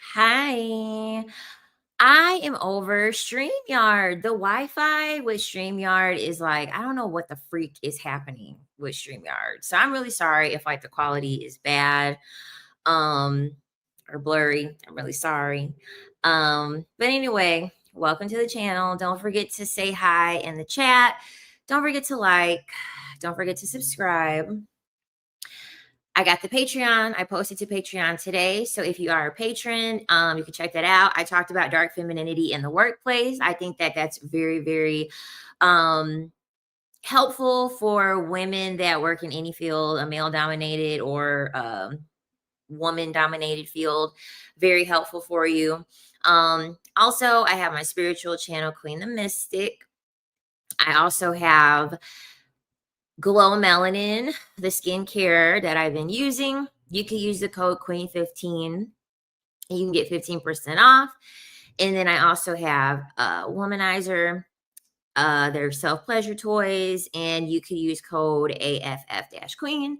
Hi. I am over StreamYard. The Wi-Fi with StreamYard is like, I don't know what the freak is happening with StreamYard. So I'm really sorry if like the quality is bad um or blurry. I'm really sorry. But anyway, welcome to the channel. Don't forget to say hi in the chat. Don't forget to like, don't forget to subscribe. I got the Patreon. I posted to Patreon today. So if you are a patron, you can check that out. I talked about dark femininity in the workplace. I think that that's very, very um, helpful for women that work in any field, a male dominated or woman dominated field. Very helpful for you. Also, I have my spiritual channel, Queen the Mystic. I also have Glow Melanin, the skincare that I've been using. You can use the code Queen15 and you can get 15% off. And then I also have Womanizer, their self pleasure toys, and you could use code AFF Queen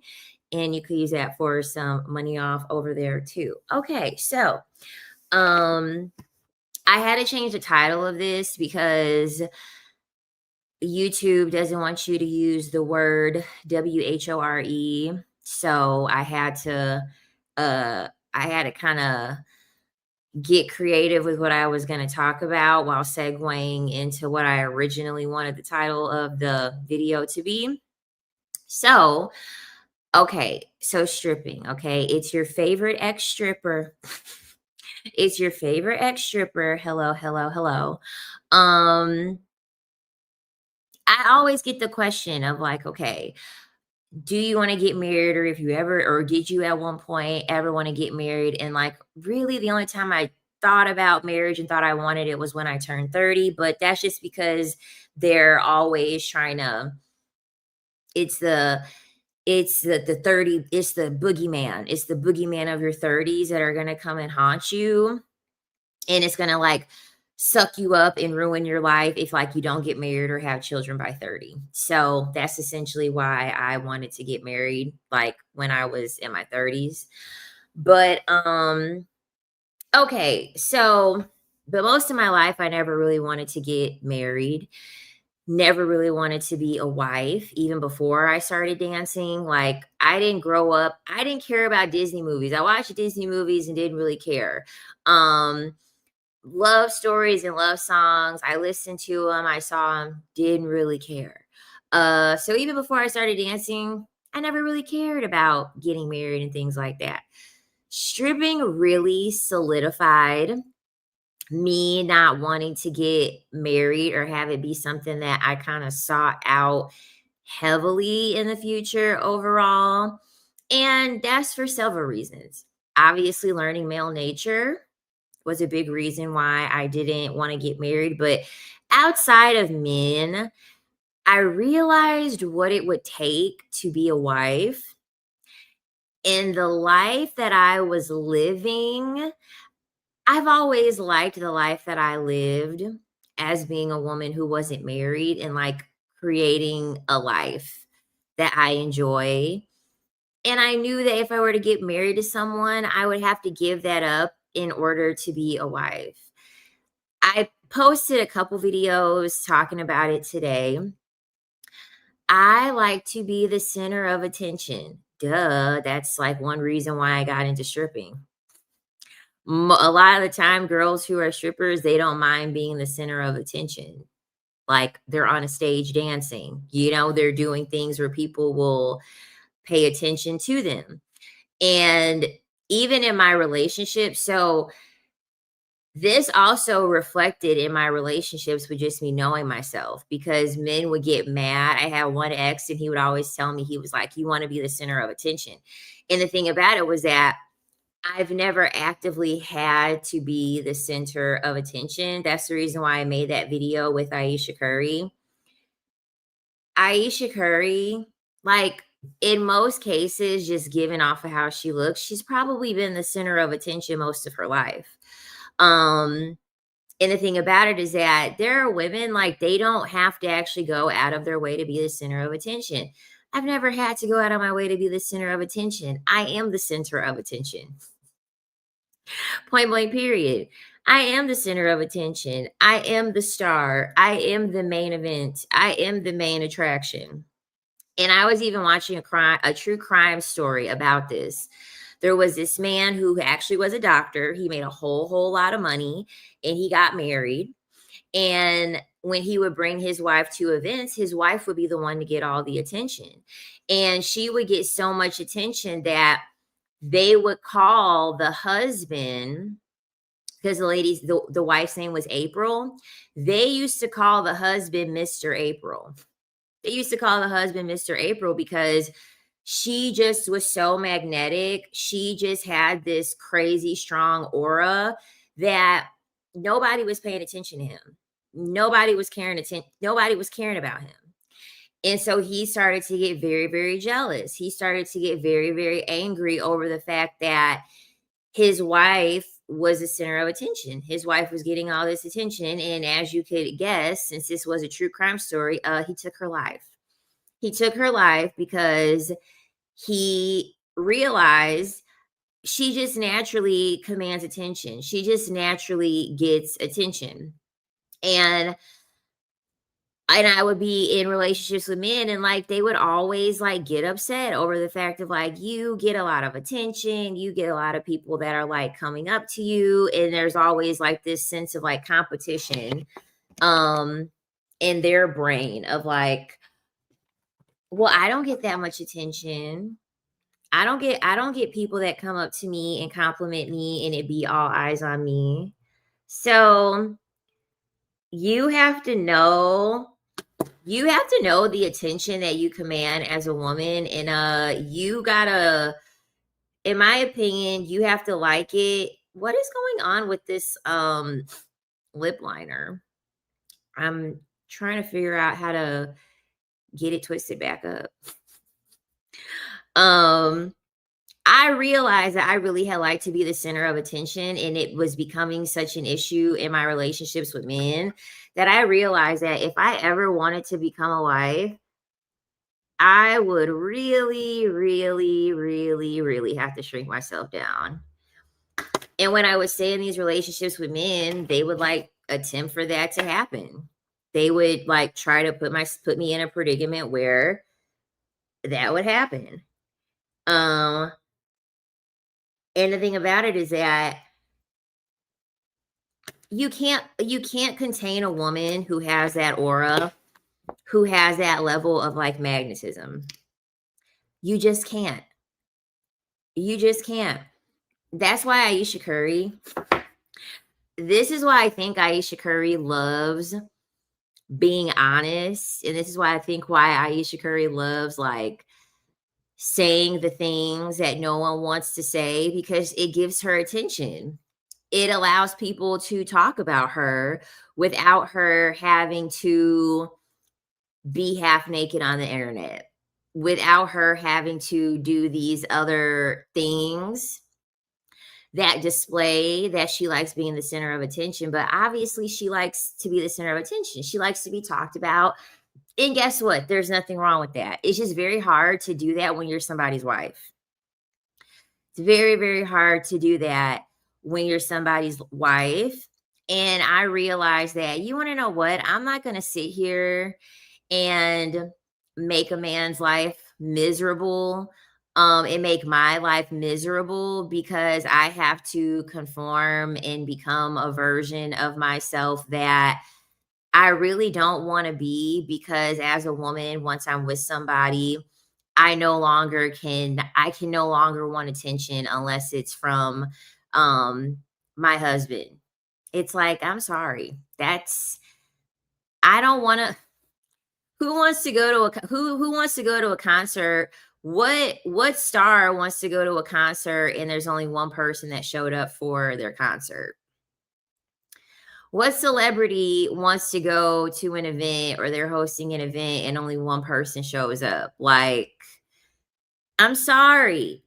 and you could use that for some money off over there too. Okay, so um, I had to change the title of this because YouTube doesn't want you to use the word WHORE. So I had to kind of get creative with what I was going to talk about while segueing into what I originally wanted the title of the video to be. So, okay, so stripping, okay? It's your favorite ex stripper. It's your favorite ex stripper. Hello, hello, hello. Um I always get the question of like, okay, do you want to get married, or if you ever, or did you at one point ever want to get married? And like, really, the only time I thought about marriage and thought I wanted it was when I turned 30. But that's just because they're always trying to, it's the 30, it's the boogeyman. It's the boogeyman of your 30s that are going to come and haunt you. And it's going to like suck you up and ruin your life if like you don't get married or have children by 30. So that's essentially why I wanted to get married like when I was in my 30s. But okay, so but most of my life I never really wanted to get married. Never really wanted to be a wife even before I started dancing. Like I didn't grow up, I didn't care about Disney movies. I watched Disney movies and didn't really care. Love stories and love songs. I listened to them, I saw them, didn't really care. So even before I started dancing, I never really cared about getting married and things like that. Stripping really solidified me not wanting to get married or have it be something that I kind of sought out heavily in the future overall. And that's for several reasons. Obviously, learning male nature was a big reason why I didn't want to get married. But outside of men, I realized what it would take to be a wife. In the life that I was living, I've always liked the life that I lived as being a woman who wasn't married and like creating a life that I enjoy. And I knew that if I were to get married to someone, I would have to give that up in order to be a wife. I posted a couple videos talking about it today. I like to be the center of attention. Duh, that's like one reason why I got into stripping. A lot of the time, girls who are strippers, they don't mind being the center of attention. Like they're on a stage dancing, they're doing things where people will pay attention to them. And even in my relationship, so this also reflected in my relationships with just me knowing myself because men would get mad. I had one ex and he would always tell me, he was like, you want to be the center of attention. And the thing about it was that I've never actively had to be the center of attention. That's the reason why I made that video with Ayesha Curry. Ayesha Curry, like in most cases, just given off of how she looks, she's probably been the center of attention most of her life. Um, And the thing about it is that there are women, like, they don't have to actually go out of their way to be the center of attention. I've never had to go out of my way to be the center of attention. I am the center of attention. Point blank, period. I am the center of attention. I am the star. I am the main event. I am the main attraction. And I was even watching a true crime story about this. There was this man who actually was a doctor. He made a whole lot of money and he got married. And when he would bring his wife to events, his wife would be the one to get all the attention. And she would get so much attention that they would call the husband, because the wife's name was April. They used to call the husband Mr. April. They used to call the husband Mr. April because she just was so magnetic. She just had this crazy strong aura that nobody was paying attention to him. Nobody was nobody was caring about him. And so he started to get very, very jealous. He started to get very, very angry over the fact that his wife was the center of attention. His wife was getting all this attention. And as you could guess, since this was a true crime story, he took her life. He took her life because he realized she just naturally commands attention. She just naturally gets attention. And I would be in relationships with men and like they would always like get upset over the fact of like you get a lot of attention, you get a lot of people that are like coming up to you, and there's always like this sense of like competition in their brain of like, well, I don't get that much attention. I don't get people that come up to me and compliment me and it be all eyes on me. So you have to know the attention that you command as a woman, and you gotta, in my opinion, you have to like it. What is going on with this lip liner? I'm trying to figure out how to get it twisted back up. I realized that I really had liked to be the center of attention, and it was becoming such an issue in my relationships with men that I realized that if I ever wanted to become a wife, I would really, really, really, really have to shrink myself down. And when I would stay in these relationships with men, they would like attempt for that to happen. They would like try to put me in a predicament where that would happen. And the thing about it is that you can't contain a woman who has that aura, who has that level of like magnetism. You just can't. You just can't. That's why Ayesha Curry. This is why I think Ayesha Curry loves being honest, and this is why I think why Ayesha Curry loves like saying the things that no one wants to say, because it gives her attention. It allows people to talk about her without her having to be half naked on the internet, without her having to do these other things that display that she likes being the center of attention. But obviously she likes to be the center of attention. She likes to be talked about. And guess what? There's nothing wrong with that. It's just very hard to do that when you're somebody's wife. It's very, very hard to do that when you're somebody's wife. And I realized that, you want to know what? I'm not going to sit here and make a man's life miserable and make my life miserable because I have to conform and become a version of myself that I really don't want to be, because as a woman, once I'm with somebody, I can no longer want attention unless it's from my husband. It's like, I'm sorry. I don't want to. Who wants to go to who wants to go to a concert? What star wants to go to a concert and there's only one person that showed up for their concert? What celebrity wants to go to an event or they're hosting an event and only one person shows up? Like, I'm sorry.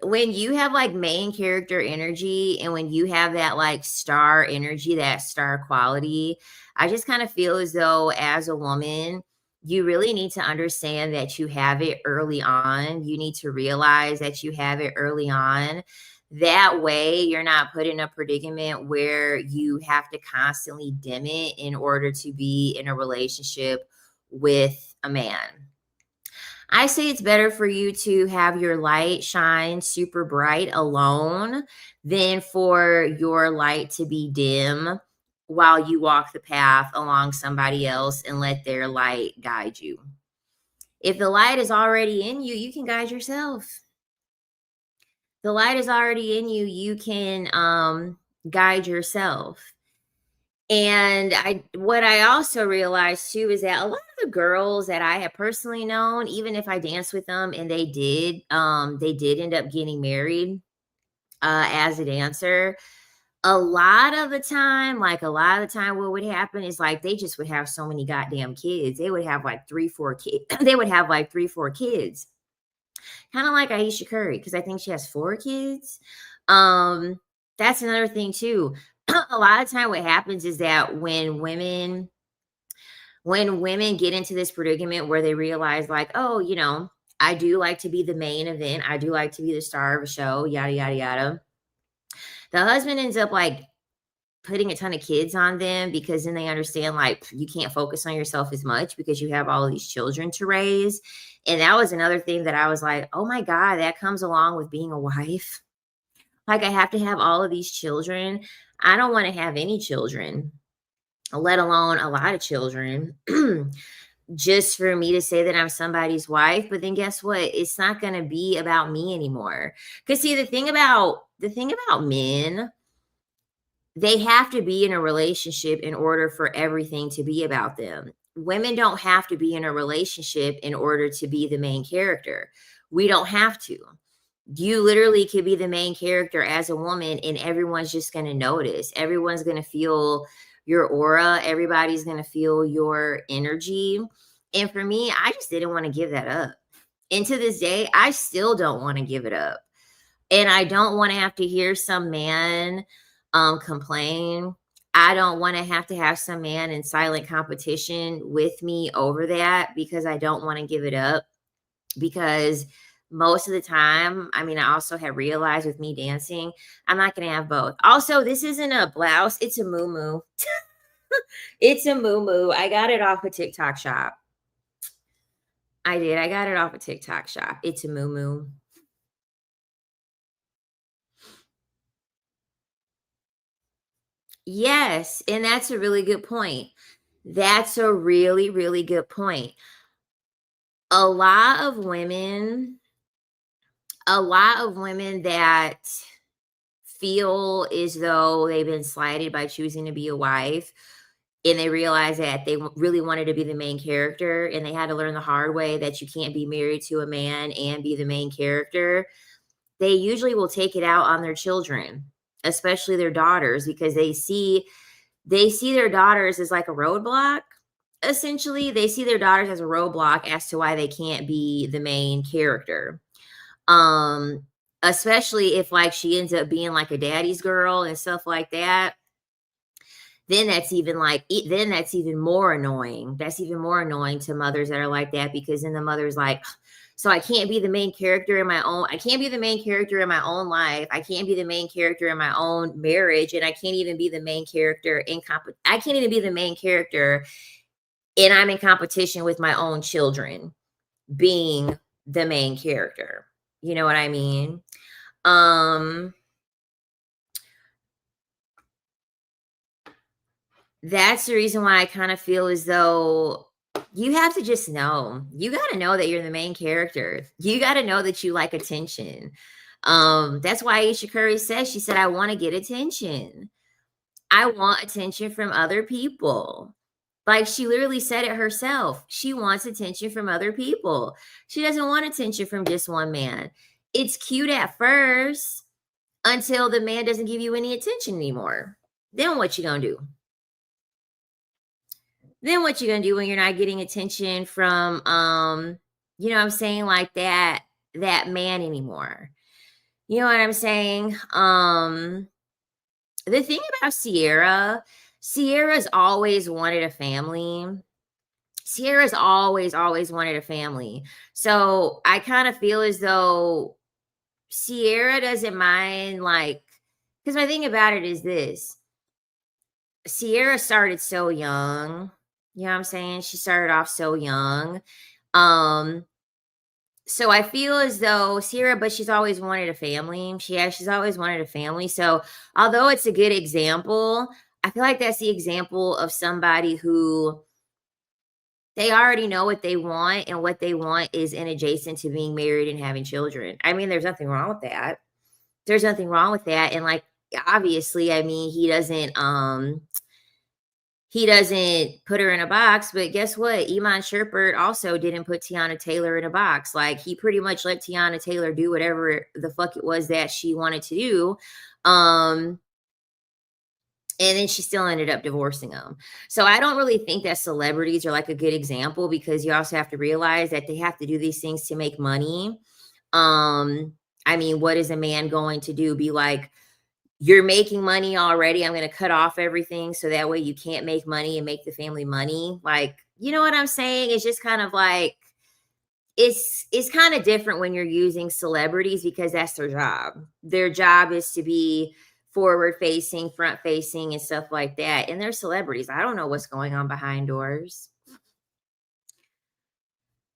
When you have like main character energy and when you have that like star energy, that star quality, I just kind of feel as though as a woman, you really need to understand that you have it early on. You need to realize that you have it early on, That way, you're not put in a predicament where you have to constantly dim it in order to be in a relationship with a man. I say it's better for you to have your light shine super bright alone than for your light to be dim while you walk the path along somebody else and let their light guide you. If the light is already in you, you can guide yourself. The light is already in you, you can guide yourself. And I what I also realized too is that a lot of the girls that I have personally known, even if I danced with them and they did end up getting married as a dancer. A lot of the time, like a lot of the time, what would happen is like they just would have so many goddamn kids. They would have like 3, 4 kids. They would have like 3, 4 kids. Kind of like Aisha Curry, because I think she has 4 kids. Um, that's another thing too. A lot of time what happens is that when women get into this predicament where they realize like, oh, I do like to be the main event. I do like to be the star of a show, yada yada yada. The husband ends up like putting a ton of kids on them because then they understand like you can't focus on yourself as much because you have all of these children to raise. And that was another thing that I was like, oh my God, that comes along with being a wife. Like I have to have all of these children. I don't want to have any children, let alone a lot of children, just for me to say that I'm somebody's wife. But then guess what? It's not going to be about me anymore. Because see, the thing about men, they have to be in a relationship in order for everything to be about them. Women don't have to be in a relationship in order to be the main character. We don't have to. You literally could be the main character as a woman, and everyone's just going to notice. Everyone's going to feel your aura. Everybody's going to feel your energy. And for me, I just didn't want to give that up. And to this day, I still don't want to give it up. And I don't want to have to hear some man complain. I don't want to have some man in silent competition with me over that because I don't want to give it up. Because most of the time, I mean, I also have realized with me dancing, I'm not going to have both. Also, this isn't a blouse, it's a moo. It's a moo. I got it off a TikTok shop. I did. I got it off a TikTok shop. It's a moo. Yes, and that's a really good point. That's a really, really good point. A lot of women a lot of women that feel as though they've been slighted by choosing to be a wife, and they realize that they really wanted to be the main character, and they had to learn the hard way that you can't be married to a man and be the main character. They usually will take it out on their children, especially their daughters, because they see their daughters as like a roadblock. Essentially, they see their daughters as a roadblock as to why they can't be the main character. Um, Especially if like she ends up being like a daddy's girl and stuff like that, then that's even more annoying. That's even more annoying to mothers that are like that because then the mother's like, so I can't be the main character in my own I can't be the main character in my own life. I can't be the main character in my own marriage, and I can't even be the main character I can't even be the main character, and I'm in competition with my own children being the main character. You know what I mean? Um that's the reason why I kind of feel as though you have to just know. You got to know that you're the main character. You got to know that you like attention. That's why Aisha Curry says, she said, I want to get attention. I want attention from other people. Like she literally said it herself. She wants attention from other people. She doesn't want attention from just one man. It's cute at first until the man doesn't give you any attention anymore. Then what you gonna do? Then what you gonna do when you're not getting attention from you know what I'm saying, like that man anymore. You know what I'm saying? The thing about Sierra's always wanted a family. Sierra's always wanted a family. So I kind of feel as though Sierra doesn't mind, like, because my thing about it is this: Sierra started so young. You know what I'm saying? She started off so young. Um, so I feel as though Sierra, but she's always wanted a family. She's always wanted a family. So although it's a good example, I feel like that's the example of somebody who they already know what they want, and what they want is in adjacent to being married and having children. I mean, there's nothing wrong with that. There's nothing wrong with that. And like, obviously, I mean, he doesn't put her in a box, but guess what? Iman Sherpert also didn't put Tiana Taylor in a box. Like, he pretty much let Tiana Taylor do whatever the fuck it was that she wanted to do. Um, and then she still ended up divorcing him. So I don't really think that celebrities are like a good example, because you also have to realize that they have to do these things to make money. Um, I mean, what is a man going to do? Be like, you're making money already, I'm going to cut off everything so that way you can't make money and make the family money. Like, you know what I'm saying? It's just kind of like, it's kind of different when you're using celebrities, because that's their job. Their job is to be forward facing, front facing, and stuff like that. And they're celebrities. I don't know what's going on behind doors.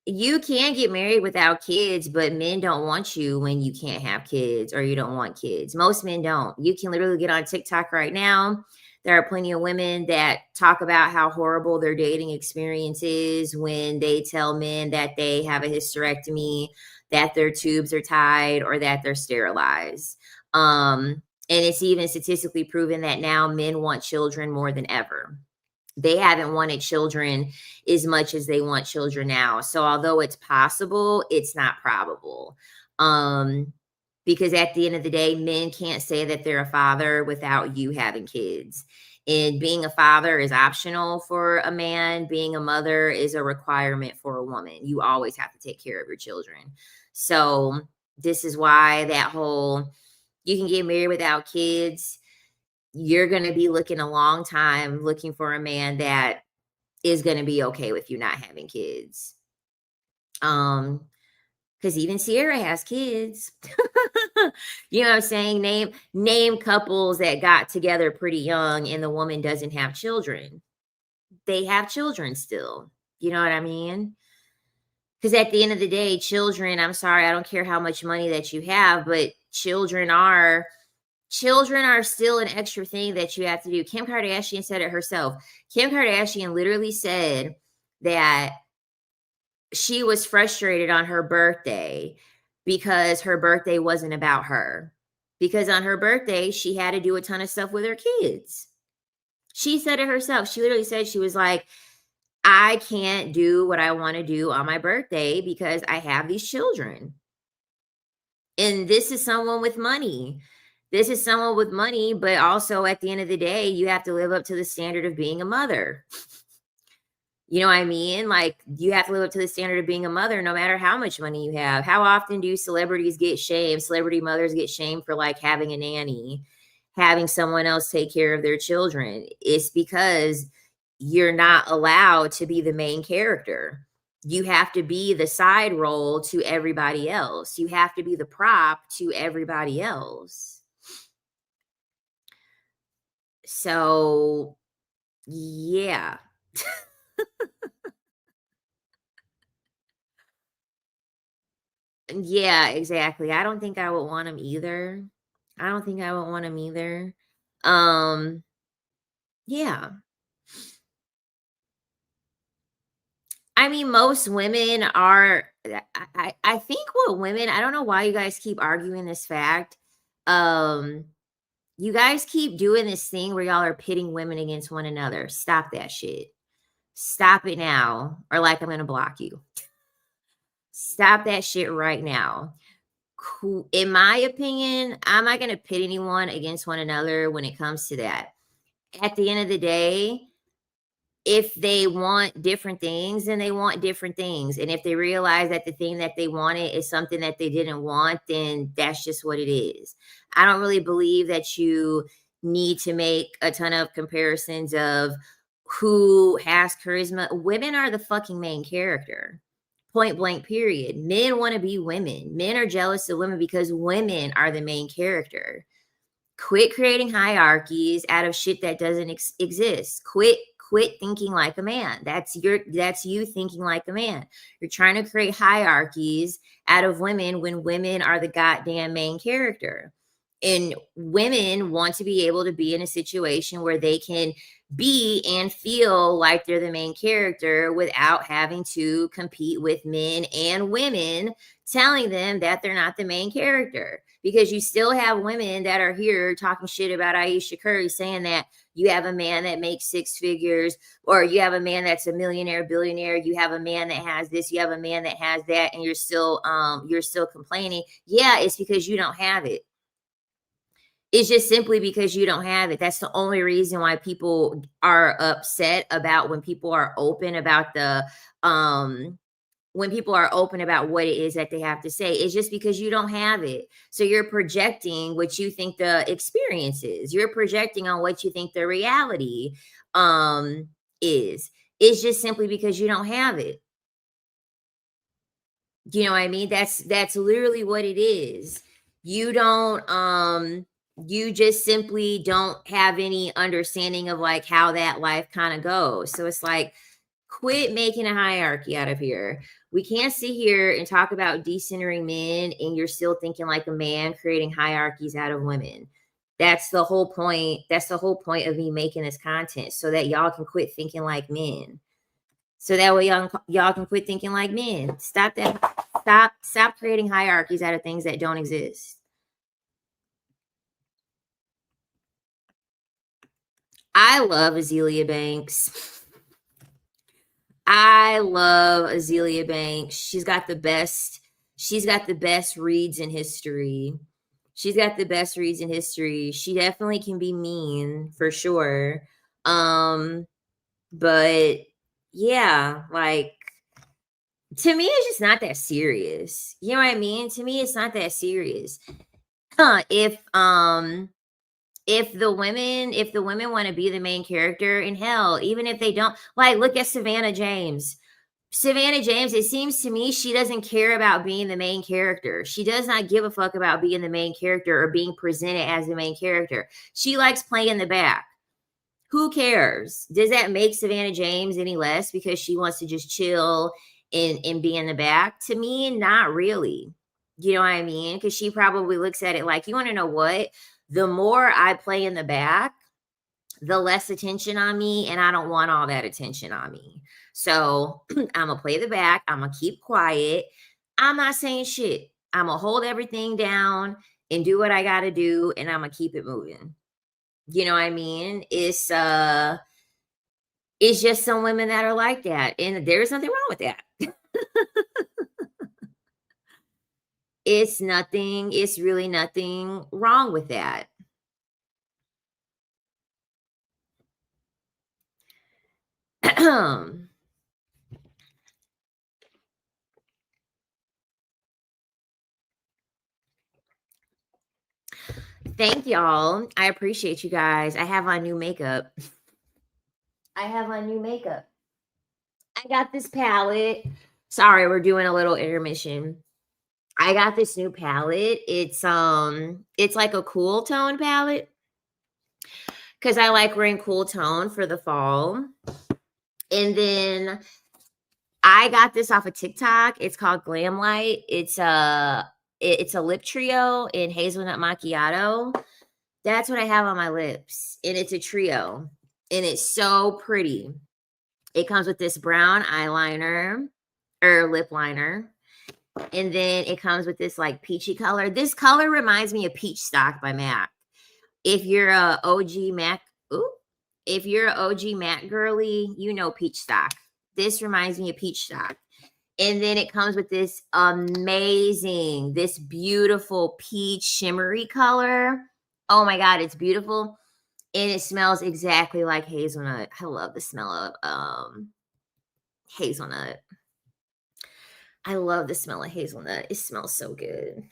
You can get married without kids, but men don't want you when you can't have kids or you don't want kids. Most men don't. You can literally get on TikTok right now. There are plenty of women that talk about how horrible their dating experience is when they tell men that they have a hysterectomy, that their tubes are tied, or that they're sterilized. And it's even statistically proven that now men want children more than ever. They haven't wanted children as much as they want children now. So although it's possible, it's not probable. Um, because at the end of the day, men can't say that they're a father without you having kids. And being a father is optional for a man. Being a mother is a requirement for a woman. You always have to take care of your children. So this is why that whole, you can get married without kids, you're going to be looking a long time looking for a man that is going to be okay with you not having kids. Because even Sierra has kids. You know what I'm saying? Name couples that got together pretty young and the woman doesn't have children. They have children still. You know what I mean? Because at the end of the day, children, I'm sorry, I don't care how much money that you have, but children are still an extra thing that you have to do. Kim Kardashian said it herself. Kim Kardashian literally said that she was frustrated on her birthday because her birthday wasn't about her. Because on her birthday, she had to do a ton of stuff with her kids. She said it herself. She literally said, she was like, I can't do what I want to do on my birthday because I have these children. And this is someone with money. This is someone with money, but also at the end of the day, you have to live up to the standard of being a mother. You know what I mean? Like, you have to live up to the standard of being a mother no matter how much money you have. How often do celebrities get shamed? Celebrity mothers get shamed for like having a nanny, having someone else take care of their children. It's because you're not allowed to be the main character. You have to be the side role to everybody else. You have to be the prop to everybody else. So, yeah. Yeah, exactly. I don't think I would want him either. I don't think I would want him either. Um, yeah. I mean, most women are I think what women, I don't know why you guys keep arguing this fact. Um, you guys keep doing this thing where y'all are pitting women against one another. Stop that shit. Stop it now, or like I'm gonna block you. Stop that shit right now. In my opinion, I'm not gonna pit anyone against one another when it comes to that. At the end of the day, if they want different things, then they want different things. And if they realize that the thing that they wanted is something that they didn't want, then that's just what it is. I don't really believe that you need to make a ton of comparisons of who has charisma. Women are the fucking main character. Point blank, period. Men want to be women. Men are jealous of women because women are the main character. Quit creating hierarchies out of shit that doesn't exist. Quit thinking like a man. That's you thinking like a man. You're trying to create hierarchies out of women when women are the goddamn main character. And women want to be able to be in a situation where they can be and feel like they're the main character without having to compete with men and women telling them that they're not the main character. Because you still have women that are here talking shit about Ayesha Curry, saying that you have a man that makes six figures, or you have a man that's a millionaire, billionaire, you have a man that has this, you have a man that has that, and you're still complaining. Yeah, it's because you don't have it. It's just simply because you don't have it. That's the only reason why people are upset about when people are open about when people are open about what it is that they have to say. It's just because you don't have it. So you're projecting what you think the experience is. You're projecting on what you think the reality is. It's just simply because you don't have it. You know what I mean? That's literally what it is. You don't you just simply don't have any understanding of like how that life kind of goes. So it's like, quit making a hierarchy out of here. We can't sit here and talk about decentering men and you're still thinking like a man, creating hierarchies out of women. That's the whole point. That's the whole point of me making this content, so that y'all can quit thinking like men. So that way y'all can quit thinking like men. Stop that. Stop creating hierarchies out of things that don't exist. I love Azealia Banks. I love Azealia Banks. She's got the best reads in history. She's got the best reads in history. She definitely can be mean for sure. But yeah, like, to me it's just not that serious. You know what I mean? To me it's not that serious. If the women want to be the main character, in hell, even if they don't, like, look at Savannah James. Savannah James, it seems to me she doesn't care about being the main character. She does not give a fuck about being the main character or being presented as the main character. She likes playing the back. Who cares? Does that make Savannah James any less because she wants to just chill and be in the back? To me, not really. You know what I mean? Because she probably looks at it like, you want to know what? The more I play in the back, the less attention on me, and I don't want all that attention on me. So I'm going to play the back. I'm going to keep quiet. I'm not saying shit. I'm going to hold everything down and do what I got to do, and I'm going to keep it moving. You know what I mean? It's just some women that are like that, and there's nothing wrong with that. It's really nothing wrong with that. Thank y'all. I appreciate you guys. I have on new makeup. I got this palette. Sorry, we're doing a little intermission. I got this new palette. It's like a cool tone palette, because I like wearing cool tone for the fall. And then I got this off of TikTok. It's called Glam Light. It's a lip trio in hazelnut macchiato. That's what I have on my lips, and it's a trio, and it's so pretty. It comes with this brown eyeliner or lip liner, and then it comes with this like peachy color. This color reminds me of Peach Stock by MAC. If you're a OG MAC, if you're an OG MAC girly, you know Peach Stock. This reminds me of Peach Stock. And then it comes with this amazing, this beautiful peach shimmery color. Oh my God, it's beautiful. And it smells exactly like hazelnut. I love the smell of hazelnut. I love the smell of hazelnut. It smells so good.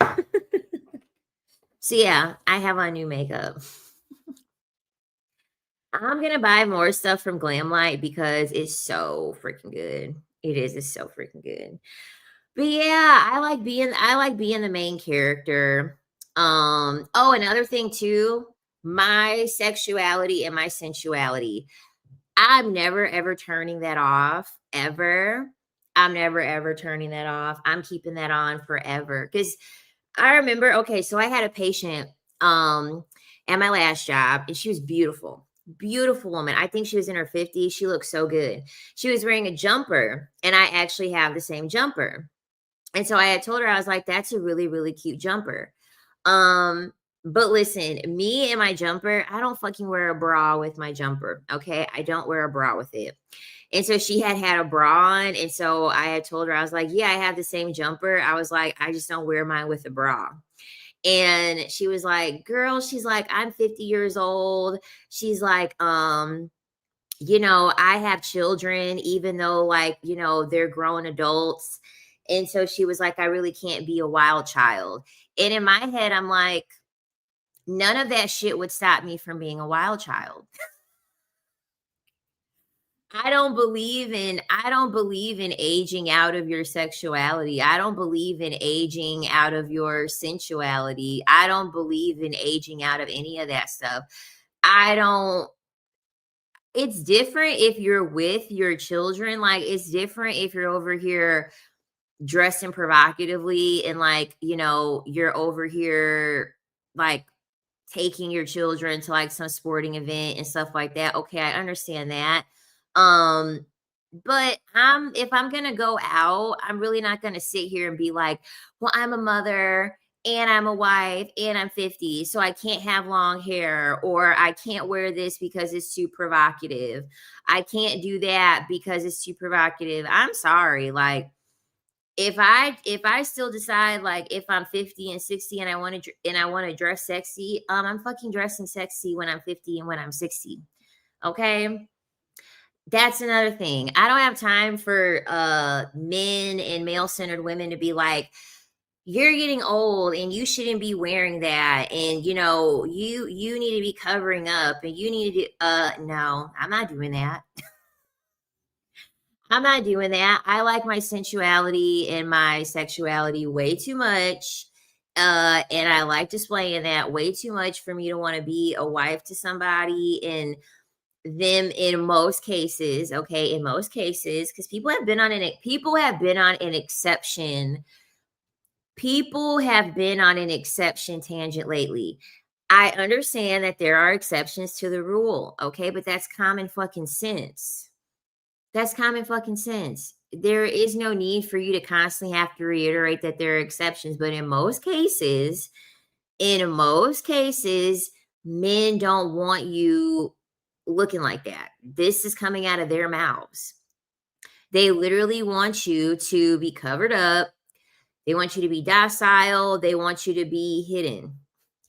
So yeah, I have on new makeup. I'm going to buy more stuff from Glamlight because it's so freaking good. It is. It's so freaking good. But yeah, I like being the main character. Oh, another thing too, my sexuality and my sensuality. I'm never ever turning that off ever. I'm never ever turning that off. I'm keeping that on forever. Cause I remember, okay, so I had a patient um at my last job and she was beautiful. Beautiful woman. I think she was in her 50s. She looked so good. She was wearing a jumper and I actually have the same jumper. And so I had told her, I was like, that's a really, really cute jumper. Um, but listen, me and my jumper, I don't fucking wear a bra with my jumper. Okay. I don't wear a bra with it. And so she had a bra on. And so I had told her, I was like, yeah, I have the same jumper. I was like, I just don't wear mine with a bra. And she was like, girl, she's like, I'm 50 years old. She's like, I have children, even though, like, they're grown adults. And so she was like, I really can't be a wild child. And in my head, I'm like, none of that shit would stop me from being a wild child. I don't believe in aging out of your sexuality. I don't believe in aging out of your sensuality. I don't believe in aging out of any of that stuff. I don't It's different if you're with your children. Like, it's different if you're over here dressing provocatively and, like, you're over here like taking your children to like some sporting event and stuff like that. Okay, I understand that. Um, but if I'm gonna go out, I'm really not gonna sit here and be like, well, I'm a mother and I'm a wife and I'm 50, so I can't have long hair, or I can't wear this because it's too provocative. I can't do that because it's too provocative. I'm sorry. Like, if I still decide, like, if I'm 50 and 60 and I want to dress sexy, I'm fucking dressing sexy when I'm 50 and when I'm 60. Okay? That's another thing. I don't have time for men and male-centered women to be like, you're getting old and you shouldn't be wearing that, and you need to be covering up, and you need to no, I'm not doing that. I'm not doing that. I like my sensuality and my sexuality way too much. And I like displaying that way too much for me to want to be a wife to somebody. And them, in most cases, okay, in most cases, because people have been on an exception. People have been on an exception tangent lately. I understand that there are exceptions to the rule, okay, but that's common fucking sense. That's common fucking sense. There is no need for you to constantly have to reiterate that there are exceptions, but in most cases, men don't want you looking like that. This is coming out of their mouths. They literally want you to be covered up. They want you to be docile. They want you to be hidden.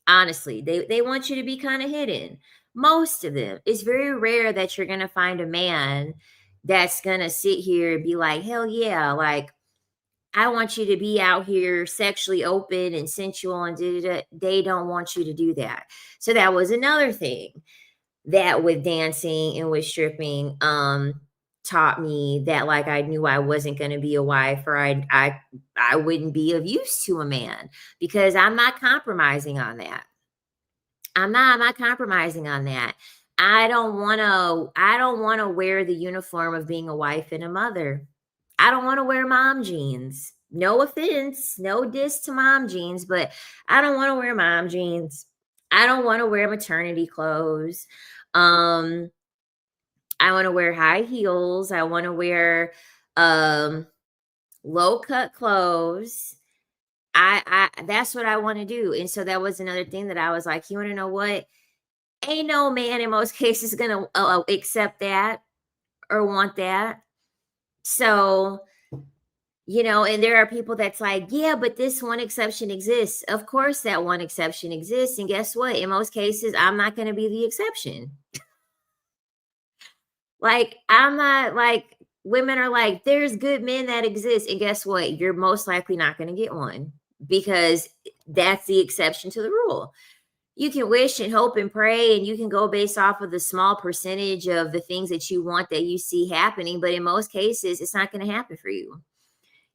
Honestly, they want you to be kind of hidden. Most of them. It's very rare that you're going to find a man that's going to sit here and be like, hell yeah, like, I want you to be out here sexually open and sensual and da-da-da. They don't want you to do that. So that was another thing that with dancing and with stripping taught me, that, like, I knew I wasn't going to be a wife, or I wouldn't be of use to a man, because I'm not compromising on that. I'm not compromising on that. I don't want to wear the uniform of being a wife and a mother. I don't want to wear mom jeans. No offense, no diss to mom jeans, but I don't want to wear mom jeans. I don't want to wear maternity clothes. Um, I want to wear high heels. I want to wear um low cut clothes. I That's what I want to do. And so that was another thing that I was like, you want to know what? Ain't no man in most cases gonna accept that or want that. So, and there are people that's like, yeah, but this one exception exists. Of course, that one exception exists. And guess what? In most cases, I'm not going to be the exception. Like, I'm not like, women are like, there's good men that exist. And guess what? You're most likely not going to get one, because that's the exception to the rule. You can wish and hope and pray, and you can go based off of the small percentage of the things that you want that you see happening. But in most cases, it's not going to happen for you.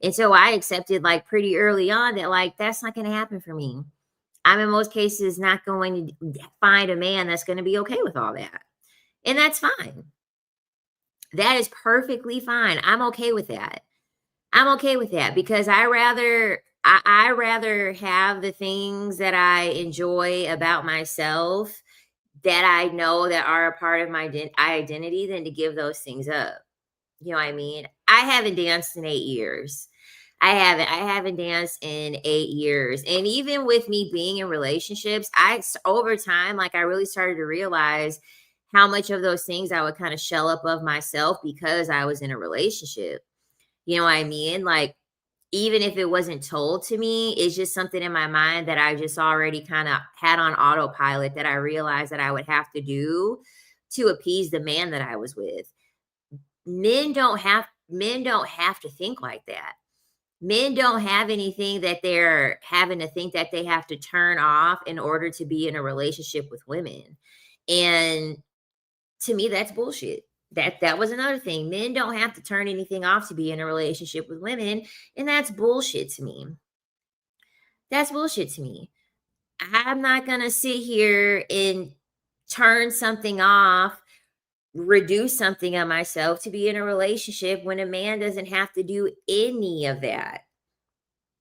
And so I accepted like pretty early on that like that's not going to happen for me. I'm in most cases not going to find a man that's going to be okay with all that. And that's fine. That is perfectly fine. I'm okay with that. I'm okay with that because I rather have the things that I enjoy about myself that I know that are a part of my identity than to give those things up. You know what I mean? I haven't danced in 8 years. I haven't danced in 8 years. And even with me being in relationships, over time, like I really started to realize how much of those things I would kind of shell up of myself because I was in a relationship. You know what I mean? Like, even if it wasn't told to me, it's just something in my mind that I just already kind of had on autopilot that I realized that I would have to do to appease the man that I was with. Men don't have to think like that. Men don't have anything that they're having to think that they have to turn off in order to be in a relationship with women. And to me, that's bullshit. That was another thing. Men don't have to turn anything off to be in a relationship with women, and that's bullshit to me. That's bullshit to me. I'm not gonna sit here and turn something off, reduce something of myself to be in a relationship when a man doesn't have to do any of that.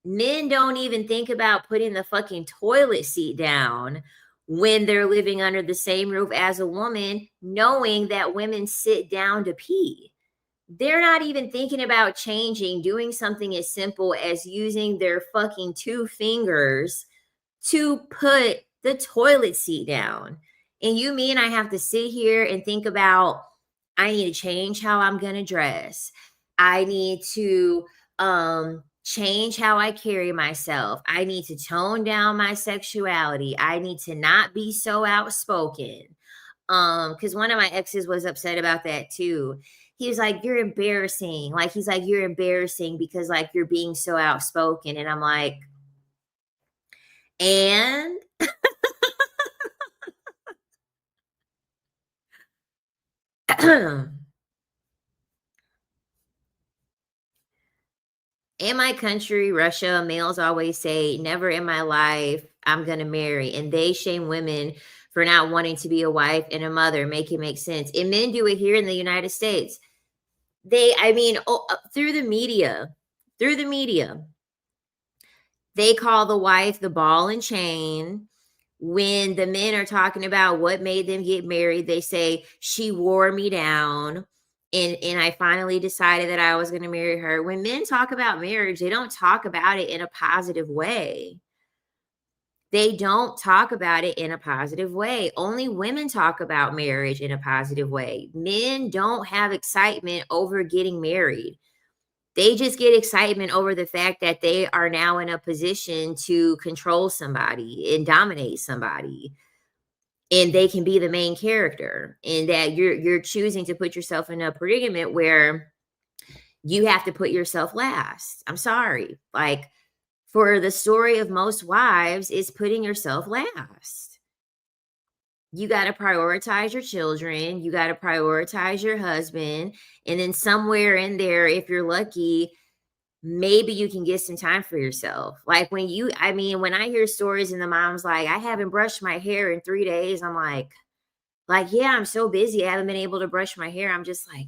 Men don't even think about putting the fucking toilet seat down when they're living under the same roof as a woman, knowing that women sit down to pee. They're not even thinking about changing, doing something as simple as using their fucking two fingers to put the toilet seat down. And you mean I have to sit here and think about I need to change how I'm going to dress. I need to change how I carry myself. I need to tone down my sexuality. I need to not be so outspoken. Cuz one of my exes was upset about that too. He was like, "You're embarrassing." Like he's like, "You're embarrassing because like you're being so outspoken." And I'm like, "And in my country, Russia, males always say, never in my life I'm going to marry. And they shame women for not wanting to be a wife and a mother. Make it make sense. And men do it here in the United States. Through the media, they call the wife the ball and chain. When the men are talking about what made them get married, they say, she wore me down. And I finally decided that I was going to marry her. When men talk about marriage, they don't talk about it in a positive way. They don't talk about it in a positive way. Only women talk about marriage in a positive way. Men don't have excitement over getting married. They just get excitement over the fact that they are now in a position to control somebody and dominate somebody, and they can be the main character, and that you're choosing to put yourself in a predicament where you have to put yourself last. I'm sorry. Like, for the story of most wives is putting yourself last. You got to prioritize your children, you got to prioritize your husband, and then somewhere in there, if you're lucky, maybe you can get some time for yourself. Like when I hear stories and the mom's like, I haven't brushed my hair in 3 days, I'm like, yeah, I'm so busy. I haven't been able to brush my hair. I'm just like,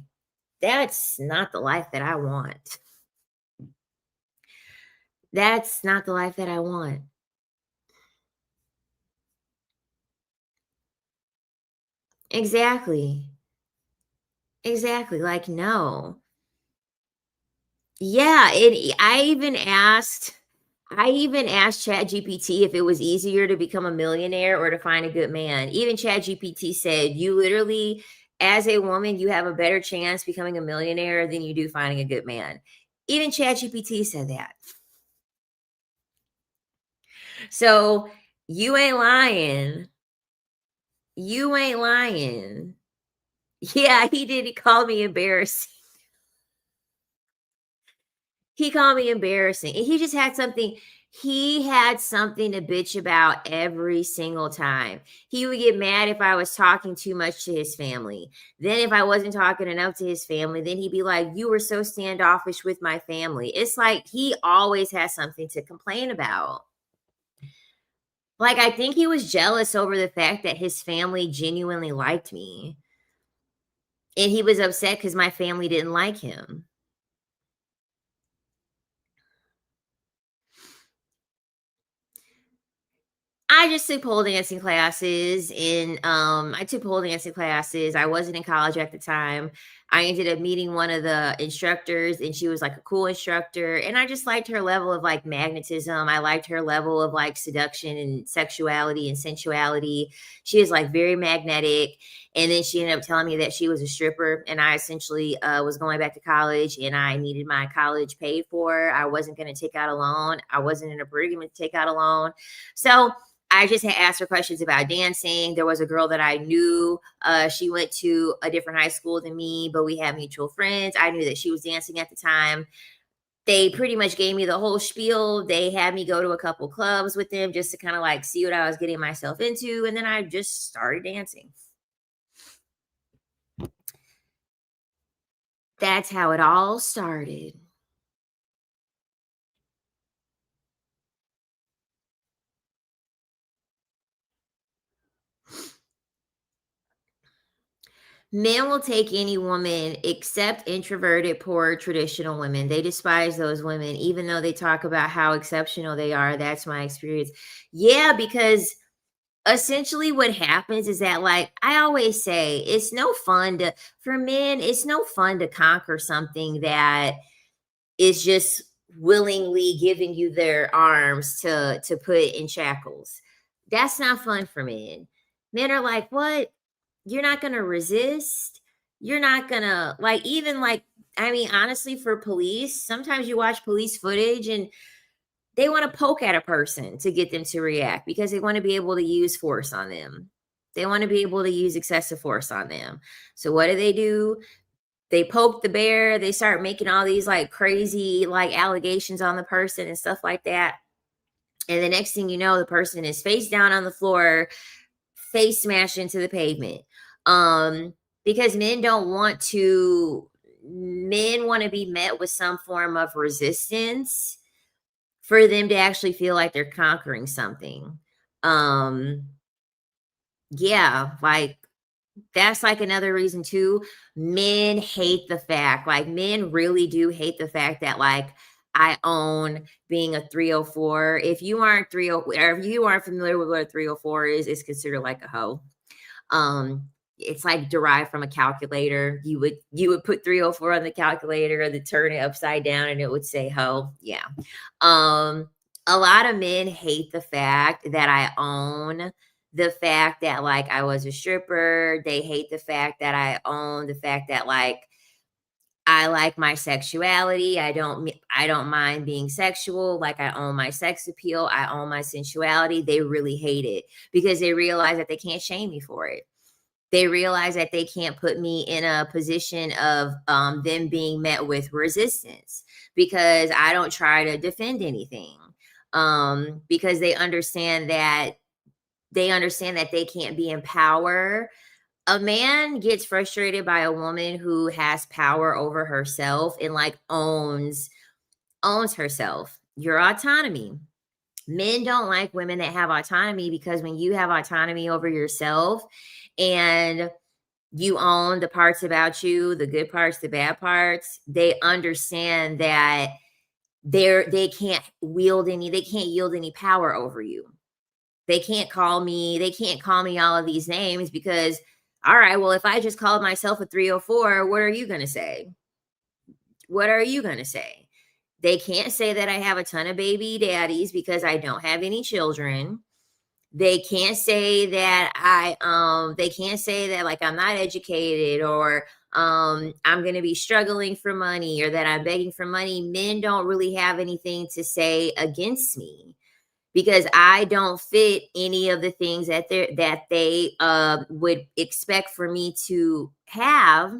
that's not the life that I want. That's not the life that I want. Exactly. Exactly. Like, no. Yeah, I even asked ChatGPT if it was easier to become a millionaire or to find a good man. Even ChatGPT said, you literally, as a woman, you have a better chance becoming a millionaire than you do finding a good man. Even ChatGPT said that. So you ain't lying. You ain't lying. Yeah, he did. He called me embarrassing. He called me embarrassing. And he just had something. He had something to bitch about every single time. He would get mad if I was talking too much to his family. Then if I wasn't talking enough to his family, then he'd be like, "You were so standoffish with my family." It's like he always has something to complain about. Like, I think he was jealous over the fact that his family genuinely liked me, and he was upset because my family didn't like him. I just took pole dancing classes and I took pole dancing classes. I wasn't in college at the time. I ended up meeting one of the instructors and she was like a cool instructor and I just liked her level of like magnetism. I liked her level of like seduction and sexuality and sensuality. She is like very magnetic. And then she ended up telling me that she was a stripper and I essentially was going back to college and I needed my college paid for. I wasn't going to take out a loan. I wasn't in a predicament to take out a loan. So I just had asked her questions about dancing. There was a girl that I knew. She went to a different high school than me, but we had mutual friends. I knew that she was dancing at the time. They pretty much gave me the whole spiel. They had me go to a couple clubs with them just to kind of like see what I was getting myself into. And then I just started dancing. That's how it all started. Men will take any woman except introverted, poor, traditional women. They despise those women, even though they talk about how exceptional they are. That's my experience. Yeah, because essentially what happens is that, like I always say, it's no fun to, for men, it's no fun to conquer something that is just willingly giving you their arms to put in shackles. That's not fun for men. Men are like, what? You're not gonna resist. You're not gonna like even like I mean, honestly, for police, sometimes you watch police footage and they want to poke at a person to get them to react because they want to be able to use force on them. They want to be able to use excessive force on them. So what do? They poke the bear, they start making all these like crazy like allegations on the person and stuff like that. And the next thing you know, the person is face down on the floor, face smashed into the pavement. Um, because men want to be met with some form of resistance for them to actually feel like they're conquering something. Um, yeah, like that's like another reason too. Men hate the fact, like men really do hate the fact that like I own being a 304. If you aren't 30 or if you aren't familiar with what a 304 is, it's considered like a hoe. Um, it's like derived from a calculator. You would put 304 on the calculator and then turn it upside down and it would say hoe. Yeah. Um, a lot of men hate the fact that I own the fact that like I was a stripper. They hate the fact that I own the fact that like I like my sexuality. I don't mind being sexual. Like I own my sex appeal. I own my sensuality. They really hate it because they realize that they can't shame me for it. They realize that they can't put me in a position of them being met with resistance because I don't try to defend anything. Because they understand that they can't be in power. A man gets frustrated by a woman who has power over herself and like owns herself. Your autonomy. Men don't like women that have autonomy because when you have autonomy over yourself and you own the parts about you, the good parts, the bad parts, they understand that they can't yield any power over you. They can't call me all of these names because all right, well, if I just called myself a 304, what are you going to say? What are you going to say? They can't say that I have a ton of baby daddies because I don't have any children. They can't say that they can't say that like I'm not educated or I'm going to be struggling for money or that I'm begging for money. Men don't really have anything to say against me because I don't fit any of the things that they would expect for me to have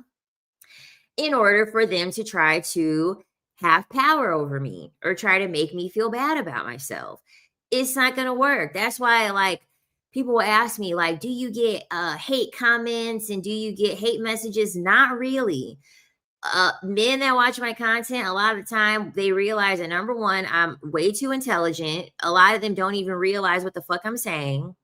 in order for them to try to have power over me or try to make me feel bad about myself. It's not going to work. That's why, like, people will ask me, like, do you get hate comments and do you get hate messages? Not really. Men that watch my content, a lot of the time, they realize that number one, I'm way too intelligent. A lot of them don't even realize what the fuck I'm saying.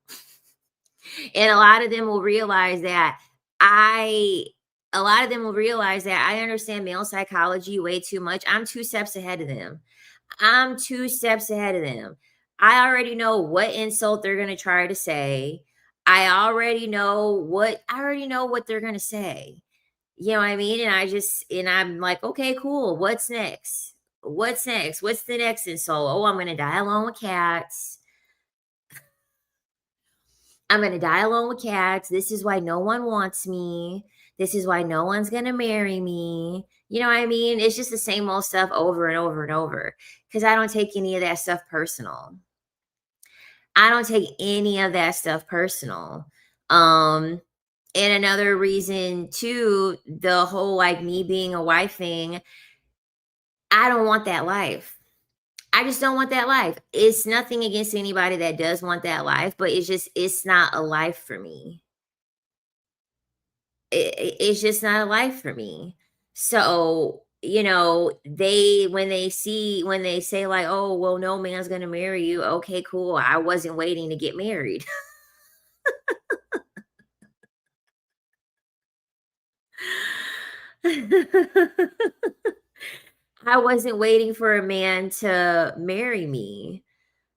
And a lot of them will realize that I a lot of them will realize that I understand male psychology way too much. I'm 2 steps ahead of them. I'm 2 steps ahead of them. I already know what insult they're gonna try to say. I already know what they're gonna say. You know what I mean? And I'm like, okay, cool. What's next? What's next? What's the next insult? Oh, I'm gonna die alone with cats. I'm gonna die alone with cats. This is why no one wants me. This is why no one's gonna marry me. You know what I mean? It's just the same old stuff over and over and over. Because I don't take any of that stuff personal. I don't take any of that stuff personal. Um, and another reason too, the whole like me being a wife thing, I don't want that life. I just don't want that life. It's nothing against anybody that does want that life, but it's not a life for me. It's just not a life for me. So, they when they say like, "Oh, well, no man's gonna marry you." Okay, cool. I wasn't waiting to get married. I wasn't waiting for a man to marry me.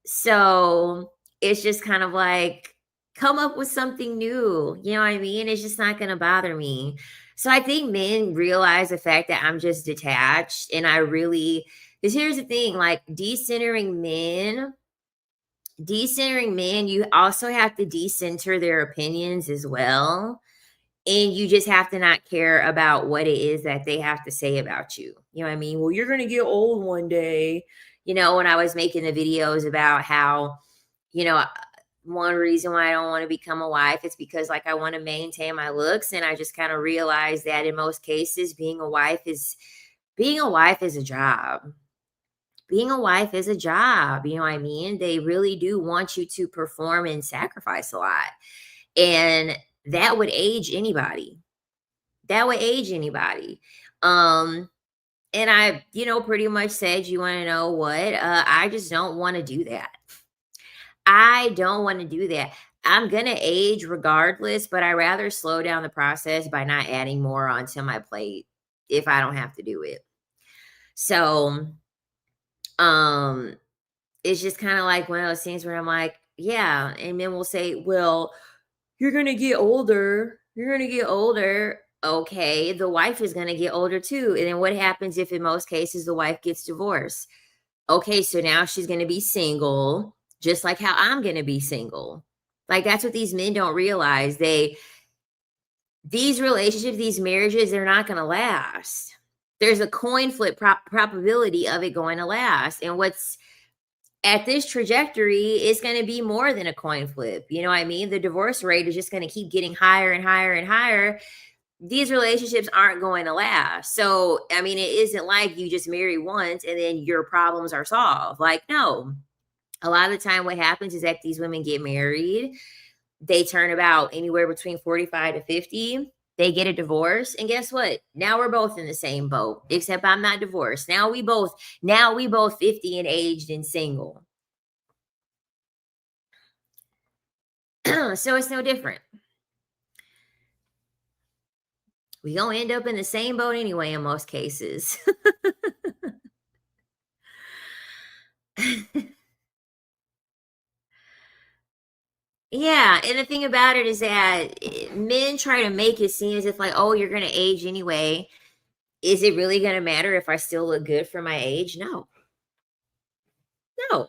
So, it's just kind of like, come up with something new, you know what I mean? It's just not gonna bother me. So, I think men realize the fact that I'm just detached, and I really, because here's the thing, like, decentering men, you also have to decenter their opinions as well, and you just have to not care about what it is that they have to say about you. You know what I mean? Well, you're gonna get old one day. When I was making the videos about how, you know, one reason why I don't want to become a wife is because like I want to maintain my looks, and I just kind of realized that in most cases being a wife is a job. Being a wife is a job, you know what I mean? They really do want you to perform and sacrifice a lot. And that would age anybody. That would age anybody. Um, and I, pretty much said, you want to know what? I just don't want to do that. I don't want to do that. I'm going to age regardless, but I rather slow down the process by not adding more onto my plate if I don't have to do it. So, um, it's just kind of like one of those things where I'm like, yeah. And then we'll say, well, you're going to get older. You're going to get older. Okay. The wife is going to get older too. And then what happens if in most cases the wife gets divorced? Okay. So now she's going to be single, just like how I'm going to be single. Like that's what these men don't realize. These relationships, these marriages, they're not going to last. There's a coin flip probability of it going to last. And what's at this trajectory, it's going to be more than a coin flip. You know what I mean? The divorce rate is just going to keep getting higher and higher and higher. These relationships aren't going to last. So, I mean, it isn't like you just marry once and then your problems are solved. Like, no. A lot of the time, what happens is that these women get married, they turn about anywhere between 45 to 50. They get a divorce, and guess what? Now we're both in the same boat, except I'm not divorced. Now we both 50 and aged and single. So it's no different. We gonna end up in the same boat anyway in most cases. Yeah, and the thing about it is that men try to make it seem as if like, oh, you're gonna age anyway. Is it really gonna matter if I still look good for my age? No, no.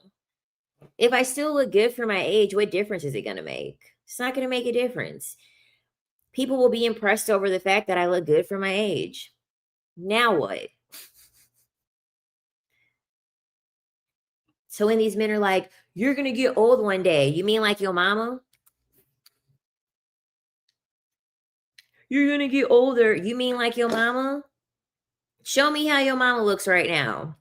If I still look good for my age, what difference is it gonna make? It's not gonna make a difference. People will be impressed over the fact that I look good for my age. Now what? So when these men are like, you're gonna get old one day, you mean like your mama? You're gonna get older, you mean like your mama? Show me how your mama looks right now.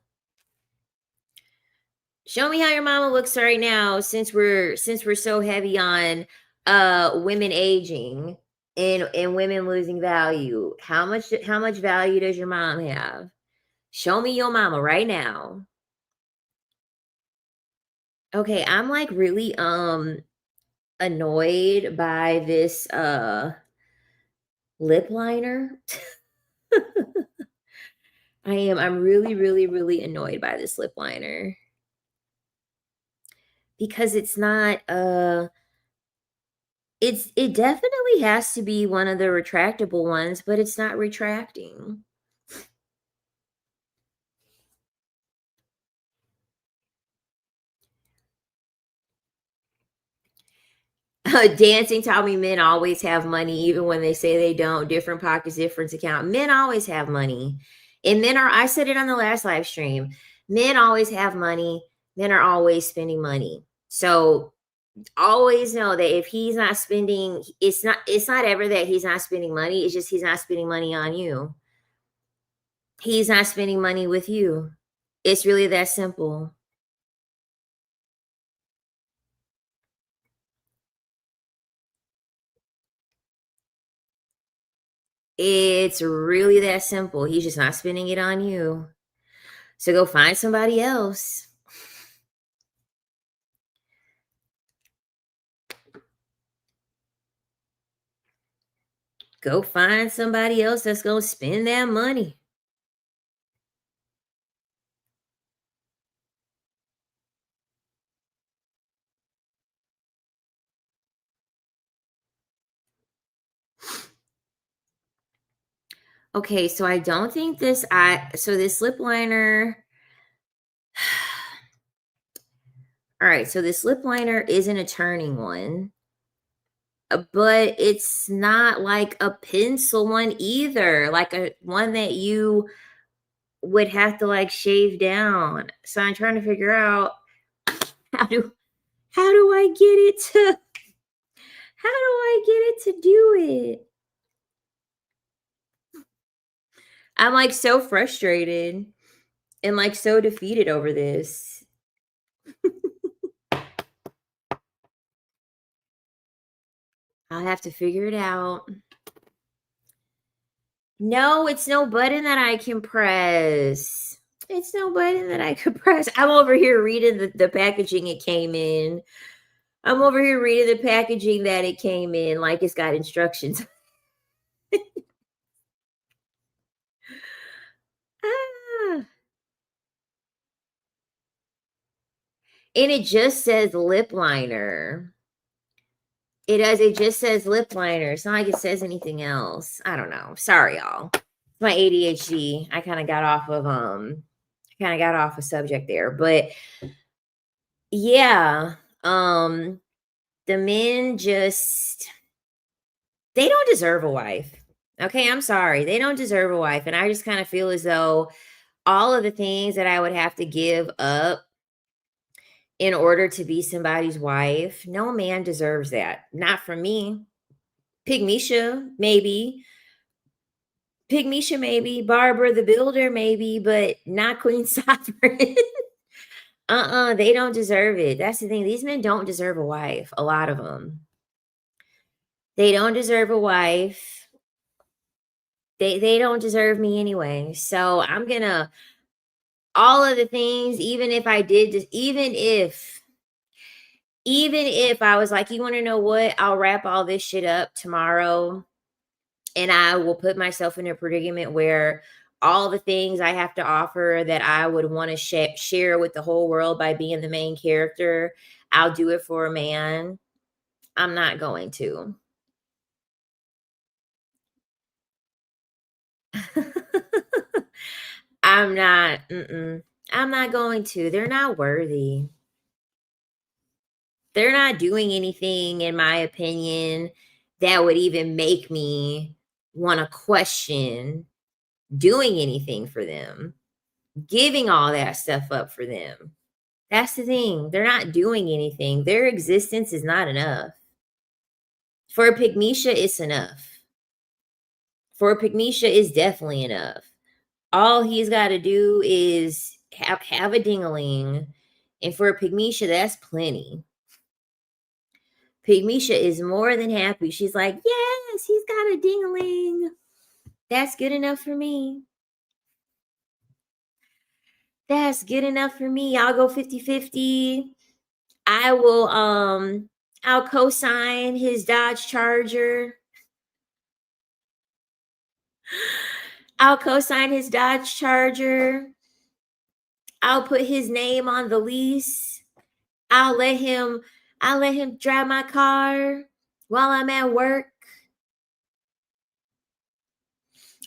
Show me how your mama looks right now since we're so heavy on women aging and women losing value. How much value does your mom have? Show me your mama right now. Okay, I'm like really annoyed by this lip liner. I'm really, really, really annoyed by this lip liner because it's not it definitely has to be one of the retractable ones, but it's not retracting. Dancing taught me men always have money, even when they say they don't. Different pockets, different account. Men always have money. And men are, I said it on the last live stream, men always have money. Men are always spending money. So always know that if he's not spending, it's not ever that he's not spending money. It's just he's not spending money on you. He's not spending money with you. It's really that simple. It's really that simple. He's just not spending it on you. So go find somebody else. Go find somebody else that's going to spend that money. Okay, so I don't think this lip liner. All right, so this lip liner isn't a turning one, but it's not like a pencil one either, like a one that you would have to like shave down. So I'm trying to figure out how do I get it to how do I get it to do it? I'm like so frustrated and like so defeated over this. I'll have to figure it out. No, it's no button that I can press. It's no button that I could press. I'm over here reading the packaging it came in. I'm over here reading the packaging that it came in, like it's got instructions. Ah. And it just says lip liner. It does. It just says lip liner. It's not like it says anything else. I don't know. Sorry, y'all. My ADHD. I kind of got off of a subject there, but yeah, the men just they don't deserve a wife. Okay, I'm sorry. They don't deserve a wife, and I just kind of feel as though all of the things that I would have to give up in order to be somebody's wife, no man deserves that. Not from me. Pygmisha, maybe. Pygmisha, maybe. Barbara the Builder, maybe, but not Queen Sovereign. They don't deserve it. That's the thing. These men don't deserve a wife. A lot of them. They don't deserve a wife. They don't deserve me anyway. So I'm gonna all of the things, even if I did just even if I was like, you want to know what? I'll wrap all this shit up tomorrow and I will put myself in a predicament where all the things I have to offer that I would want to share with the whole world by being the main character, I'll do it for a man. I'm not going to. I'm not. I'm not going to. They're not worthy. They're not doing anything, in my opinion, that would even make me want to question doing anything for them, giving all that stuff up for them. That's the thing. They're not doing anything. Their existence is not enough. For a Pygmisha, it's enough. For a Pygmisha, it's definitely enough. All he's got to do is have a dingaling, and for a Pygmisha, that's plenty. Pygmisha is more than happy. She's like, yes, he's got a dingaling. That's good enough for me. That's good enough for me. I'll go 50-50. I will I'll co-sign his Dodge Charger. I'll co-sign his Dodge Charger. I'll put his name on the lease. I'll let him drive my car while I'm at work.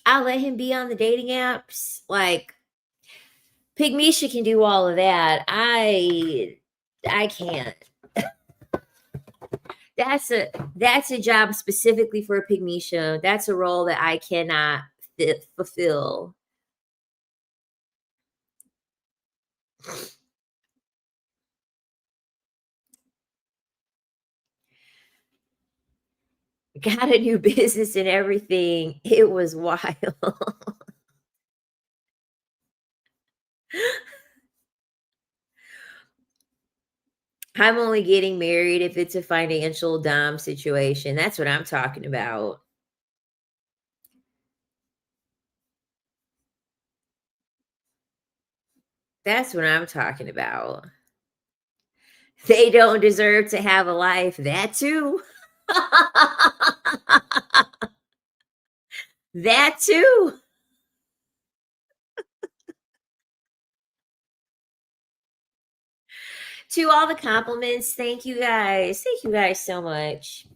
I'll let him be on the dating apps. Like, Pygmisha can do all of that. I can't. That's a job specifically for a Pygmisha. That's a role that I cannot fulfill. Got a new business and everything. It was wild. I'm only getting married if it's a financial dom situation. That's what I'm talking about. That's what I'm talking about. They don't deserve to have a life. That too. That too. To all the compliments, thank you guys. Thank you guys so much.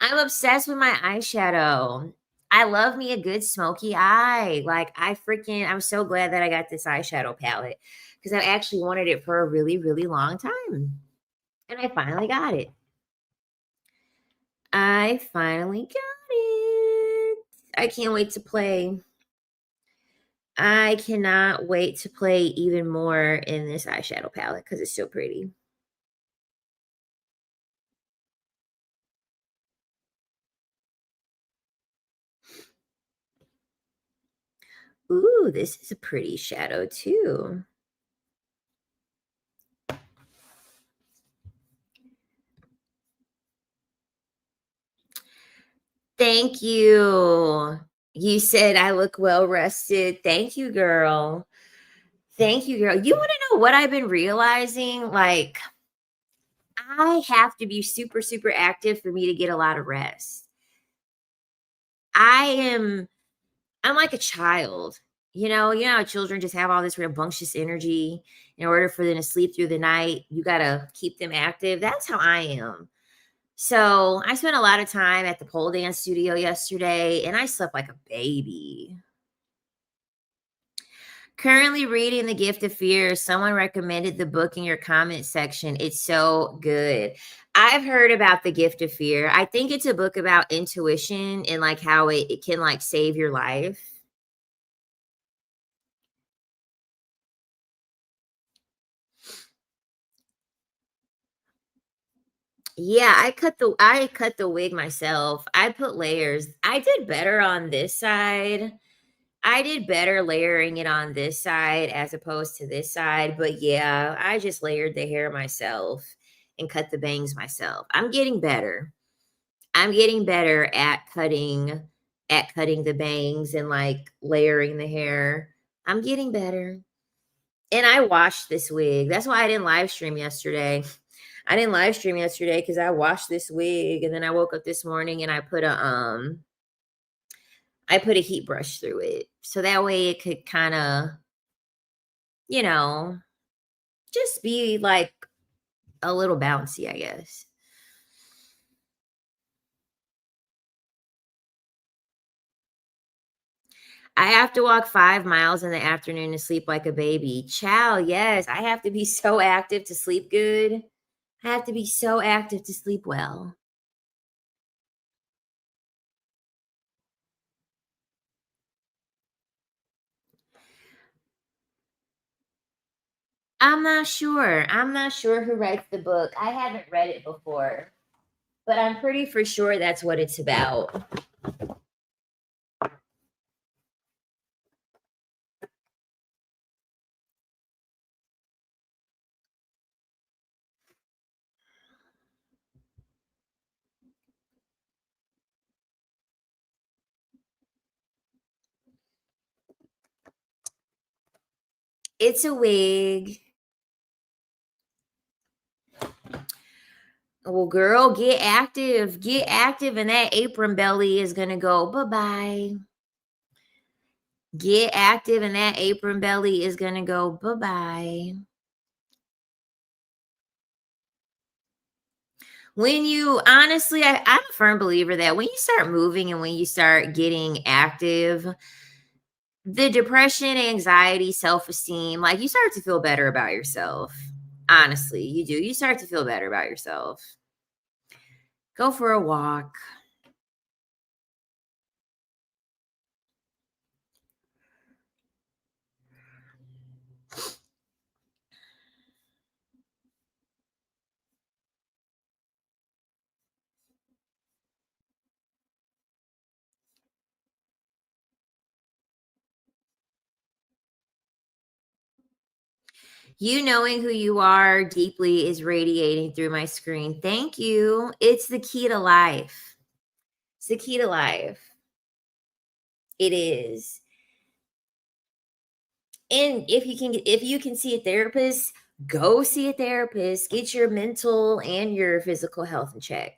I'm obsessed with my eyeshadow. I love me a good smoky eye. Like, I'm so glad that I got this eyeshadow palette because I actually wanted it for a really, really long time. And I finally got it. I finally got it. I can't wait to play. I cannot wait to play even more in this eyeshadow palette because it's so pretty. Ooh, this is a pretty shadow too. Thank you. You said I look well rested. Thank you, girl. Thank you, girl. You want to know what I've been realizing? Like, I have to be super, super active for me to get a lot of rest. I am I'm like a child. You know how children just have all this rambunctious energy. In order for them to sleep through the night, you gotta keep them active. That's how I am. So I spent a lot of time at the pole dance studio yesterday and I slept like a baby. Currently reading The Gift of Fear. Someone recommended the book in your comment section. It's so good. I've heard about The Gift of Fear. I think it's a book about intuition and like how it can like save your life. Yeah, I cut the wig myself. I put layers. I did better on this side. I did better layering it on this side as opposed to this side, but yeah, I just layered the hair myself and cut the bangs myself. I'm getting better. I'm getting better at cutting the bangs and like layering the hair. I'm getting better. And I washed this wig. That's why I didn't live stream yesterday. I didn't live stream yesterday because I washed this wig and then I woke up this morning and I put a heat brush through it. So that way it could kind of, you know, just be like a little bouncy, I guess. I have to walk 5 miles in the afternoon to sleep like a baby. Chow, yes, I have to be so active to sleep good. I have to be so active to sleep well. I'm not sure. I'm not sure who writes the book. I haven't read it before, but I'm pretty for sure that's what it's about. It's a wig. Well, girl, get active. Get active, and that apron belly is gonna go bye-bye. Get active, and that apron belly is gonna go bye-bye. When you honestly, I'm a firm believer that when you start moving and when you start getting active, the depression, anxiety, self-esteem, like you start to feel better about yourself. Honestly, you do. You start to feel better about yourself. Go for a walk. You knowing who you are deeply is radiating through my screen. Thank you. It's the key to life. It's the key to life. It is. And if you can see a therapist, go see a therapist. Get your mental and your physical health in check.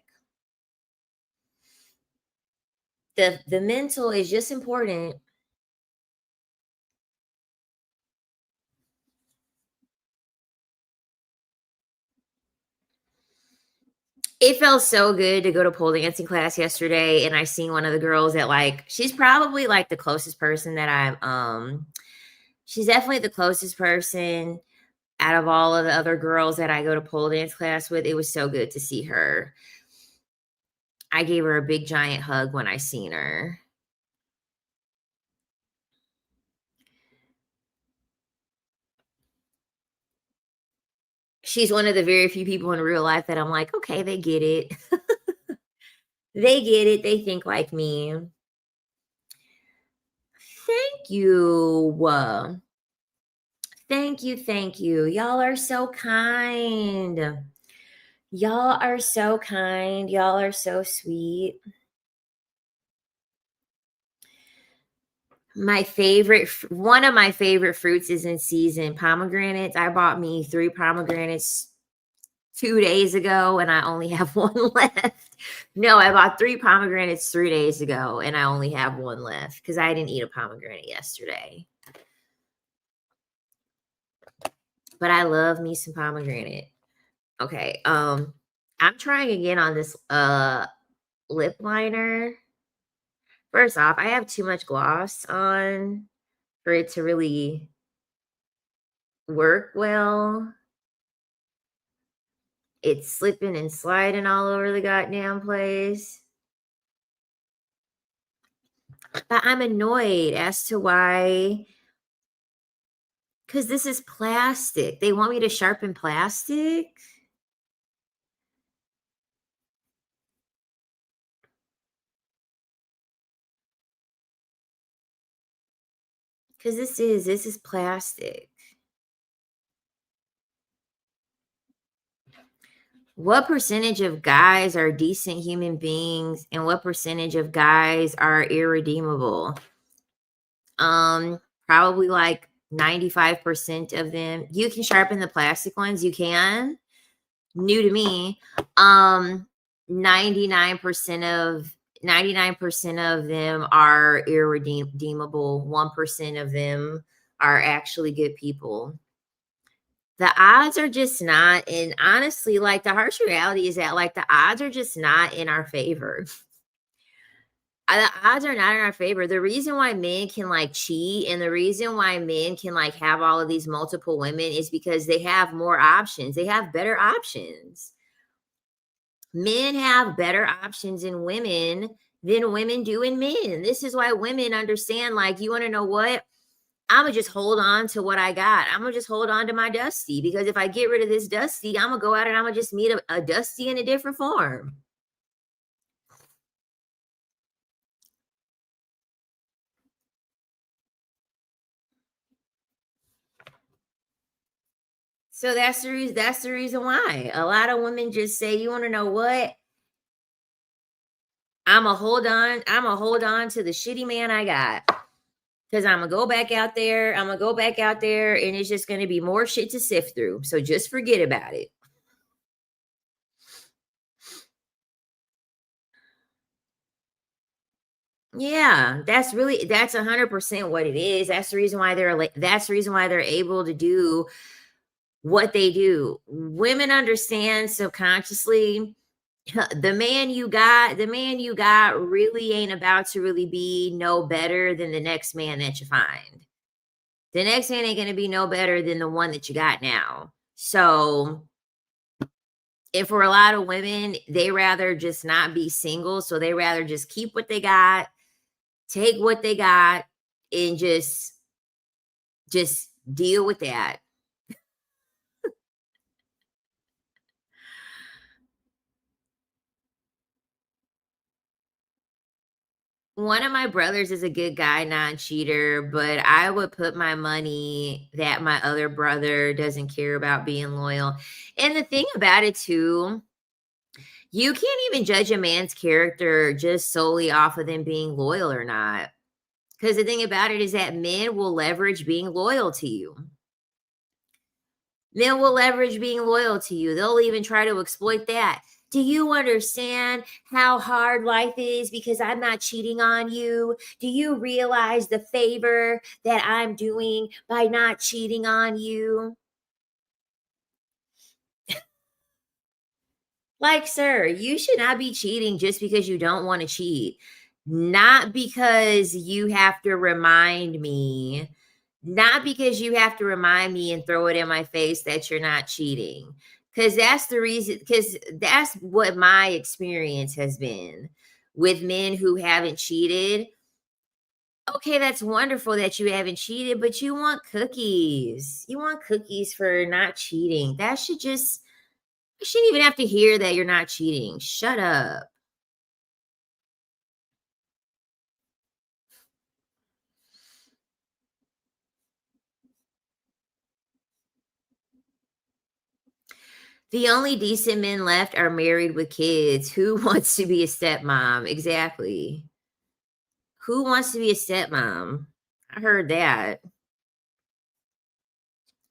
The mental is just important. It felt so good to go to pole dancing class yesterday, and I seen one of the girls that, like, she's probably like the closest person that she's definitely the closest person out of all of the other girls that I go to pole dance class with. It was so good to see her. I gave her a big giant hug when I seen her. She's one of the very few people in real life that I'm like, okay, they get it. They get it. They think like me. Thank you. Thank you. Thank you. Y'all are so kind. Y'all are so kind. Y'all are so sweet. One of my favorite fruits is in season, pomegranates. I bought me 3 pomegranates 2 days ago, and I only have 1 left. No, I bought 3 pomegranates 3 days ago, and I only have 1 left because I didn't eat a pomegranate yesterday. But I love me some pomegranate. Okay, I'm trying again on this, lip liner. First off, I have too much gloss on for it to really work well. It's slipping and sliding all over the goddamn place. But I'm annoyed as to why, because this is plastic. They want me to sharpen plastic? Because this is plastic. What percentage of guys are decent human beings and what percentage of guys are irredeemable? Probably like 95% of them. You can sharpen the plastic ones, you can. New to me. 99% of 99% of them are irredeemable. 1% of them are actually good people. The odds are just not, and honestly, like the harsh reality is that like the odds are just not in our favor. The odds are not in our favor. The reason why men can like cheat and the reason why men can like have all of these multiple women is because they have more options. They have better options. Men have better options in women than women do in men. This is why women understand, like, you want to know what? I'm going to just hold on to what I got. I'm going to just hold on to my Dusty because if I get rid of this Dusty, I'm going to go out and I'm going to just meet a Dusty in a different form. So that's the reason. That's the reason why a lot of women just say, "You want to know what? I'm gonna hold on. I'm gonna hold on to the shitty man I got." Because I'm gonna go back out there. I'm gonna go back out there, and it's just gonna be more shit to sift through. So just forget about it. Yeah, that's 100% what it is. That's the reason why that's the reason why they're able to do what they do. Women understand subconsciously the man you got really ain't about to really be no better than the next man that you find. The next man ain't gonna be no better than the one that you got now. So, and for a lot of women, they rather just not be single. So they rather just keep what they got, take what they got, and just deal with that. One of my brothers is a good guy, non-cheater, but I would put my money that my other brother doesn't care about being loyal. And the thing about it too, you can't even judge a man's character just solely off of them being loyal or not. Because the thing about it is that men will leverage being loyal to you. Men will leverage being loyal to you. They'll even try to exploit that. Do you understand how hard life is because I'm not cheating on you? Do you realize the favor that I'm doing by not cheating on you? Like, sir, you should not be cheating just because you don't want to cheat. Not because you have to remind me, not because you have to remind me and throw it in my face that you're not cheating. Because that's the reason, because that's what my experience has been with men who haven't cheated. Okay, that's wonderful that you haven't cheated, but you want cookies. You want cookies for not cheating. That should just, you shouldn't even have to hear that you're not cheating. Shut up. The only decent men left are married with kids. Who wants to be a stepmom? Exactly. Who wants to be a stepmom? I heard that.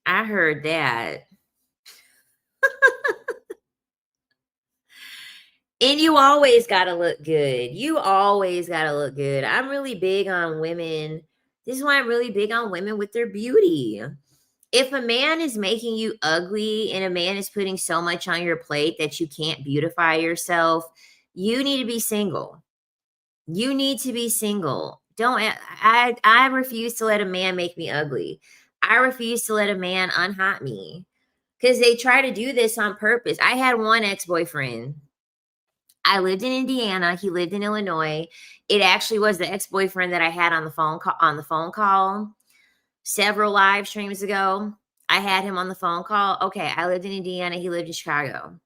I heard that. And you always gotta look good. You always gotta look good. I'm really big on women. This is why I'm really big on women with their beauty. If a man is making you ugly and a man is putting so much on your plate that you can't beautify yourself, you need to be single. You need to be single. Don't I refuse to let a man make me ugly. I refuse to let a man unhot me because they try to do this on purpose. I had one ex-boyfriend. I lived in Indiana. He lived in Illinois. It actually was the ex-boyfriend that I had on the phone call several live streams ago. I had him on the phone call. Okay, I lived in Indiana. He lived in Chicago.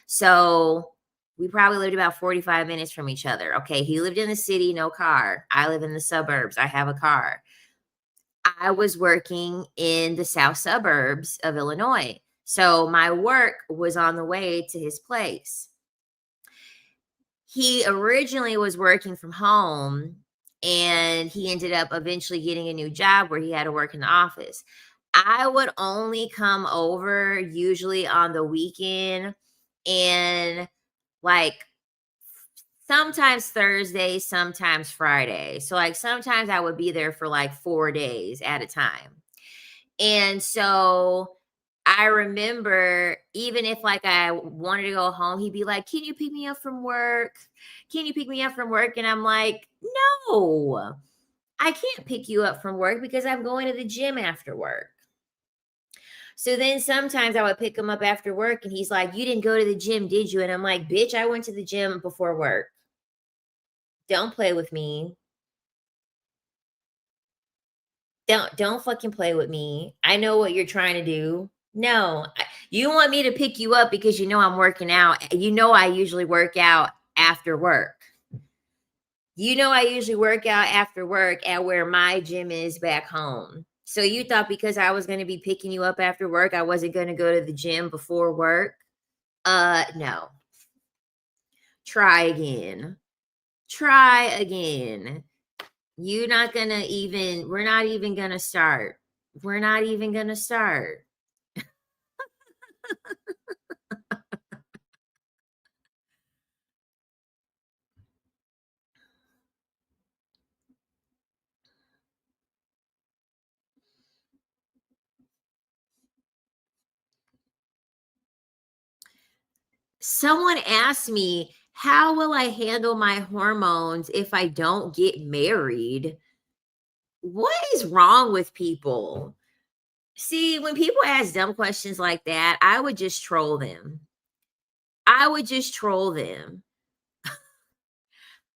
So we probably lived about 45 minutes from each other. Okay, he lived in the city, no car. I live in the suburbs. I have a car. I was working in the south suburbs of Illinois. So my work was on the way to his place. He originally was working from home and he ended up eventually getting a new job where he had to work in the office. I would only come over usually on the weekend and like sometimes Thursday, sometimes Friday. So like sometimes I would be there for like 4 days at a time. And so I remember even if like I wanted to go home, he'd be like, "Can you pick me up from work? Can you pick me up from work?" And I'm like, "No. I can't pick you up from work because I'm going to the gym after work." So then sometimes I would pick him up after work and he's like, "You didn't go to the gym, did you?" And I'm like, "Bitch, I went to the gym before work. Don't play with me. Don't fucking play with me. I know what you're trying to do. No, you want me to pick you up because you know I'm working out. You know I usually work out after work. You know I usually work out after work at where my gym is back home. So you thought because I was going to be picking you up after work, I wasn't going to go to the gym before work? No. Try again. Try again. You're not gonna even we're not even gonna start. We're not even gonna start. Someone asked me, "How will I handle my hormones if I don't get married?" What is wrong with people? See, when people ask dumb questions like that, I would just troll them. I would just troll them.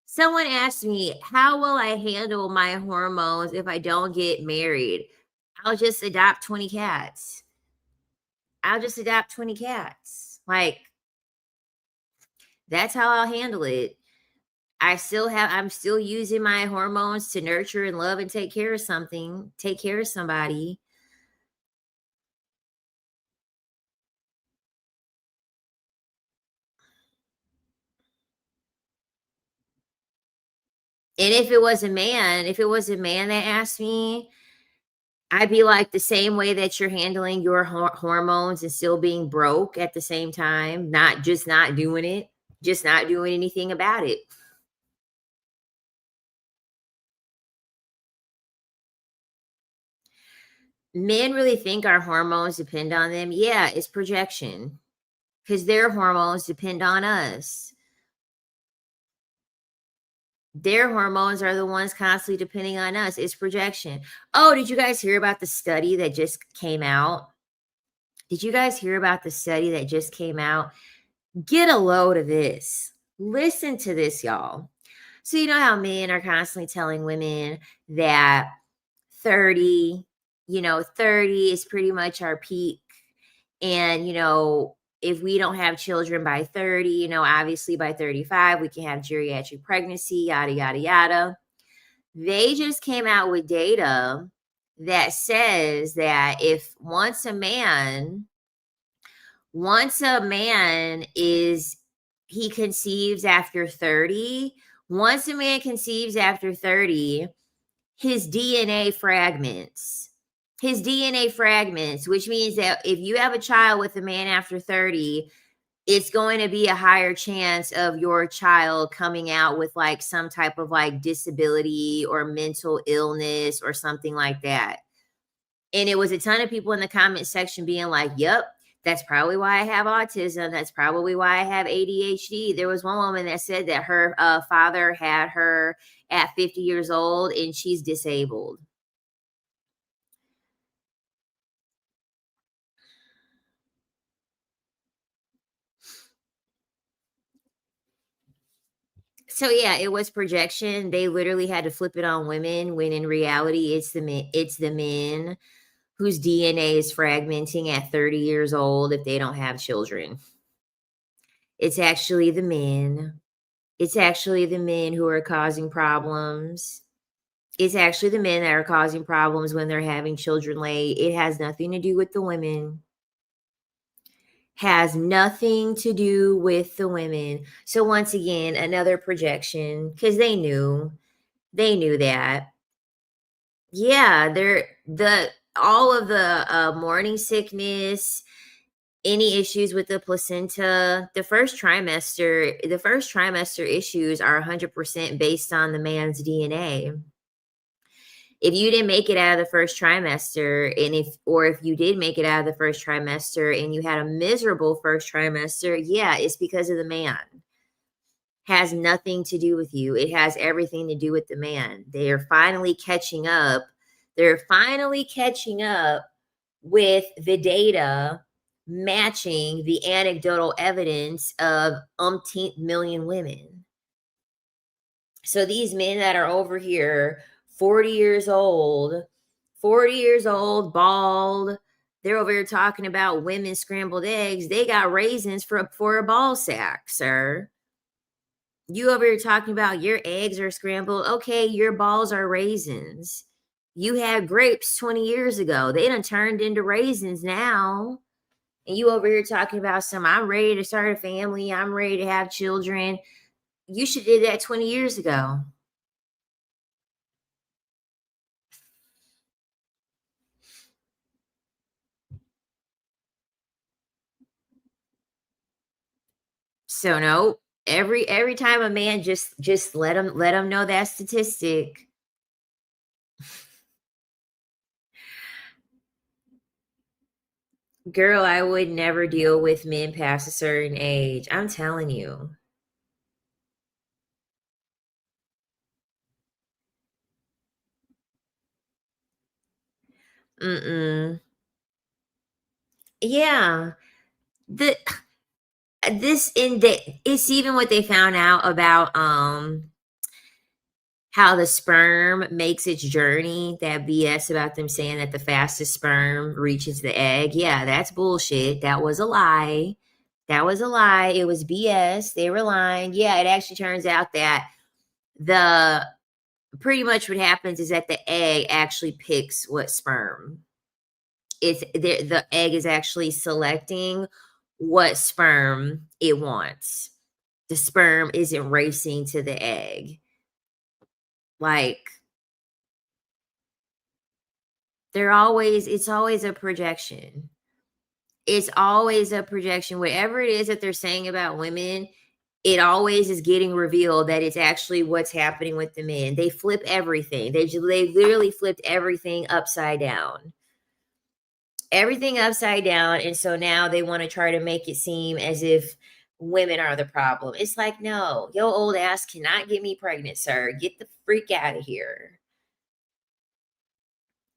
Someone asked me, "How will I handle my hormones if I don't get married?" I'll just adopt 20 cats. I'll just adopt 20 cats. Like, that's how I'll handle it. I'm still using my hormones to nurture and love and take care of somebody. And if it was a man that asked me, I'd be like the same way that you're handling your hormones and still being broke at the same time, not doing it, just not doing anything about it. Men really think our hormones depend on them. Yeah, it's projection because their hormones depend on us. Their hormones are the ones constantly depending on us. It's projection. Oh, did you guys hear about the study that just came out? Did you guys hear about the study that just came out? Get a load of this. Listen to this, y'all. So, you know how men are constantly telling women that 30, 30 is pretty much our peak. And, if we don't have children by 30, obviously by 35, we can have geriatric pregnancy, yada, yada, yada. They just came out with data that says that if once a man is he conceives after 30, once a man conceives after 30, his DNA fragments. His DNA fragments, which means that if you have a child with a man after 30, it's going to be a higher chance of your child coming out with like some type of like disability or mental illness or something like that. And it was a ton of people in the comment section being like, "Yep, that's probably why I have autism. That's probably why I have ADHD." There was one woman that said that her father had her at 50 years old and she's disabled. So yeah, it was projection. They literally had to flip it on women when in reality it's the men whose DNA is fragmenting at 30 years old if they don't have children. It's actually the men. It's actually the men who are causing problems. It's actually the men that are causing problems when they're having children late. It has nothing to do with the women. Has nothing to do with the women. So once again, another projection because they knew that. Yeah, they're the all of the morning sickness, any issues with the placenta, the first trimester issues are 100% based on the man's DNA. If you didn't make it out of the first trimester, if you did make it out of the first trimester and you had a miserable first trimester, yeah, it's because of the man. Has nothing to do with you. It has everything to do with the man. They are finally catching up. They're finally catching up with the data matching the anecdotal evidence of umpteenth million women. So these men that are over here 40 years old, 40 years old, bald, they're over here talking about women scrambled eggs. They got raisins for a ball sack, sir. You over here talking about your eggs are scrambled. Okay, your balls are raisins. You had grapes 20 years ago. They done turned into raisins now. And you over here talking about I'm ready to start a family. I'm ready to have children. You should did that 20 years ago. So no, every time a man just let him know that statistic. Girl, I would never deal with men past a certain age. I'm telling you. Mm-mm. Yeah. The this in the it's even what they found out about how the sperm makes its journey, that BS about them saying that the fastest sperm reaches the egg. Yeah, that's bullshit. That was a lie. That was a lie. It was BS. They were lying. Yeah, it actually turns out that the pretty much what happens is that the egg actually picks what sperm. The egg is actually selecting what sperm it wants. The sperm isn't racing to the egg. Like it's always a projection. It's always a projection. Whatever it is that they're saying about women, it always is getting revealed that it's actually what's happening with the men. They flip everything. They literally flipped everything upside down. Everything upside down, and so now they want to try to make it seem as if women are the problem. It's like, no, your old ass cannot get me pregnant, sir. Get the freak out of here.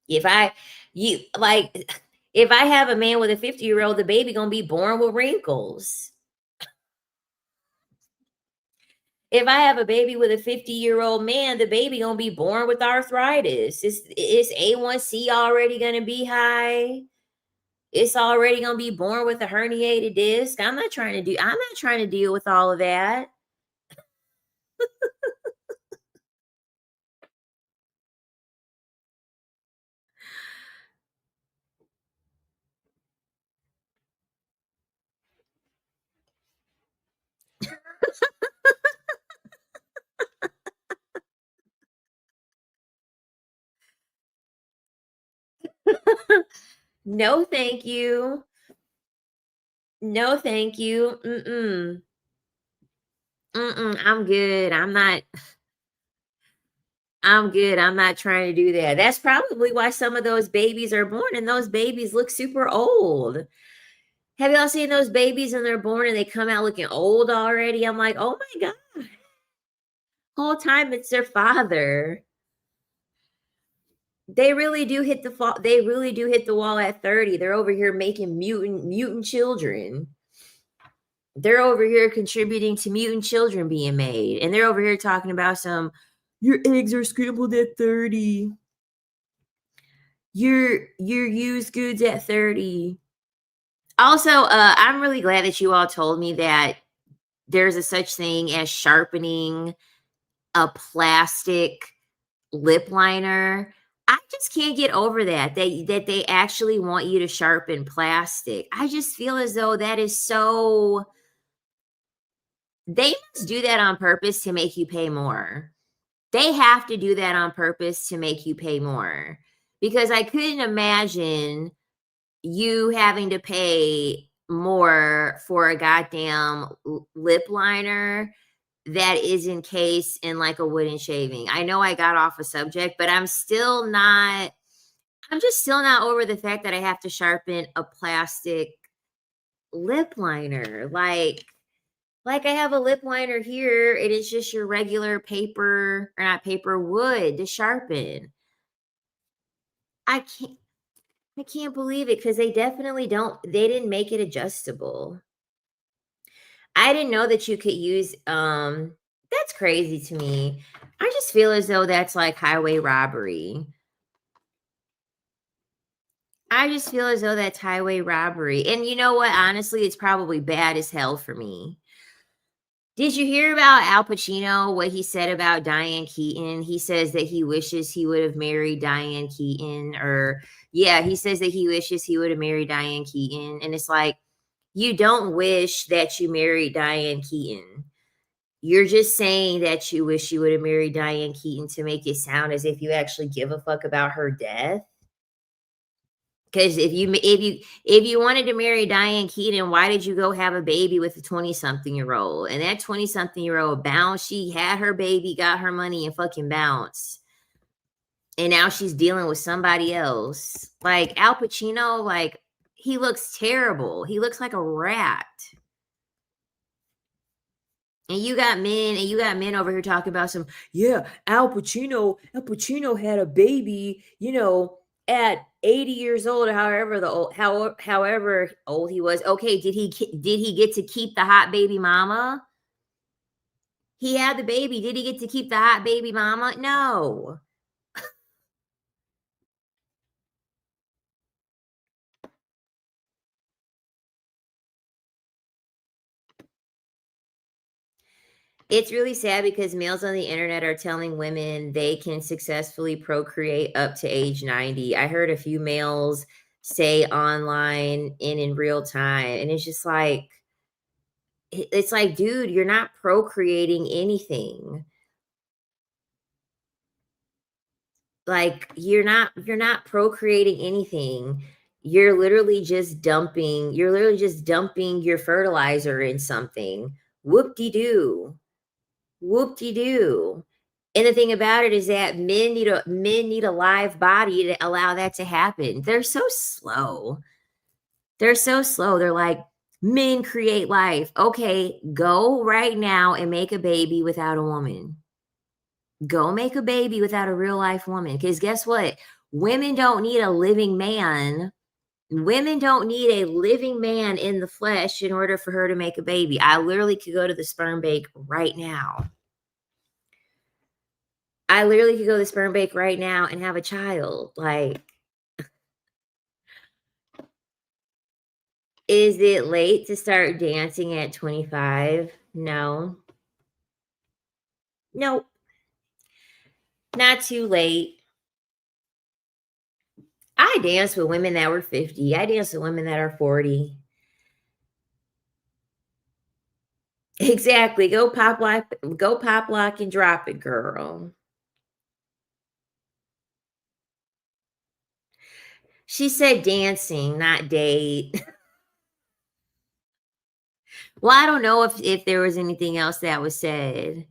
If I you like if I have a man with a 50-year-old, the baby gonna be born with wrinkles. If I have a baby with a 50-year-old man, the baby gonna be born with arthritis. Is A1C already gonna be high? It's already gonna be born with a herniated disc. I'm not trying to deal with all of that. No, thank you. No, thank you. Mm-mm. Mm-mm. I'm good. I'm not trying to do that. That's probably why some of those babies are born and those babies look super old. Have y'all seen those babies and they're born and they come out looking old already? I'm like, oh my God. Whole time it's their father. They really do hit the wall at 30. They're over here making mutant children. They're over here contributing to mutant children being made. And they're over here talking about some your eggs are scrambled at 30. Your used goods at 30. Also, I'm really glad that you all told me that there's a such thing as sharpening a plastic lip liner. I just can't get over that they actually want you to sharpen plastic. I just feel as though that is so they must do that on purpose to make you pay more. They have to do that on purpose to make you pay more because I couldn't imagine you having to pay more for a goddamn lip liner that is encased in like a wooden shaving. I know I got off a subject, but I'm just still not over the fact that I have to sharpen a plastic lip liner. Like I have a lip liner here, it is just your regular paper or not paper wood to sharpen. I can't I can't believe it because they didn't make it adjustable. I didn't know that you could use that's crazy to me. I just feel as though that's like highway robbery. I just feel as though that's highway robbery. And you know what? Honestly, it's probably bad as hell for me. Did you hear about Al Pacino, what he said about Diane Keaton? He says that he wishes he would have married Diane Keaton, or yeah, he says that he wishes he would have married Diane Keaton. And it's like, you don't wish that you married Diane Keaton. You're just saying that you wish you would have married Diane Keaton to make it sound as if you actually give a fuck about her death. Because if you wanted to marry Diane Keaton, why did you go have a baby with a 20-something-year-old? And that 20-something-year-old bounced. She had her baby, got her money, and fucking bounced. And now she's dealing with somebody else. Like Al Pacino, like he looks terrible. He looks like a rat. And you got men over here talking about some, yeah, Al Pacino had a baby, at 80 years old, or however old he was. Okay, did he get to keep the hot baby mama? He had the baby. Did he get to keep the hot baby mama? No. It's really sad because males on the internet are telling women they can successfully procreate up to age 90. I heard a few males say online and in real time, and it's just like, it's like, dude, you're not procreating anything. Like you're not procreating anything. You're literally just dumping your fertilizer in something. Whoop-de-doo. Whoop-de-doo. And the thing about it is that men need a live body to allow that to happen. They're so slow. They're so slow. They're like, men create life. Okay, go right now and make a baby without a woman. Go make a baby without a real life woman. Because guess what? Women don't need a living man. Women don't need a living man in the flesh in order for her to make a baby. I literally could go to the sperm bank right now. I literally could go to the sperm bank right now and have a child. Like, is it late to start dancing at 25? No. Nope. Not too late. I danced with women that were 50. I danced with women that are 40. Exactly. Go pop lock and drop it, girl. She said dancing, not date. Well, I don't know if there was anything else that was said.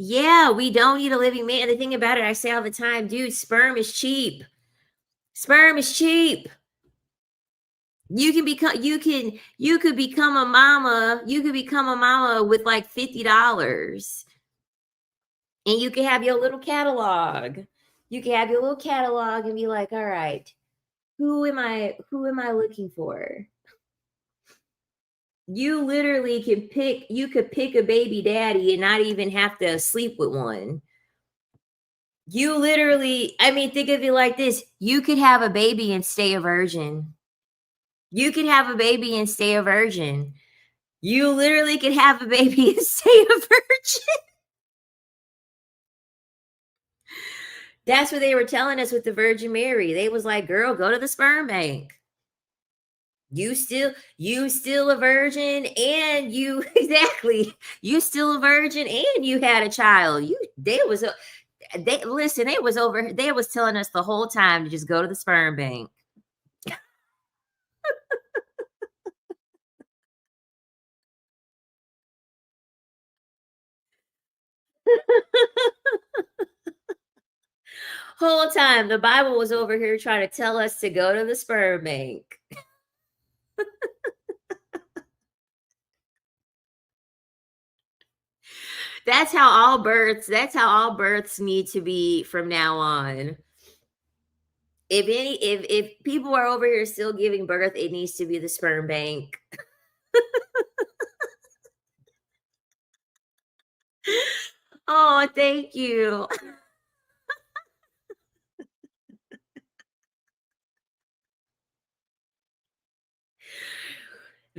Yeah, we don't need a living man. The thing about it, I say all the time, dude, sperm is cheap. Sperm is cheap. You could become a mama. You could become a mama with like $50. And you can have your little catalog. You can have your little catalog and be like, all right, who am I looking for? You could pick a baby daddy and not even have to sleep with one. I mean, think of it like this. You could have a baby and stay a virgin. You could have a baby and stay a virgin. You literally could have a baby and stay a virgin. That's what they were telling us with the Virgin Mary. They was like, girl, go to the sperm bank. You still a virgin, and you exactly, you still a virgin, and you had a child. They was telling us the whole time to just go to the sperm bank. Whole time the Bible was over here trying to tell us to go to the sperm bank. That's how all births need to be from now on. If people are over here still giving birth, it needs to be the sperm bank. Oh, thank you.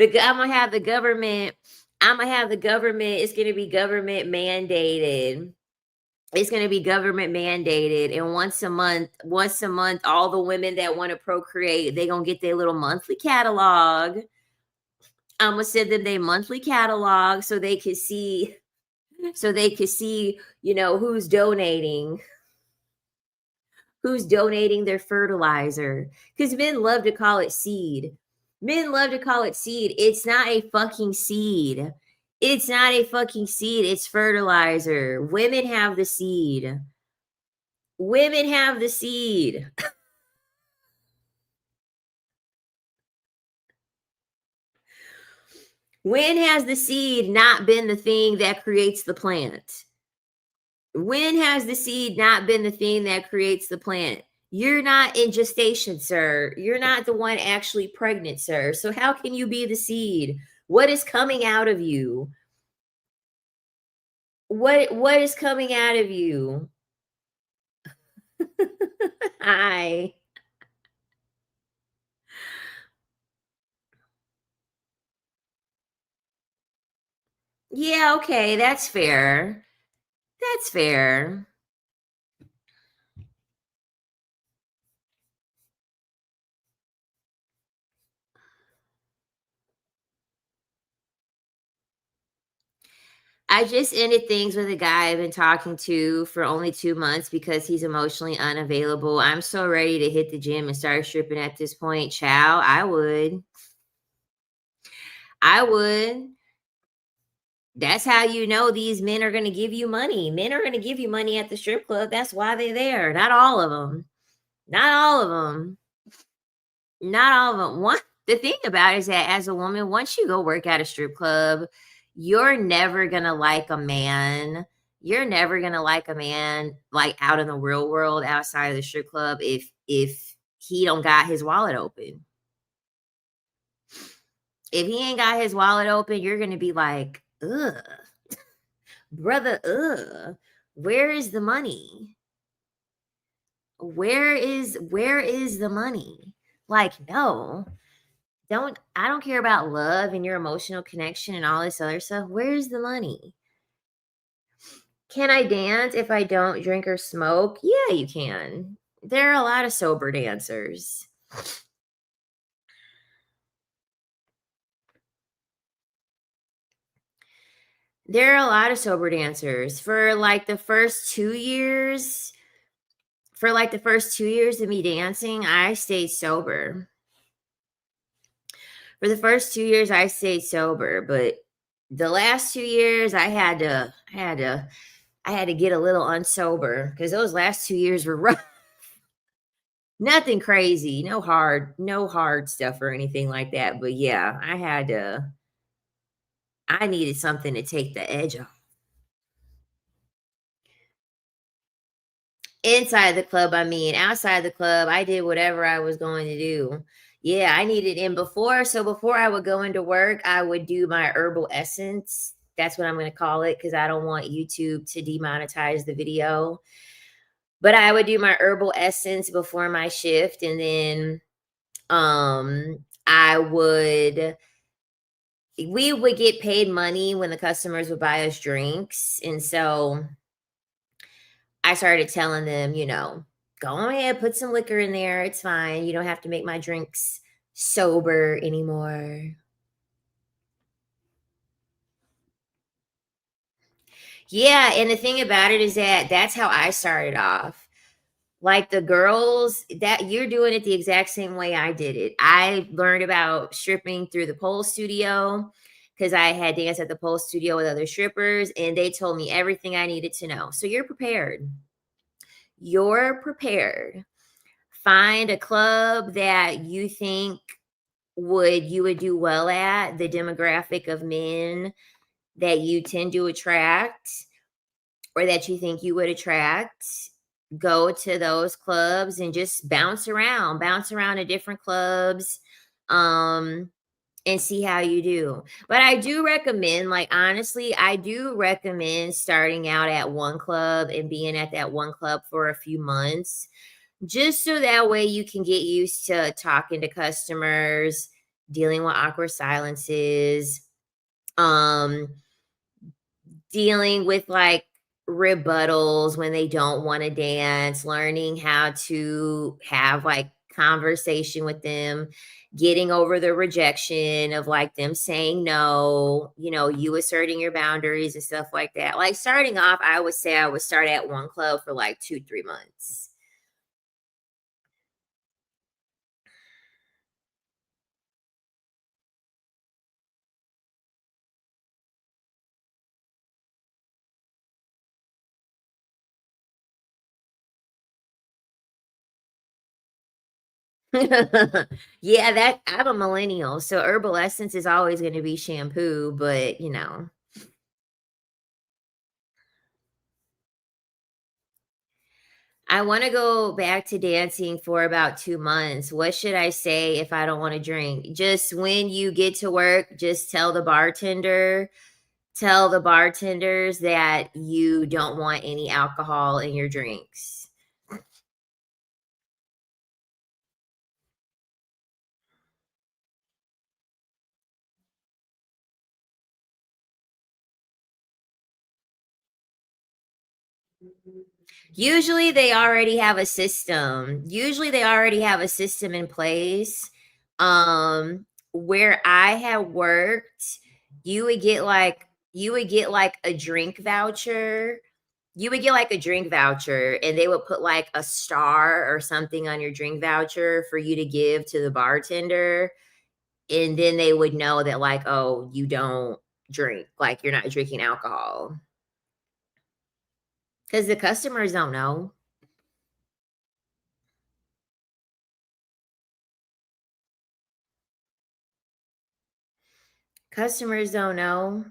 I'm gonna have the government. It's gonna be government mandated. It's gonna be government mandated, and once a month, all the women that want to procreate, they gonna get their little monthly catalog. I'm gonna send them their monthly catalog so they could see, who's donating. who's donating their fertilizer. Because men love to call it seed. Men love to call it seed. It's not a fucking seed. It's not a fucking seed. It's fertilizer. Women have the seed. Women have the seed. When has the seed not been the thing that creates the plant? When has the seed not been the thing that creates the plant? You're not in gestation, sir. You're not the one actually pregnant, sir. So how can you be the seed? What is coming out of you? What is coming out of you? Hi. Yeah, okay, that's fair. That's fair. I just ended things with a guy I've been talking to for only 2 months because he's emotionally unavailable. I'm so ready to hit the gym and start stripping at this point. Chow, I would. I would. That's how you know these men are gonna give you money. Men are gonna give you money at the strip club. That's why they're there. Not all of them. Not all of them. Not all of them. One the thing about it is that as a woman, once you go work at a strip club, you're never gonna like a man. You're never gonna like a man like out in the real world outside of the strip club if he don't got his wallet open. If he ain't got his wallet open, you're gonna be like, ugh, brother, ugh. Where is the money? Where is the money? Like, no. Don't I don't care about love and your emotional connection and all this other stuff. Where's the money? Can I dance if I don't drink or smoke? Yeah, you can. There are a lot of sober dancers. There are a lot of sober dancers. For like the first 2 years of me dancing, I stayed sober. For the first 2 years, I stayed sober, but the last 2 years, I had to get a little unsober because those last 2 years were rough. Nothing crazy, no hard stuff or anything like that, but yeah, I needed something to take the edge off. Inside the club, I mean, outside the club, I did whatever I was going to do. Yeah, I needed and before I would go into work, I would do my herbal essence. That's what I'm gonna call it because I don't want YouTube to demonetize the video. But I would do my herbal essence before my shift, and then, I would we would get paid money when the customers would buy us drinks, and so I started telling them, "Go ahead, put some liquor in there, it's fine, you don't have to make my drinks sober anymore." Yeah, and the thing about it is that that's how I started off. Like the girls that you're doing it the exact same way I did it. I learned about stripping through the pole studio because I had danced at the pole studio with other strippers and they told me everything I needed to know. So you're prepared. You're prepared. Find a club that you think you would do well at, the demographic of men that you tend to attract or that you think you would attract. Go to those clubs and just bounce around to different clubs, um, and see how you do. But I do recommend, like, honestly, I do recommend starting out at one club and being at that one club for a few months, just so that way you can get used to talking to customers, dealing with awkward silences, um, dealing with like rebuttals when they don't want to dance, learning how to have like conversation with them, getting over the rejection of like them saying no, you asserting your boundaries and stuff like that. Like starting off, I would say I would start at one club for like 2, 3 months. Yeah, that I'm a millennial, so Herbal Essence is always gonna be shampoo, but, I wanna go back to dancing for about 2 months. What should I say if I don't wanna drink? Just when you get to work, just tell the bartenders that you don't want any alcohol in your drinks. Usually they already have a system in place. Where I have worked, you would get like you would get like a drink voucher. You would get like a drink voucher and they would put like a star or something on your drink voucher for you to give to the bartender. And then they would know that like, oh, you don't drink, like you're not drinking alcohol. Because the customers don't know. Customers don't know.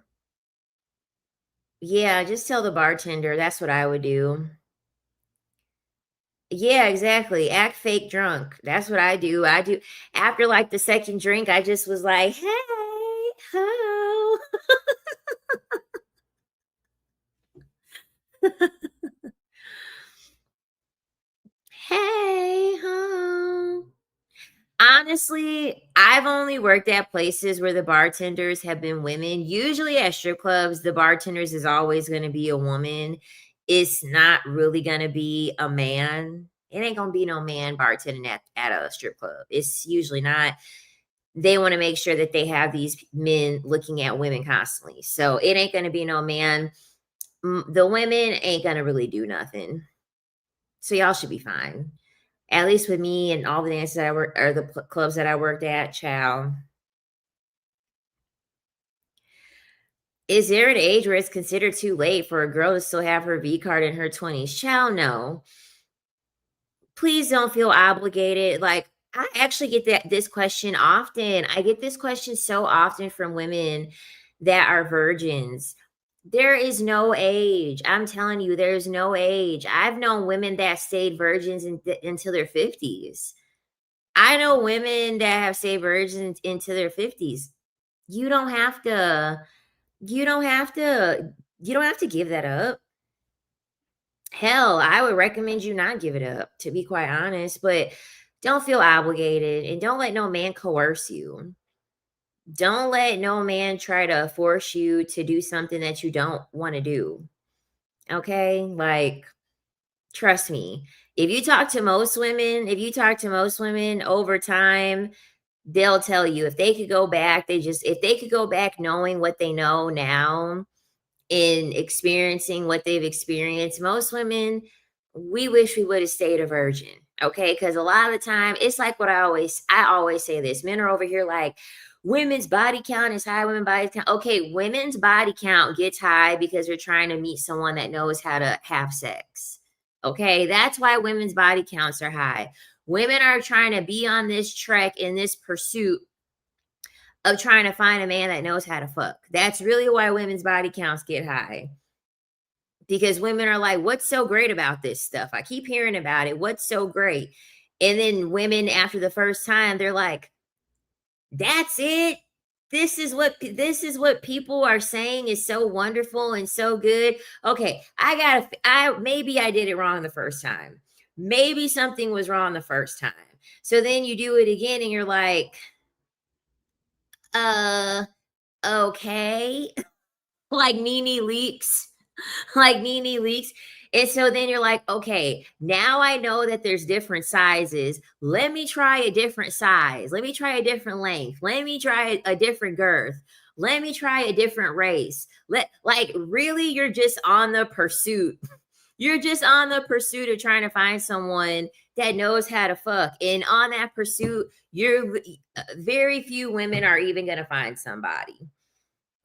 Yeah, just tell the bartender, that's what I would do. Yeah, exactly, act fake drunk, that's what I do after, like, the 2nd drink, I just was like, "Hey, ho." "Hey, ho." Honestly, I've only worked at places where the bartenders have been women. Usually at strip clubs, the bartenders is always gonna be a woman. It's not really gonna be a man. It ain't gonna be no man bartending at a strip club. It's usually not. They wanna make sure that they have these men looking at women constantly. So it ain't gonna be no man. The women ain't gonna really do nothing. So y'all should be fine. At least with me and all the dances that I work or the clubs that I worked at, child. Is there an age where it's considered too late for a girl to still have her V card in her 20s? Child, no. Please don't feel obligated. Like, I actually get this question often. I get this question so often from women that are virgins. There is no age. I'm telling you, there's no age. I've known women that stayed virgins until their 50s. I know women that have stayed virgins into their 50s. You don't have to you don't have to you don't have to give that up. Hell, I would recommend you not give it up, to be quite honest, but don't feel obligated and don't let no man coerce you. Don't let no man try to force you to do something that you don't want to do. Okay? Like, trust me. If you talk to most women over time, they'll tell you if they could go back knowing what they know now in experiencing what they've experienced, most women, we wish we would have stayed a virgin. Okay. Cause a lot of the time, it's like I always say this. Men are over here like, women's body count is high, women's body count. Okay, women's body count gets high because they're trying to meet someone that knows how to have sex. Okay, that's why women's body counts are high. Women are trying to be on this trek in this pursuit of trying to find a man that knows how to fuck. That's really why women's body counts get high. Because women are like, what's so great about this stuff? I keep hearing about it. What's so great? And then women after the first time, they're like, that's it. This is what people are saying is so wonderful and so good. Okay, I maybe I did it wrong the first time. Maybe something was wrong the first time. So then you do it again and you're like, uh okay. Like Nene Leaks, like Nene Leaks. And so then you're like, okay, now I know that there's different sizes. Let me try a different size. Let me try a different length. Let me try a different girth. Let me try a different race. Like really, you're just on the pursuit. You're just on the pursuit of trying to find someone that knows how to fuck. And on that pursuit, very few women are even going to find somebody.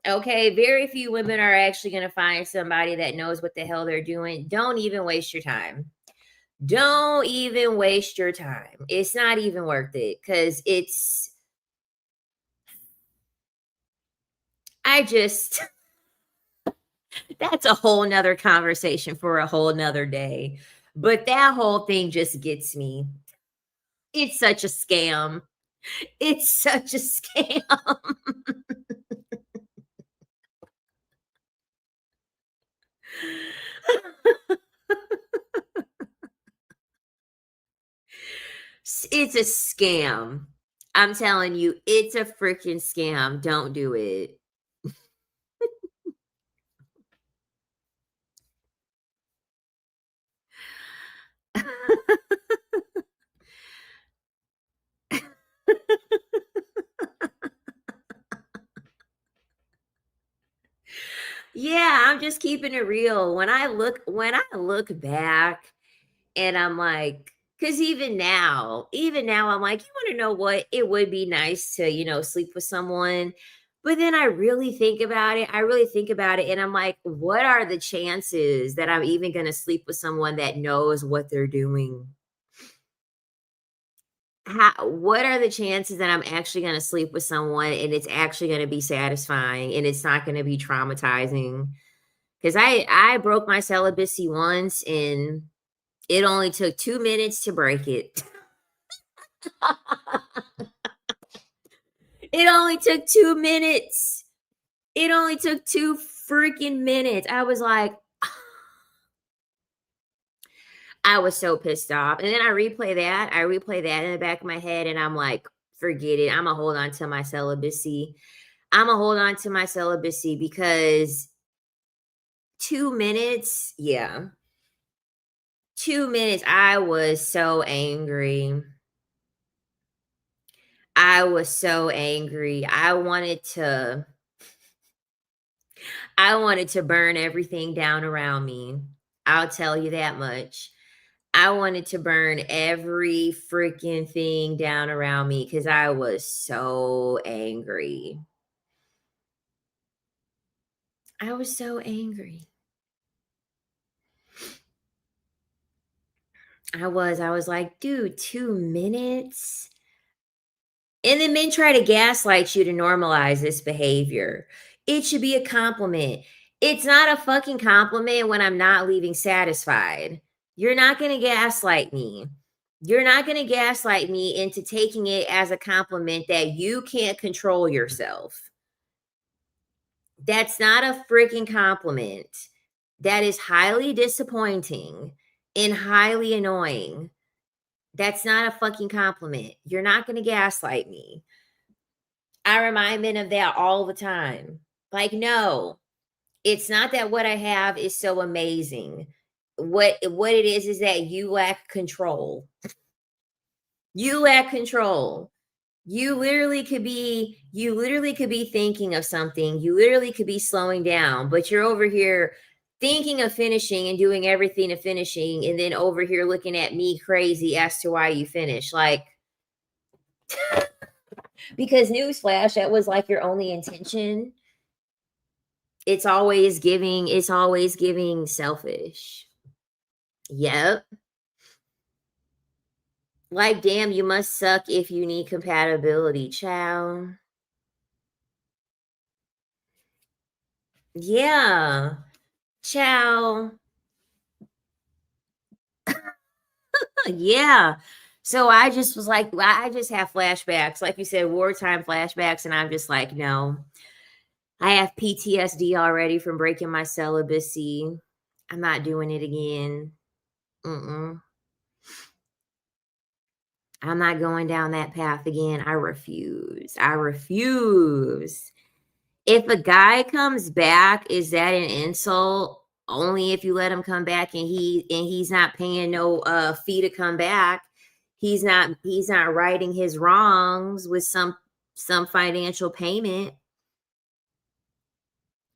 Okay, very few women are actually going to find somebody that knows what the hell they're doing. Don't even waste your time. Don't even waste your time. It's not even worth it because I just, that's a whole nother conversation for a whole nother day. But that whole thing just gets me. It's such a scam. It's such a scam. It's a scam. I'm telling you, it's a freaking scam. Don't do it. Yeah, I'm just keeping it real. When I look back and I'm like, because even now, I'm like, you want to know what? It would be nice to, sleep with someone. But then I really think about it. I really think about it and I'm like, what are the chances that I'm even going to sleep with someone that knows what they're doing? What are the chances that I'm actually going to sleep with someone and it's actually going to be satisfying and it's not going to be traumatizing? Because I broke my celibacy once and it only took 2 minutes to break it. It only took 2 minutes. It only took 2 freaking minutes. I was like, I was so pissed off. And then I replay that. I replay that in the back of my head, and I'm like, forget it. I'm gonna hold on to my celibacy. I'm gonna hold on to my celibacy because 2 minutes, yeah. 2 minutes. I was so angry. I was so angry. I wanted to burn everything down around me. I'll tell you that much. I wanted to burn every freaking thing down around me because I was so angry. I was so angry. I was like, dude, 2 minutes. And then men try to gaslight you to normalize this behavior. It should be a compliment. It's not a fucking compliment when I'm not leaving satisfied. You're not going to gaslight me. You're not going to gaslight me into taking it as a compliment that you can't control yourself. That's not a freaking compliment. That is highly disappointing and highly annoying. That's not a fucking compliment. You're not going to gaslight me. I remind men of that all the time. Like, no, it's not that what I have is so amazing. What it is that you lack control. You lack control. You literally could be thinking of something. You literally could be slowing down, but you're over here thinking of finishing and doing everything to finishing and then over here looking at me crazy as to why you finish. Like, because newsflash, that was like your only intention. It's always giving selfish. Yep. Like, damn, you must suck if you need compatibility, child. Yeah. Ciao. Yeah. So I just was like, I just have flashbacks, like you said, wartime flashbacks, and I'm just like, no, I have PTSD already from breaking my celibacy. I'm not doing it again. Mm-mm. I'm not going down that path again. I refuse. I refuse. If a guy comes back, is that an insult? Only if you let him come back and he's not paying no fee to come back. He's not righting his wrongs with some financial payment.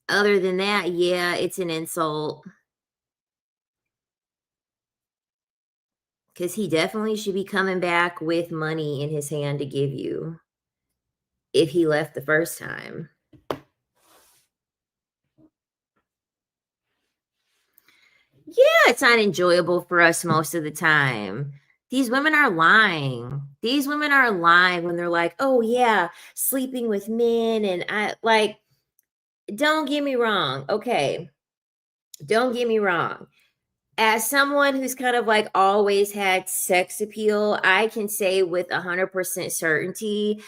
Other than that, yeah, it's an insult because he definitely should be coming back with money in his hand to give you if he left the first time. Yeah, it's not enjoyable for us most of the time. These women are lying. These women are lying when they're like, "Oh yeah, sleeping with men," and I like, don't get me wrong. Okay, don't get me wrong. As someone who's kind of like always had sex appeal, I can say with 100% certainty,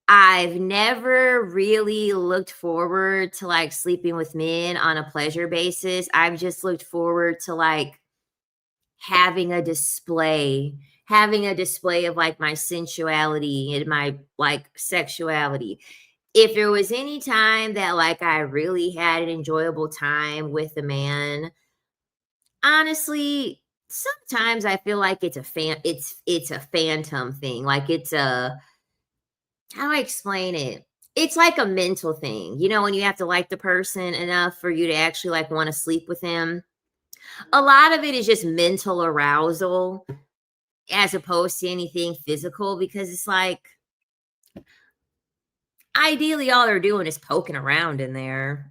I've never really looked forward to like sleeping with men on a pleasure basis. I've just looked forward to like having a display, having a display of like my sensuality and my like sexuality. If there was any time that like I really had an enjoyable time with a man, honestly, sometimes I feel like it's a phantom thing. Like it's a how do I explain it? It's like a mental thing. You know, when you have to like the person enough for you to actually like want to sleep with them. A lot of it is just mental arousal as opposed to anything physical because it's like ideally all they're doing is poking around in there.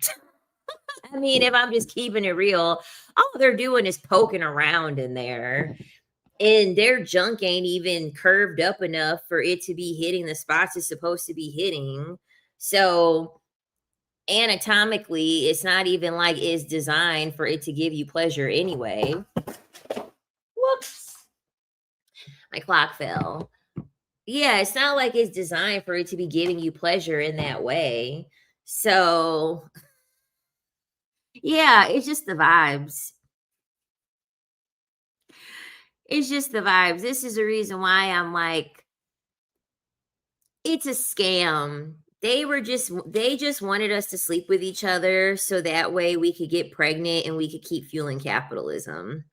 I mean, if I'm just keeping it real, all they're doing is poking around in there. And their junk ain't even curved up enough for it to be hitting the spots it's supposed to be hitting. So anatomically, it's not even like it's designed for it to give you pleasure anyway. Whoops. My clock fell. Yeah, it's not like it's designed for it to be giving you pleasure in that way. So, yeah, it's just the vibes. It's just the vibes. This is the reason why I'm like, it's a scam. They just wanted us to sleep with each other so that way we could get pregnant and we could keep fueling capitalism.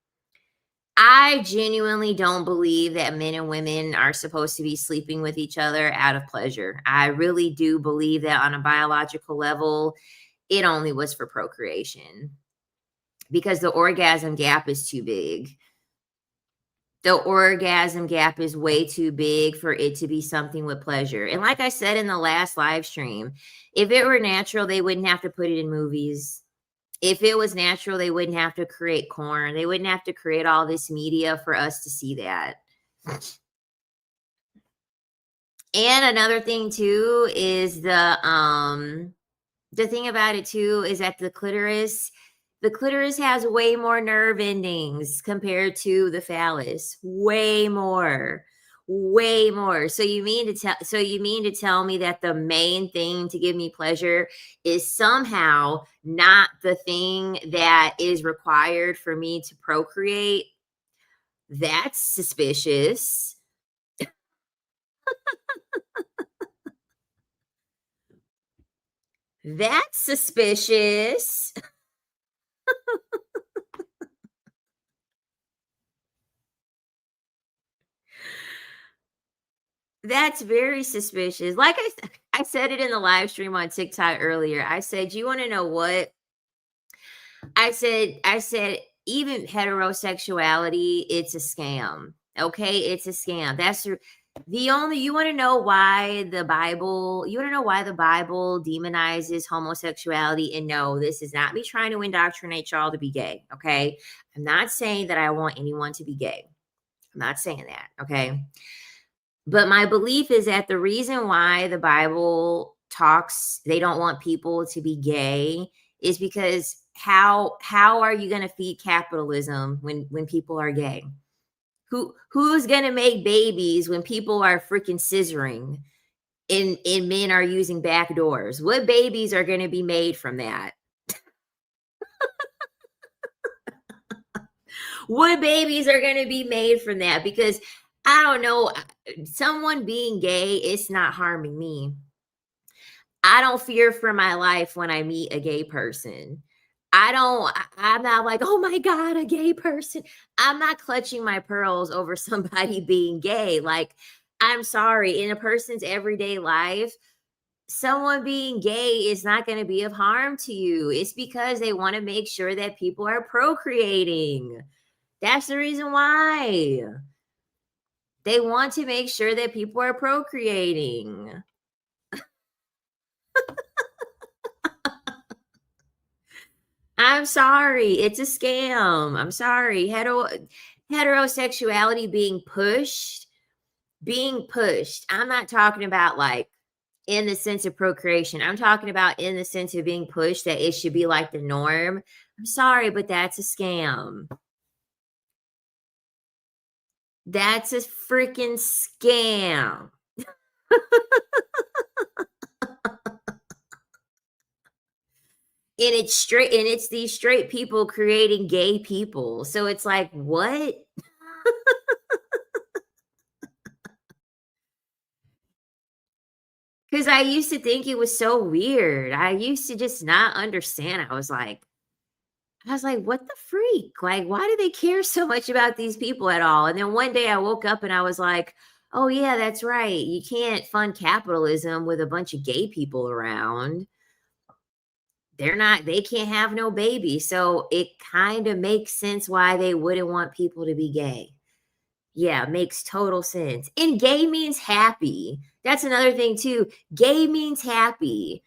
I genuinely don't believe that men and women are supposed to be sleeping with each other out of pleasure. I really do believe that on a biological level, it only was for procreation because the orgasm gap is too big. The orgasm gap is way too big for it to be something with pleasure. And like I said in the last live stream, if it were natural, they wouldn't have to put it in movies. If it was natural, they wouldn't have to create corn. They wouldn't have to create all this media for us to see that. And another thing too is the thing about it too is that the clitoris has way more nerve endings compared to the phallus. Way more. Way more. So you mean to tell me that the main thing to give me pleasure is somehow not the thing that is required for me to procreate? That's suspicious. That's suspicious. That's very suspicious. Like I said it in the live stream on TikTok earlier. I said, "You wanna know what?" I said, "Even heterosexuality, it's a scam, okay? It's a scam." The only you wanna know why the Bible demonizes homosexuality? And no, this is not me trying to indoctrinate y'all to be gay, okay? I'm not saying that I want anyone to be gay. I'm not saying that, okay? But my belief is that the reason why the Bible talks they don't want people to be gay is because how are you going to feed capitalism when people are gay? Who's going to make babies when people are freaking scissoring and men are using back doors? What babies are going to be made from that? What babies are going to be made from that? Because I don't know, someone being gay, it's not harming me. I don't fear for my life when I meet a gay person. I'm not like, "Oh my god, a gay person." I'm not clutching my pearls over somebody being gay. Like, I'm sorry, in a person's everyday life, someone being gay is not gonna be of harm to you. It's because they wanna make sure that people are procreating. That's the reason why. They want to make sure that people are procreating. I'm sorry, it's a scam. I'm sorry. Heterosexuality being pushed. I'm not talking about like in the sense of procreation. I'm talking about in the sense of being pushed that it should be like the norm. I'm sorry, but that's a scam. That's a freaking scam. And it's these straight people creating gay people. So it's like, what? Because I used to think it was so weird. I used to just not understand. I was like, what the freak? Like, why do they care so much about these people at all? And then one day I woke up and I was like, oh, yeah, that's right. You can't fund capitalism with a bunch of gay people around. They can't have no baby. So it kind of makes sense why they wouldn't want people to be gay. Yeah, makes total sense. And gay means happy. That's another thing, too. Gay means happy.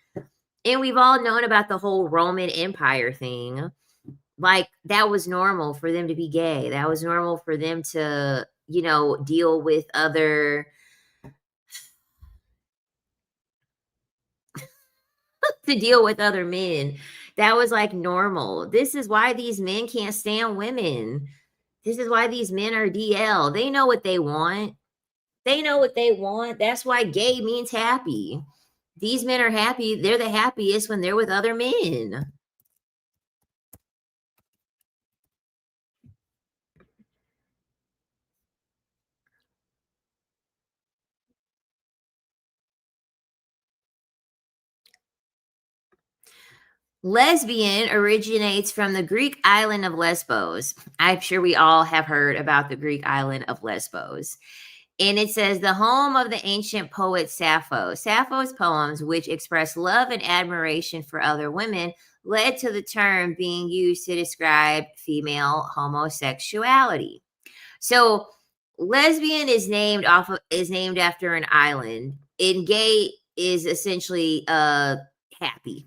And we've all known about the whole Roman Empire thing. Like, that was normal for them to be gay. That was normal for them to, deal with other to deal with other men. That was like normal. This is why these men can't stand women. This is why these men are DL. They know what they want. They know what they want. That's why gay means happy. These men are happy. They're the happiest when they're with other men. Lesbian originates from the Greek island of Lesbos. I'm sure we all have heard about the Greek island of Lesbos. And it says the home of the ancient poet Sappho. Sappho's poems, which express love and admiration for other women, led to the term being used to describe female homosexuality. So lesbian is named after an island, and gay is essentially happy.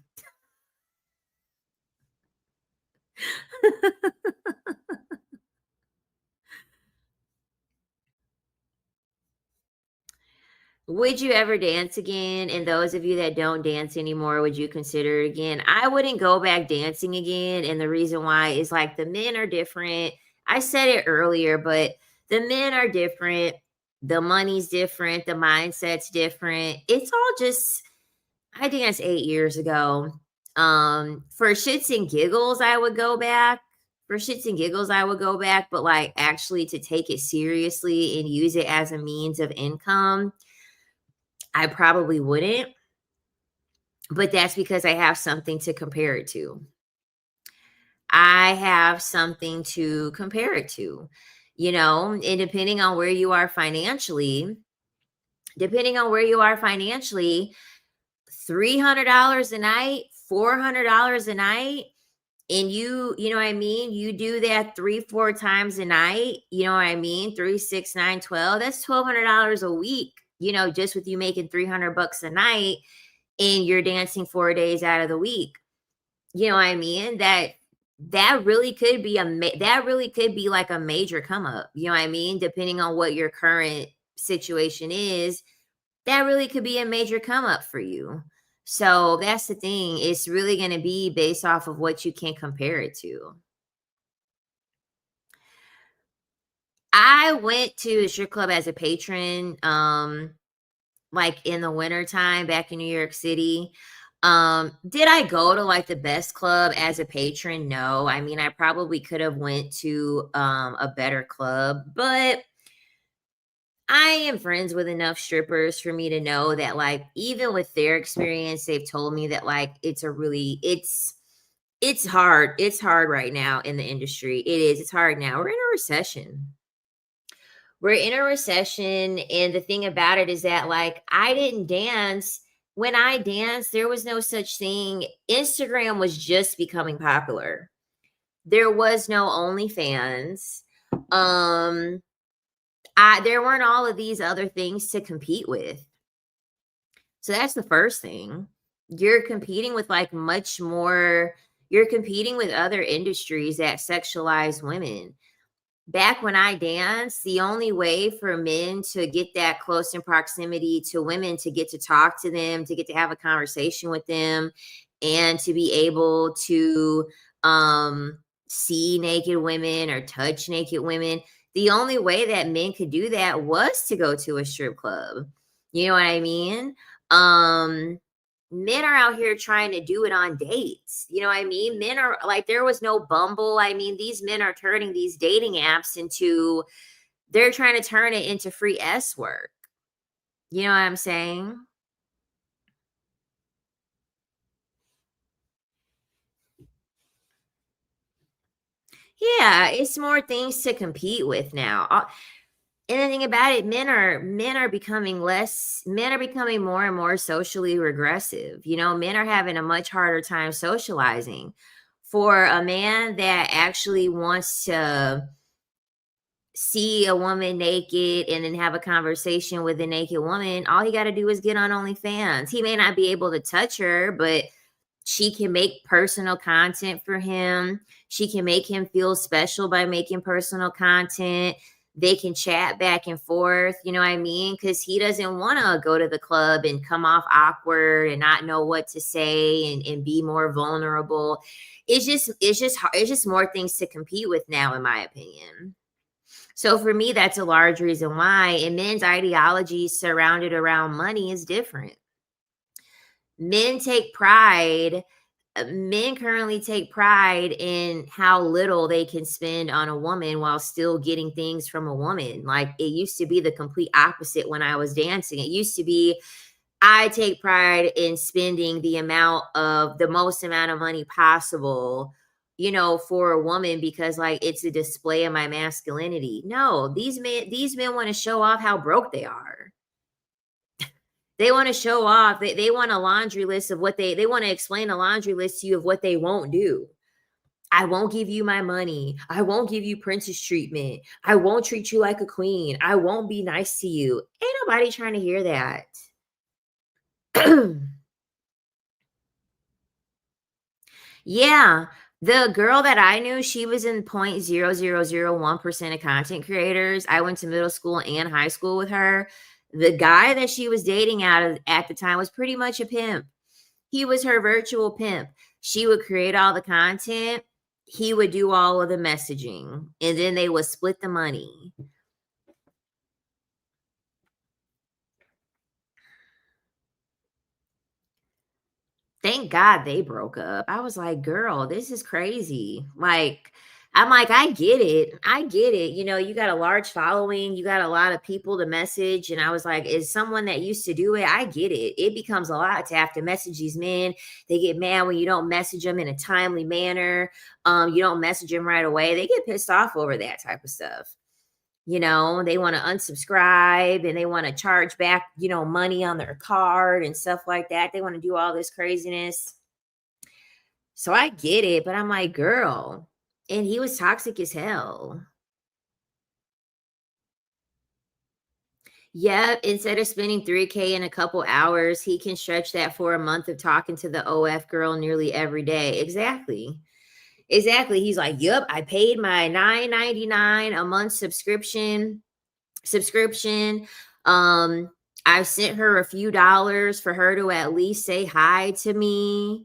Would you ever dance again? And those of you that don't dance anymore, would you consider it again? I wouldn't go back dancing again. And the reason why is like the men are different. I said it earlier, but the men are different. The money's different. The mindset's different. It's all just, I danced 8 years ago. For shits and giggles, I would go back. For shits and giggles, I would go back, but like actually to take it seriously and use it as a means of income, I probably wouldn't, but that's because I have something to compare it to. I have something to compare it to, and depending on where you are financially, $300 a night, $400 a night, and you know what I mean? You do that 3, 4 times a night, you know what I mean? 3, 6, 9, 12. That's $1,200 a week, just with you making $300 a night and you're dancing 4 days out of the week. You know what I mean? That really could be that really could be like a major come up. You know what I mean? Depending on what your current situation is, that really could be a major come up for you. So that's the thing. It's really going to be based off of what you can compare it to. I went to a strip club as a patron, like in the winter time back in New York City. Did I go to like the best club as a patron? No. I mean, I probably could have went to a better club, but I am friends with enough strippers for me to know that like even with their experience, they've told me that like it's hard. It's hard right now in the industry. It is. It's hard now. We're in a recession. We're in a recession, and the thing about it is that like I didn't dance. When I danced, there was no such thing. Instagram was just becoming popular. There was no OnlyFans. Um there weren't all of these other things to compete with. So that's the first thing. You're competing with like much more, You're competing with other industries that sexualize women. Back when I danced, the only way for men to get that close in proximity to women, to get to talk to them, to get to have a conversation with them, and to be able to um, see naked women or touch naked women, the only way that men could do that was to go to a strip club. You know what I mean? Um, Men are out here trying to do it on dates. You know what I mean? Men are like, there was no Bumble. I mean, these men are turning these dating apps into, they're trying to turn it into free S work. You know what I'm saying? Yeah, it's more things to compete with now. And the thing about it, men are becoming less, men are becoming more and more socially regressive. You know, men are having a much harder time socializing. For a man that actually wants to see a woman naked and then have a conversation with a naked woman, all he got to do is get on OnlyFans. He may not be able to touch her, but she can make personal content for him. She can make him feel special by making personal content. They can chat back and forth, you know what I mean? Because he doesn't want to go to the club and come off awkward and not know what to say and be more vulnerable. It's just more things to compete with now, in my opinion. So for me, that's a large reason why. And men's ideology surrounded around money is different. Men take pride. Men currently take pride in how little they can spend on a woman while still getting things from a woman. Like, it used to be the complete opposite when I was dancing. It used to be, I take pride in spending the most amount of money possible, for a woman, because like it's a display of my masculinity. No, these men want to show off how broke they are. They want to show off. They want a laundry list of what they want to explain a laundry list to you of what they won't do. I won't give you my money. I won't give you princess treatment. I won't treat you like a queen. I won't be nice to you. Ain't nobody trying to hear that. Yeah. The girl that I knew, she was in 0.0001% of content creators. I went to middle school and high school with her. The guy that she was dating at the time was pretty much a pimp. He was her virtual pimp. She would create all the content. He would do all of the messaging, and then they would split the money. Thank God they broke up. I was like, "Girl, this is crazy." Like, I'm like, "I get it. I get it. You got a large following, you got a lot of people to message." And I was like, "As someone that used to do it, I get it. It becomes a lot to have to message these men. They get mad when you don't message them in a timely manner. You don't message them right away. They get pissed off over that type of stuff. They want to unsubscribe and they want to charge back, money on their card and stuff like that. They want to do all this craziness. So I get it, but I'm like, girl. And he was toxic as hell. Yep. Instead of spending 3K in a couple hours, he can stretch that for a month of talking to the OF girl nearly every day. Exactly. Exactly. He's like, yep, I paid my $9.99 a month subscription. Um, I sent her a few dollars for her to at least say hi to me.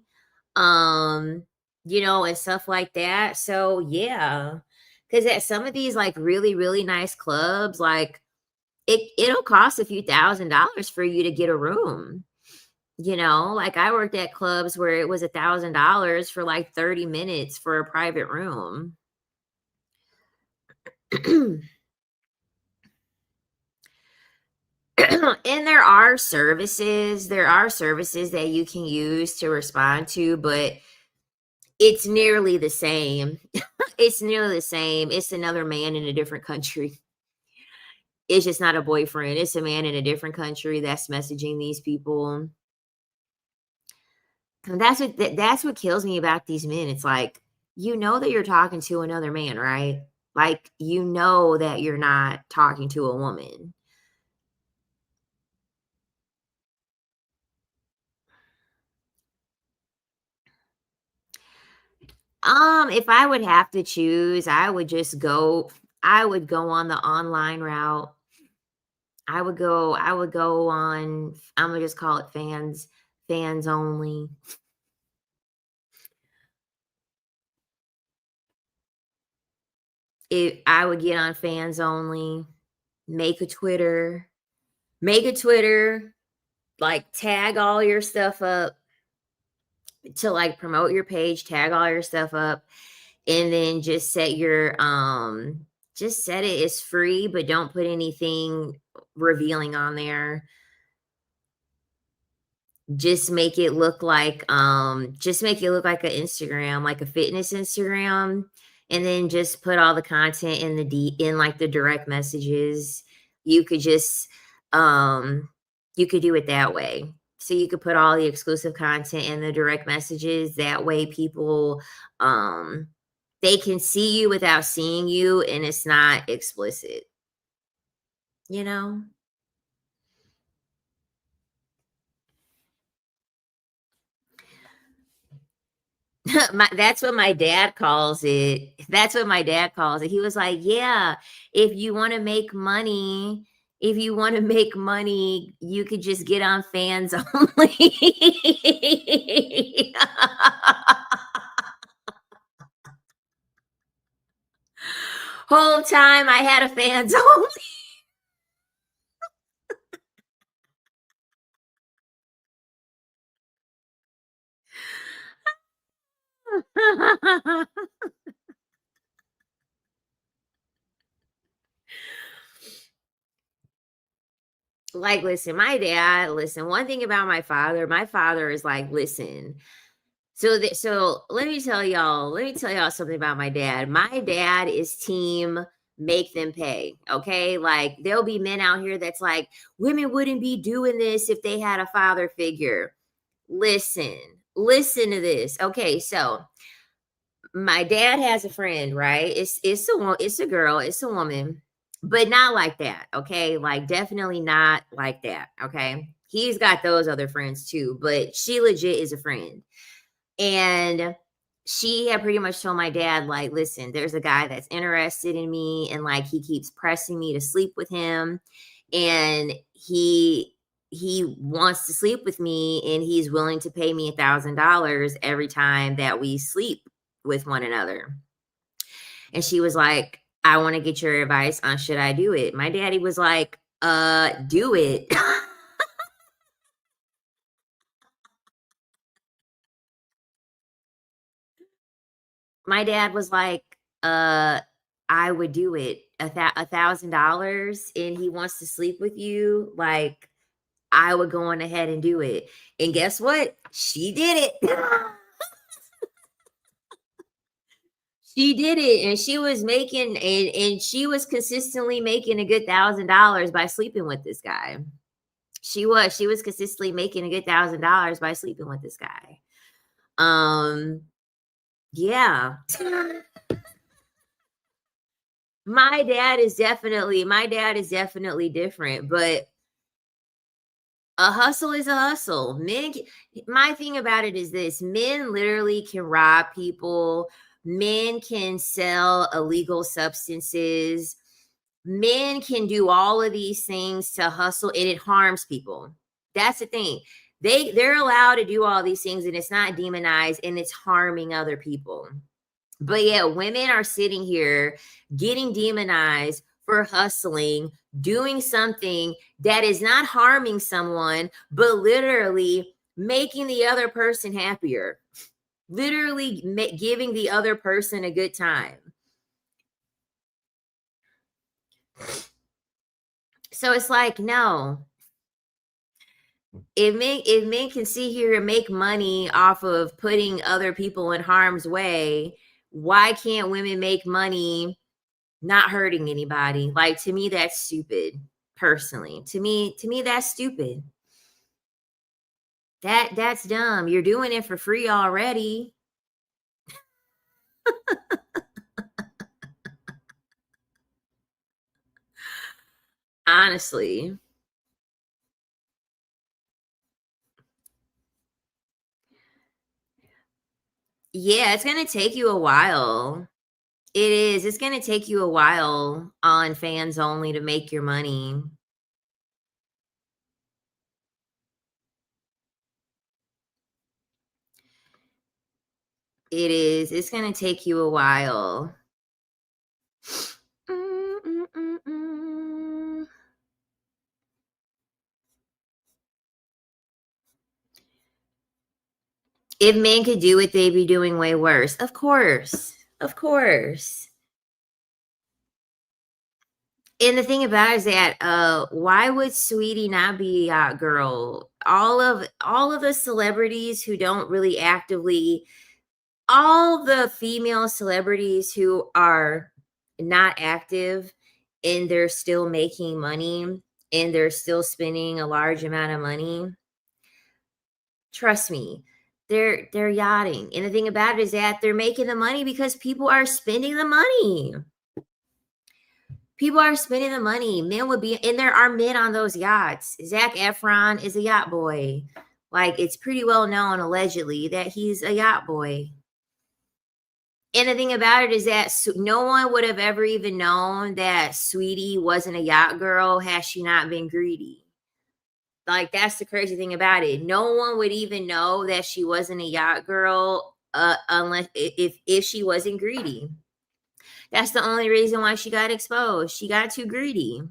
Um, and stuff like that. So yeah. Cause at some of these like really, really nice clubs, like it'll cost a few $1,000s for you to get a room. Like I worked at clubs where it was $1,000 for like 30 minutes for a private room. And there are services that you can use to respond to, but it's nearly the same. It's nearly the same. It's another man in a different country. It's just not a boyfriend. It's a man in a different country that's messaging these people. And that's what kills me about these men. It's like, that you're talking to another man, right? Like, that you're not talking to a woman. If I would have to choose, I would go on the online route. I would go on, Imma just call it fans only. I would get on fans only, make a Twitter, make a Twitter, like, tag all your stuff up to, like, promote your page, tag all your stuff up, and then just set it as free, but don't put anything revealing on there. Just make it look like an Instagram, like a fitness Instagram, and then just put all the content in, like, the direct messages. You could just, you could do it that way. So you could put all the exclusive content in the direct messages, that way people, um, they can see you without seeing you, and it's not explicit, you know? That's what my dad calls it. That's what my dad calls it. He was like, "Yeah, if you wanna make money if you wanna make money, you could just get on fans only." Whole time I had a fans only. Like, listen, one thing about my father is like, "Listen." So let me tell y'all something about my dad. My dad is team make them pay, okay? Like, there'll be men out here that's like, "Women wouldn't be doing this if they had a father figure." Listen, listen to this. Okay, so my dad has a friend, right? It's a girl, it's a woman, but not like that, okay? Like, definitely not like that, okay? He's got those other friends too, but she legit is a friend. And she had pretty much told my dad, like, "Listen, there's a guy that's interested in me, and, like, he keeps pressing me to sleep with him, and he wants to sleep with me, and he's willing to pay me $1,000 every time that we sleep with one another." And she was like, "I wanna get your advice on should I do it?" My daddy was like, do it." My dad was like, I would do it. $1,000 and he wants to sleep with you, like, I would go on ahead and do it." And guess what? She did it. She did it, and she was consistently making a good $1,000 by sleeping with this guy. She was consistently making a good $1,000 by sleeping with this guy. Um, yeah. My dad is definitely different, but a hustle is a hustle. My thing about it is this: men literally can rob people, men can sell illegal substances, men can do all of these things to hustle, and it harms people. That's the thing. They're allowed to do all these things, and it's not demonized, and it's harming other people. But yeah, women are sitting here getting demonized for hustling, doing something that is not harming someone, but literally making the other person happier, literally giving the other person a good time. So it's like, no, if men can sit here and make money off of putting other people in harm's way, why can't women make money not hurting anybody? Like, to me, that's stupid. Personally, to me, that's stupid. That's dumb. You're doing it for free already. Honestly, Yeah, it's gonna take you a while. It is. It's gonna take you a while on fans only to make your money. It is. It's gonna take you a while. Mm, mm, mm, mm. If men could do it, they'd be doing way worse. Of course. Of course. And the thing about it is that, why would Sweetie not be a yacht girl? All of the celebrities who don't really actively all the female celebrities who are not active and they're still making money and they're still spending a large amount of money, trust me, they're yachting. And the thing about it is that they're making the money because people are spending the money. People are spending the money. Men would be, and there are men on those yachts. Zach Efron is a yacht boy. Like, it's pretty well known, allegedly, that he's a yacht boy. And the thing about it is that no one would have ever even known that Sweetie wasn't a yacht girl had she not been greedy. Like, that's the crazy thing about it. No one would even know that she wasn't a yacht girl, unless if she wasn't greedy. That's the only reason why she got exposed. She got too greedy.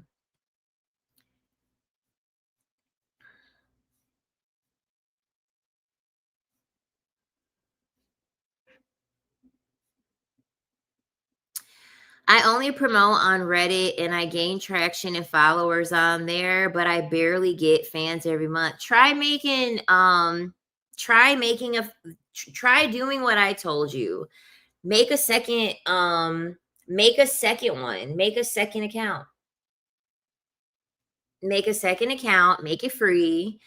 I only promote on Reddit and I gain traction and followers on there, but I barely get fans every month. Try making a try doing what I told you. Make a second make a second one. Make a second account. Make a second account, make it free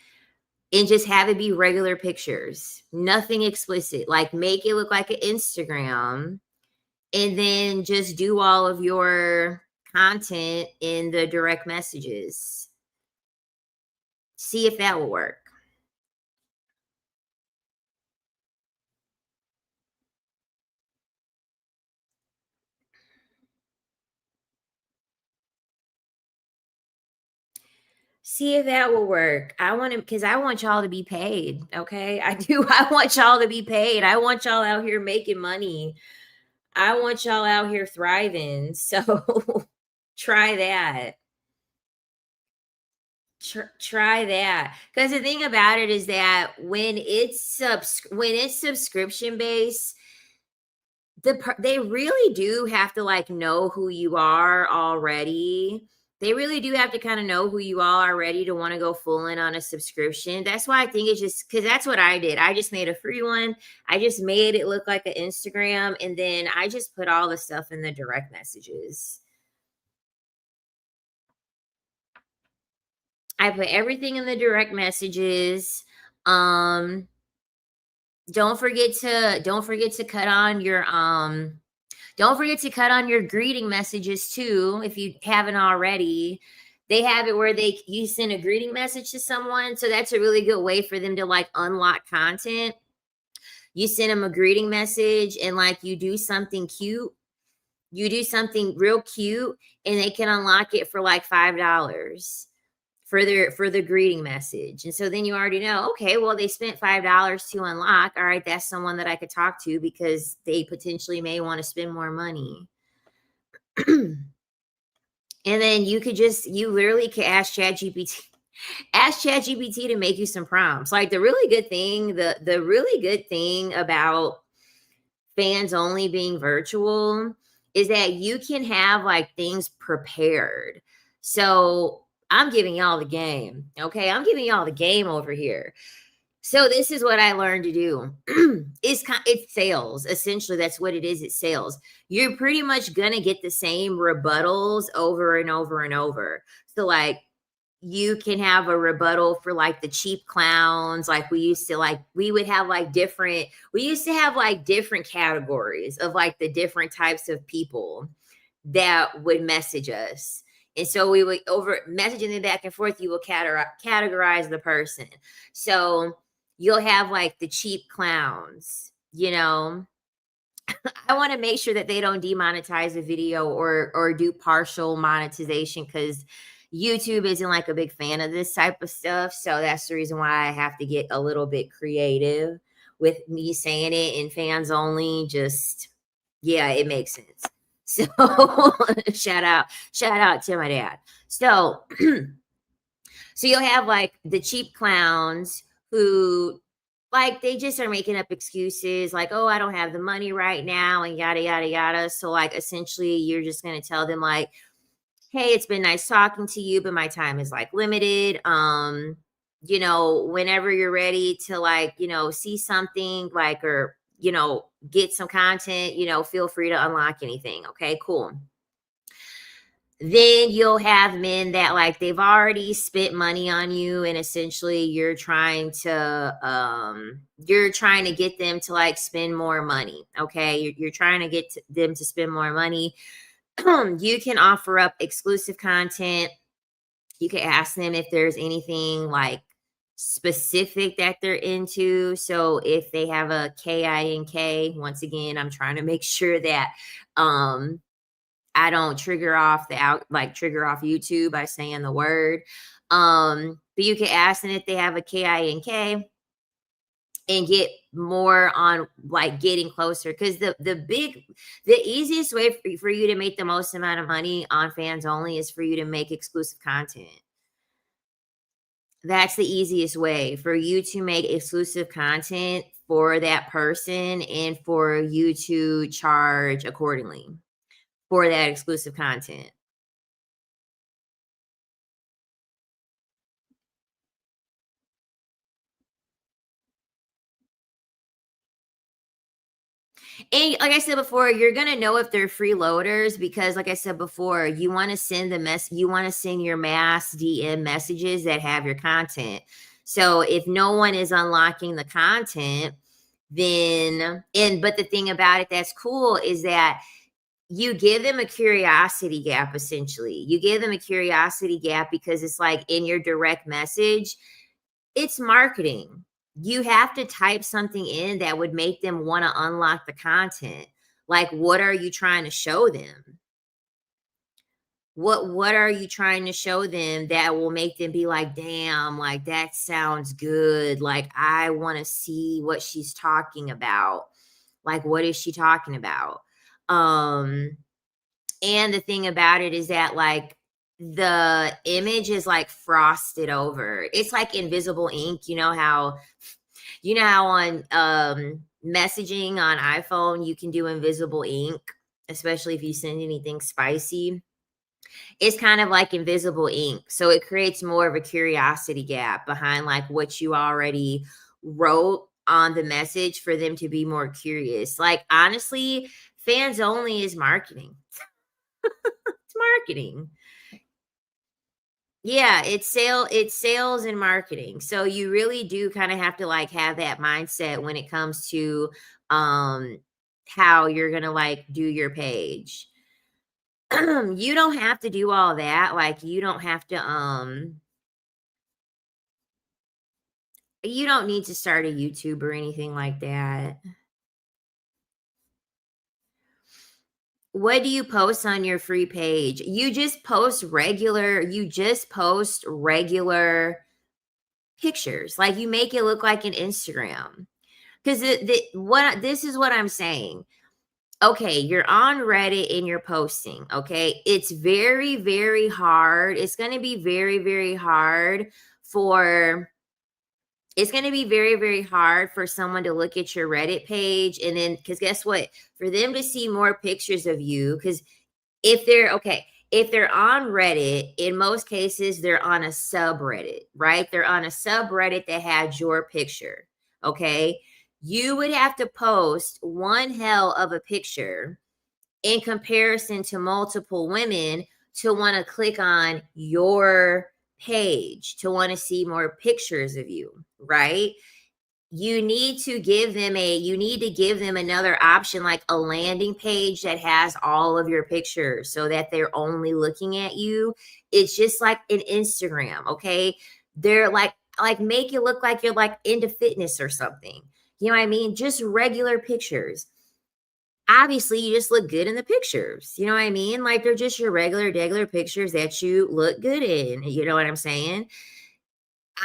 and just have it be regular pictures. Nothing explicit. Like make it look like an Instagram and then just do all of your content in the direct messages. See if that will work. See if that will work. I want to because I want y'all to be paid. Okay. I do. I want y'all to be paid. I want y'all out here making money. I want y'all out here thriving. So try that. Try that. Because the thing about it is that when it's subscription based, they really do have to like know who you are already. They really do have to kind of know who you are already to want to go full in on a subscription. That's why I think it's just because that's what I did. I just made a free one. I just made it look like an Instagram, and then I just put all the stuff in the direct messages. I put everything in the direct messages. Um, don't forget to cut on your don't forget to cut on your greeting messages too if you haven't already. They have it where you send a greeting message to someone, so that's a really good way for them to like unlock content. You send them a greeting message and like you do something cute. You do something real cute and they can unlock it for like $5 for the greeting message. And so then you already know, okay, well, they spent $5 to unlock. All right, that's someone that I could talk to because they potentially may want to spend more money. And then you literally can ask ChatGPT, ask ChatGPT to make you some prompts. Like the really good thing about fans only being virtual is that you can have like things prepared. So I'm giving y'all the game. Okay. I'm giving y'all the game over here. So this is what I learned to do. It's sales. Essentially, that's what it is. It's sales. You're pretty much gonna get the same rebuttals over and over and over. So like you can have a rebuttal for like the cheap clowns. Like we used to have like different categories of like the different types of people that would message us. And so we would over messaging them back and forth, you will categorize the person. So you'll have like the cheap clowns, you know, I want to make sure that they don't demonetize the video or do partial monetization because YouTube isn't like a big fan of this type of stuff. So that's the reason why I have to get a little bit creative with me saying it in fans only. Just yeah, it makes sense. So shout out to my dad. So so you'll have like the cheap clowns who like they just are making up excuses like, oh, I don't have the money right now and yada yada yada. So like essentially you're just gonna tell them like, hey, it's been nice talking to you, but my time is like limited. Whenever you're ready to like, see something like or get some content, feel free to unlock anything. Okay, cool. Then you'll have men that like they've already spent money on you and essentially you're trying to get them to like spend more money. Okay, you're trying to get them to spend more money. You can offer up exclusive content. You can ask them if there's anything like specific that they're into. So if they have a KINK, once again, I'm trying to make sure that I don't trigger off trigger off YouTube by saying the word. But you can ask them if they have a KINK and get more on like getting closer because the easiest way for you to make the most amount of money on fans only is for you to make exclusive content. That's the easiest way for you to make exclusive content for that person and for you to charge accordingly for that exclusive content. And like I said before, you're gonna know if they're freeloaders because, like I said before, you want to send you want to send your mass DM messages that have your content. So if no one is unlocking the content, but the thing about it that's cool is that you give them a curiosity gap essentially. You give them a curiosity gap because it's like in your direct message, it's marketing. You have to type something in that would make them want to unlock the content. Like, what are you trying to show them? What are you trying to show them that will make them be like, damn, like that sounds good. Like, I want to see what she's talking about. Like, what is she talking about? And the thing about it is that like the image is like frosted over. It's like invisible ink. You know how on messaging on iPhone you can do invisible ink, especially if you send anything spicy. It's kind of like invisible ink. So it creates more of a curiosity gap behind like what you already wrote on the message for them to be more curious. Like honestly, fans only is marketing. It's marketing. Yeah, it's sales and marketing. So you really do kind of have to like have that mindset when it comes to um how you're going to like do your page. You don't have to do all that. Like you don't need to start a YouTube or anything like that. What do you post on your free page? You just post regular pictures. Like you make it look like an Instagram. Because this is what I'm saying. Okay, you're on Reddit and you're posting. Okay, it's very, very hard. It's going to be very, very hard for. It's going to be very, very hard for someone to look at your Reddit page and then, because guess what? For them to see more pictures of you, because if they're on Reddit, in most cases, they're on a subreddit, right? They're on a subreddit that had your picture. Okay. You would have to post one hell of a picture in comparison to multiple women to want to click on your page, to want to see more pictures of you, right? You need to give them another option like a landing page that has all of your pictures so that they're only looking at you. It's just like an Instagram, okay? They're like make it look like you're like into fitness or something. You know what I mean? Just regular pictures. obviously you just look good in the pictures. You know what I mean? Like they're just your regular pictures that you look good in. You know what I'm saying?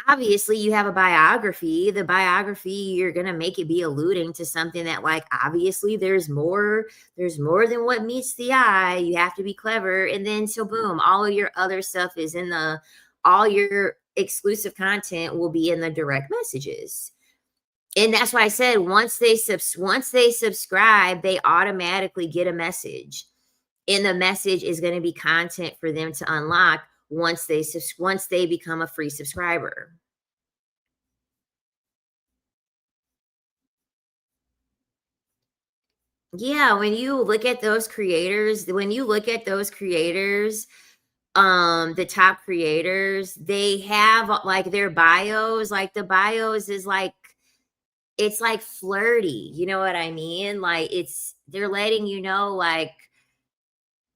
Obviously you have a biography. The biography, you're going to make it be alluding to something that like obviously there's more than what meets the eye. You have to be clever, and then so boom, all of your other stuff is in the all your exclusive content will be in the direct messages. And that's why I said once they subscribe, they automatically get a message. And the message is going to be content for them to unlock once they become a free subscriber. Yeah, when you look at those creators, the top creators, they have like their bios, like the bios is like it's like flirty, you know what I mean? Like it's they're letting you know like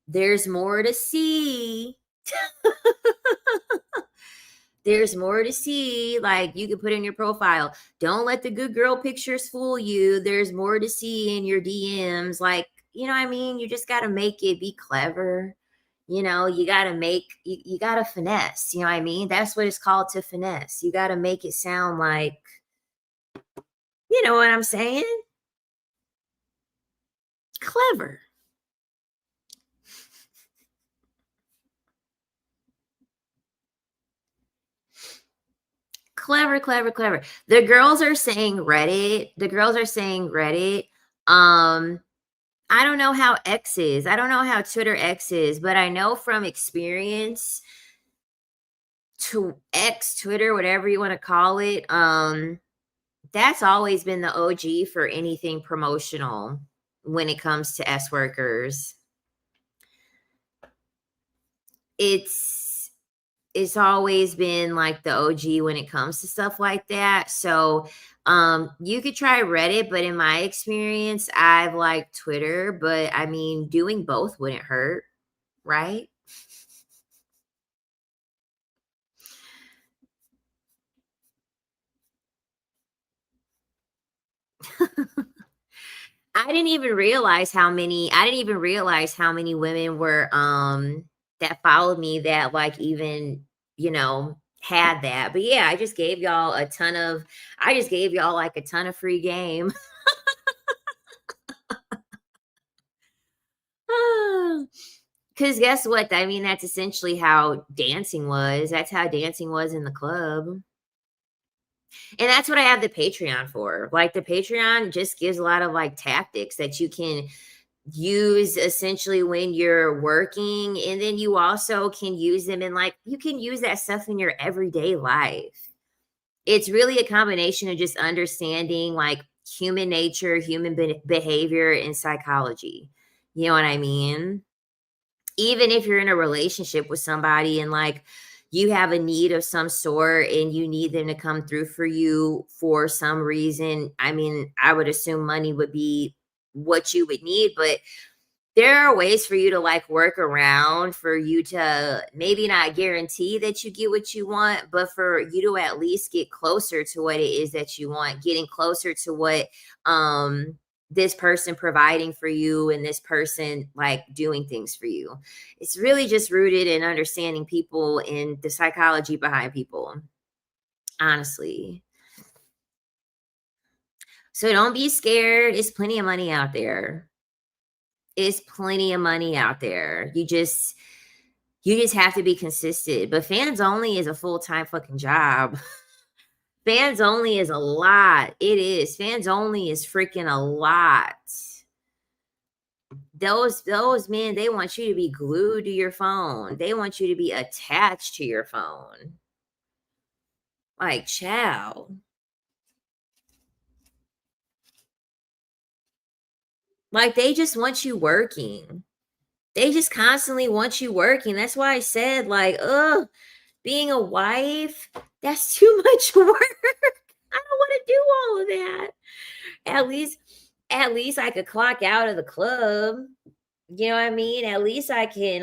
there's more to see. There's more to see. Like you can put in your profile. Don't let the good girl pictures fool you. There's more to see in your DMs. Like, you know what I mean? You just got to make it be clever. You know, you got to finesse. You know what I mean? That's what it's called, to finesse. You got to make it sound like, you know what I'm saying? Clever. Clever, clever, clever. The girls are saying Reddit. The girls are saying Reddit. Um, I don't know how X is. I don't know how Twitter X is, but I know from experience to X, Twitter, whatever you want to call it, that's always been the OG for anything promotional when it comes to S workers. It's it's always been like the OG when it comes to stuff like that. So you could try Reddit, but in my experience, I've liked Twitter, but I mean doing both wouldn't hurt, right? I didn't even realize how many women were that followed me that like even, you know, had that. But yeah, I just gave y'all like a ton of free game. Cuz guess what? I mean, that's essentially how dancing was. That's how dancing was in the club. And that's what I have the Patreon for. Like the Patreon just gives a lot of like tactics that you can use essentially when you're working, and then you also can use them in like you can use that stuff in your everyday life. It's really a combination of just understanding like human nature, behavior, and psychology. You know what I mean? Even if you're in a relationship with somebody and like you have a need of some sort and you need them to come through for you for some reason, I mean, I would assume money would be what you would need, but there are ways for you to like work around for you to maybe not guarantee that you get what you want, but for you to at least get closer to what it is that you want, getting closer to what this person providing for you and this person like doing things for you. It's really just rooted in understanding people and the psychology behind people, honestly. So don't be scared. It's plenty of money out there. It's plenty of money out there. You just have to be consistent. But fans only is a full-time fucking job. Fans only is a lot. It is. Fans only is freaking a lot. Those men, they want you to be glued to your phone. They want you to be attached to your phone. Like, chow. Like they just want you working. They just constantly want you working. That's why I said, like, ugh, being a wife, that's too much work. I don't want to do all of that. At least, at least I could clock out of the club. You know what I mean? At least I can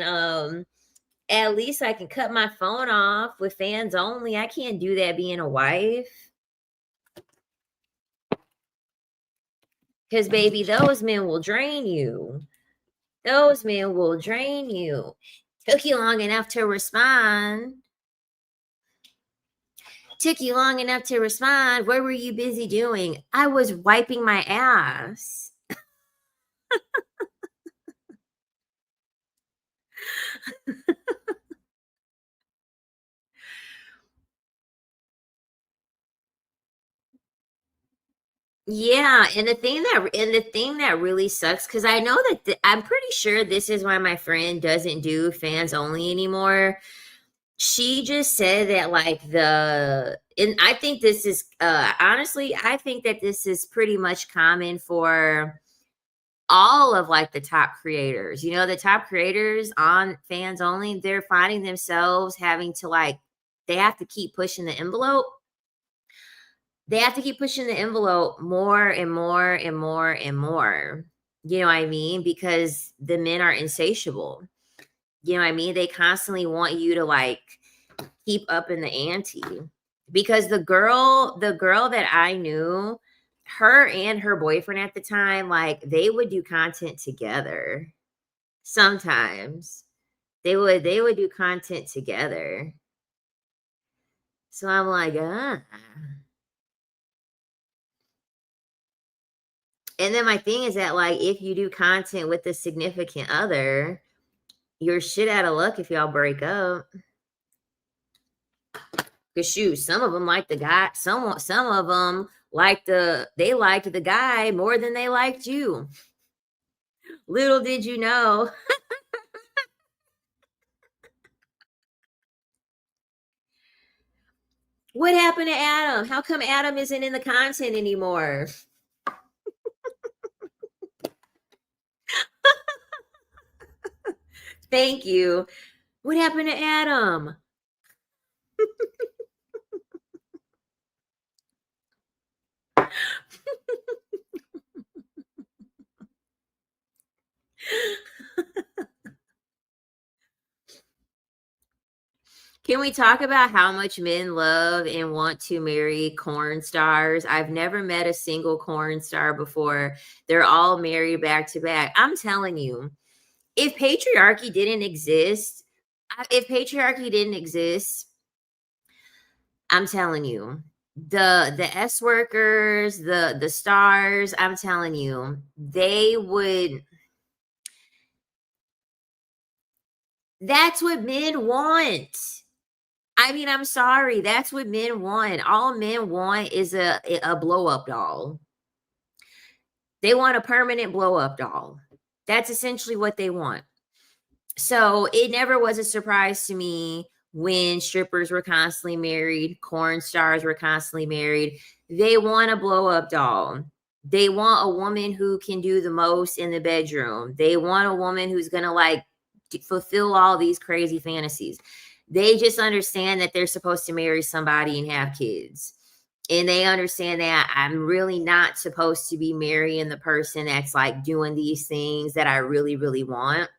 cut my phone off with fans only. I can't do that being a wife. Because, baby, those men will drain you. Those men will drain you. Took you long enough to respond. Took you long enough to respond. What were you busy doing? I was wiping my ass. Yeah, and the thing that really sucks, because I know that I'm pretty sure this is why my friend doesn't do fans only anymore. She just said that like and I think this is honestly, I think that this is pretty much common for all of like the top creators. You know, the top creators on fans only, they're finding themselves having to like they have to keep pushing the envelope. They have to keep pushing the envelope more and more and more and more. You know what I mean? Because the men are insatiable. You know what I mean? They constantly want you to like keep up in the ante. Because the girl that I knew, her and her boyfriend at the time, like they would do content together. Sometimes they would do content together. So I'm like, And then my thing is that like if you do content with a significant other, you're shit out of luck if y'all break up. Cause shoot, some of them like the guy. Some of them they liked the guy more than they liked you. Little did you know. What happened to Adam? How come Adam isn't in the content anymore? Thank you. What happened to Adam? Can we talk about how much men love and want to marry corn stars? I've never met a single corn star before. They're all married back to back. I'm telling you, if patriarchy didn't exist, if patriarchy didn't exist, I'm telling you, the S workers, the stars, I'm telling you, they would that's what men want. I mean, I'm sorry, that's what men want. All men want is a blow up doll. They want a permanent blow up doll. That's essentially what they want. So it never was a surprise to me when strippers were constantly married, corn stars were constantly married. They want a blow up doll. They want a woman who can do the most in the bedroom. They want a woman who's going to like fulfill all these crazy fantasies. They just understand that they're supposed to marry somebody and have kids. And they understand that I'm really not supposed to be marrying the person that's like doing these things that I really, really want.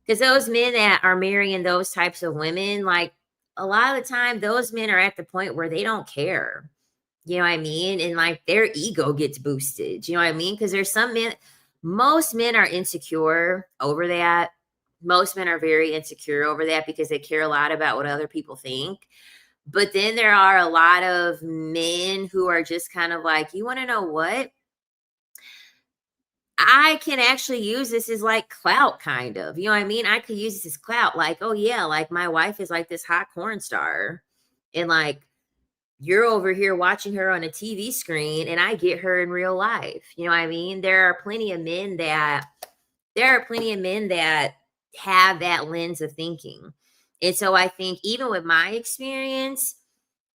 Because those men that are marrying those types of women, like a lot of the time, those men are at the point where they don't care. You know what I mean? And like their ego gets boosted. You know what I mean? Because there's some men, most men are insecure over that. Most men are very insecure over that because they care a lot about what other people think. But then there are a lot of men who are just kind of like, you want to know what? I can actually use this as like clout, kind of. You know what I mean? I could use this as clout. Like, oh yeah, like my wife is like this hot corn star. And like you're over here watching her on a TV screen and I get her in real life. You know what I mean? There are plenty of men that have that lens of thinking. And so I think even with my experience,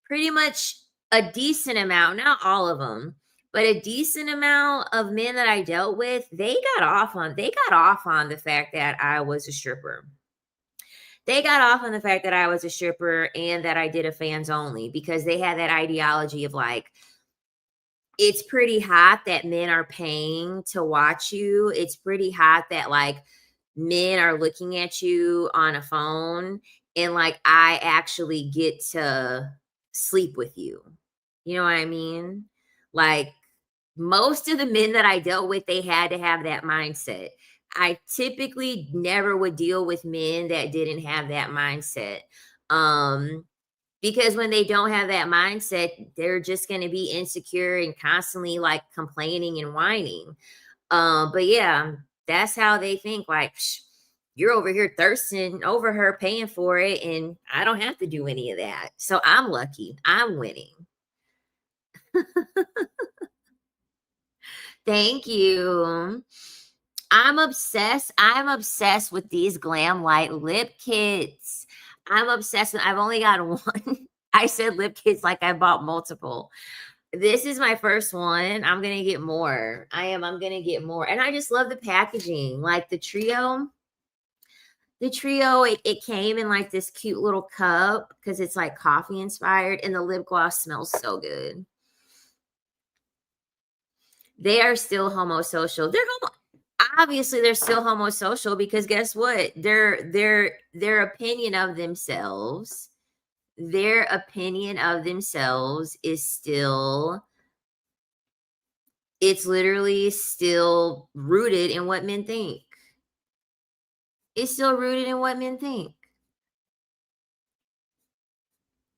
pretty much a decent amount, not all of them, but a decent amount of men that I dealt with, they got off on the fact that I was a stripper. They got off on the fact that I was a stripper and that I did a fans only because they had that ideology of like, it's pretty hot that men are paying to watch you. It's pretty hot that like men are looking at you on a phone and like I actually get to sleep with you. You know what I mean? Like Most of the men that I dealt with, they had to have that mindset. I typically never would deal with men that didn't have that mindset. Um, because when they don't have that mindset, they're just going to be insecure and constantly like complaining and whining. But yeah, that's how they think. Like, you're over here thirsting over her, paying for it, and I don't have to do any of that. So I'm lucky. I'm winning. Thank you. I'm obsessed with these Glam Light lip kits. I'm obsessed with I've only got one. I said lip kits like I bought multiple. This is my first one. I'm gonna get more. I'm gonna get more. And I just love the packaging. Like the trio. The trio, it came in like this cute little cup because it's like coffee inspired, and the lip gloss smells so good. They are still homosocial. They're obviously they're still homosocial because guess what? Their opinion of themselves, their opinion of themselves is still it's literally still rooted in what men think. It's still rooted in what men think.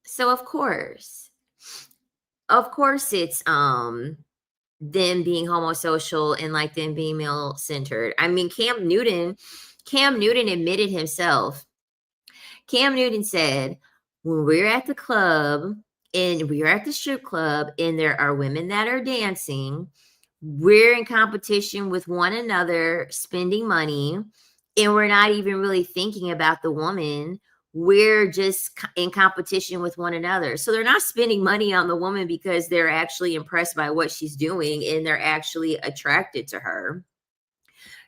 So of course it's them being homosocial and like them being male centered. I mean, Cam Newton admitted himself. Cam Newton said, when we're at the club and we're at the strip club and there are women that are dancing, we're in competition with one another, spending money, and we're not even really thinking about the woman. We're just in competition with one another. So they're not spending money on the woman because they're actually impressed by what she's doing and they're actually attracted to her.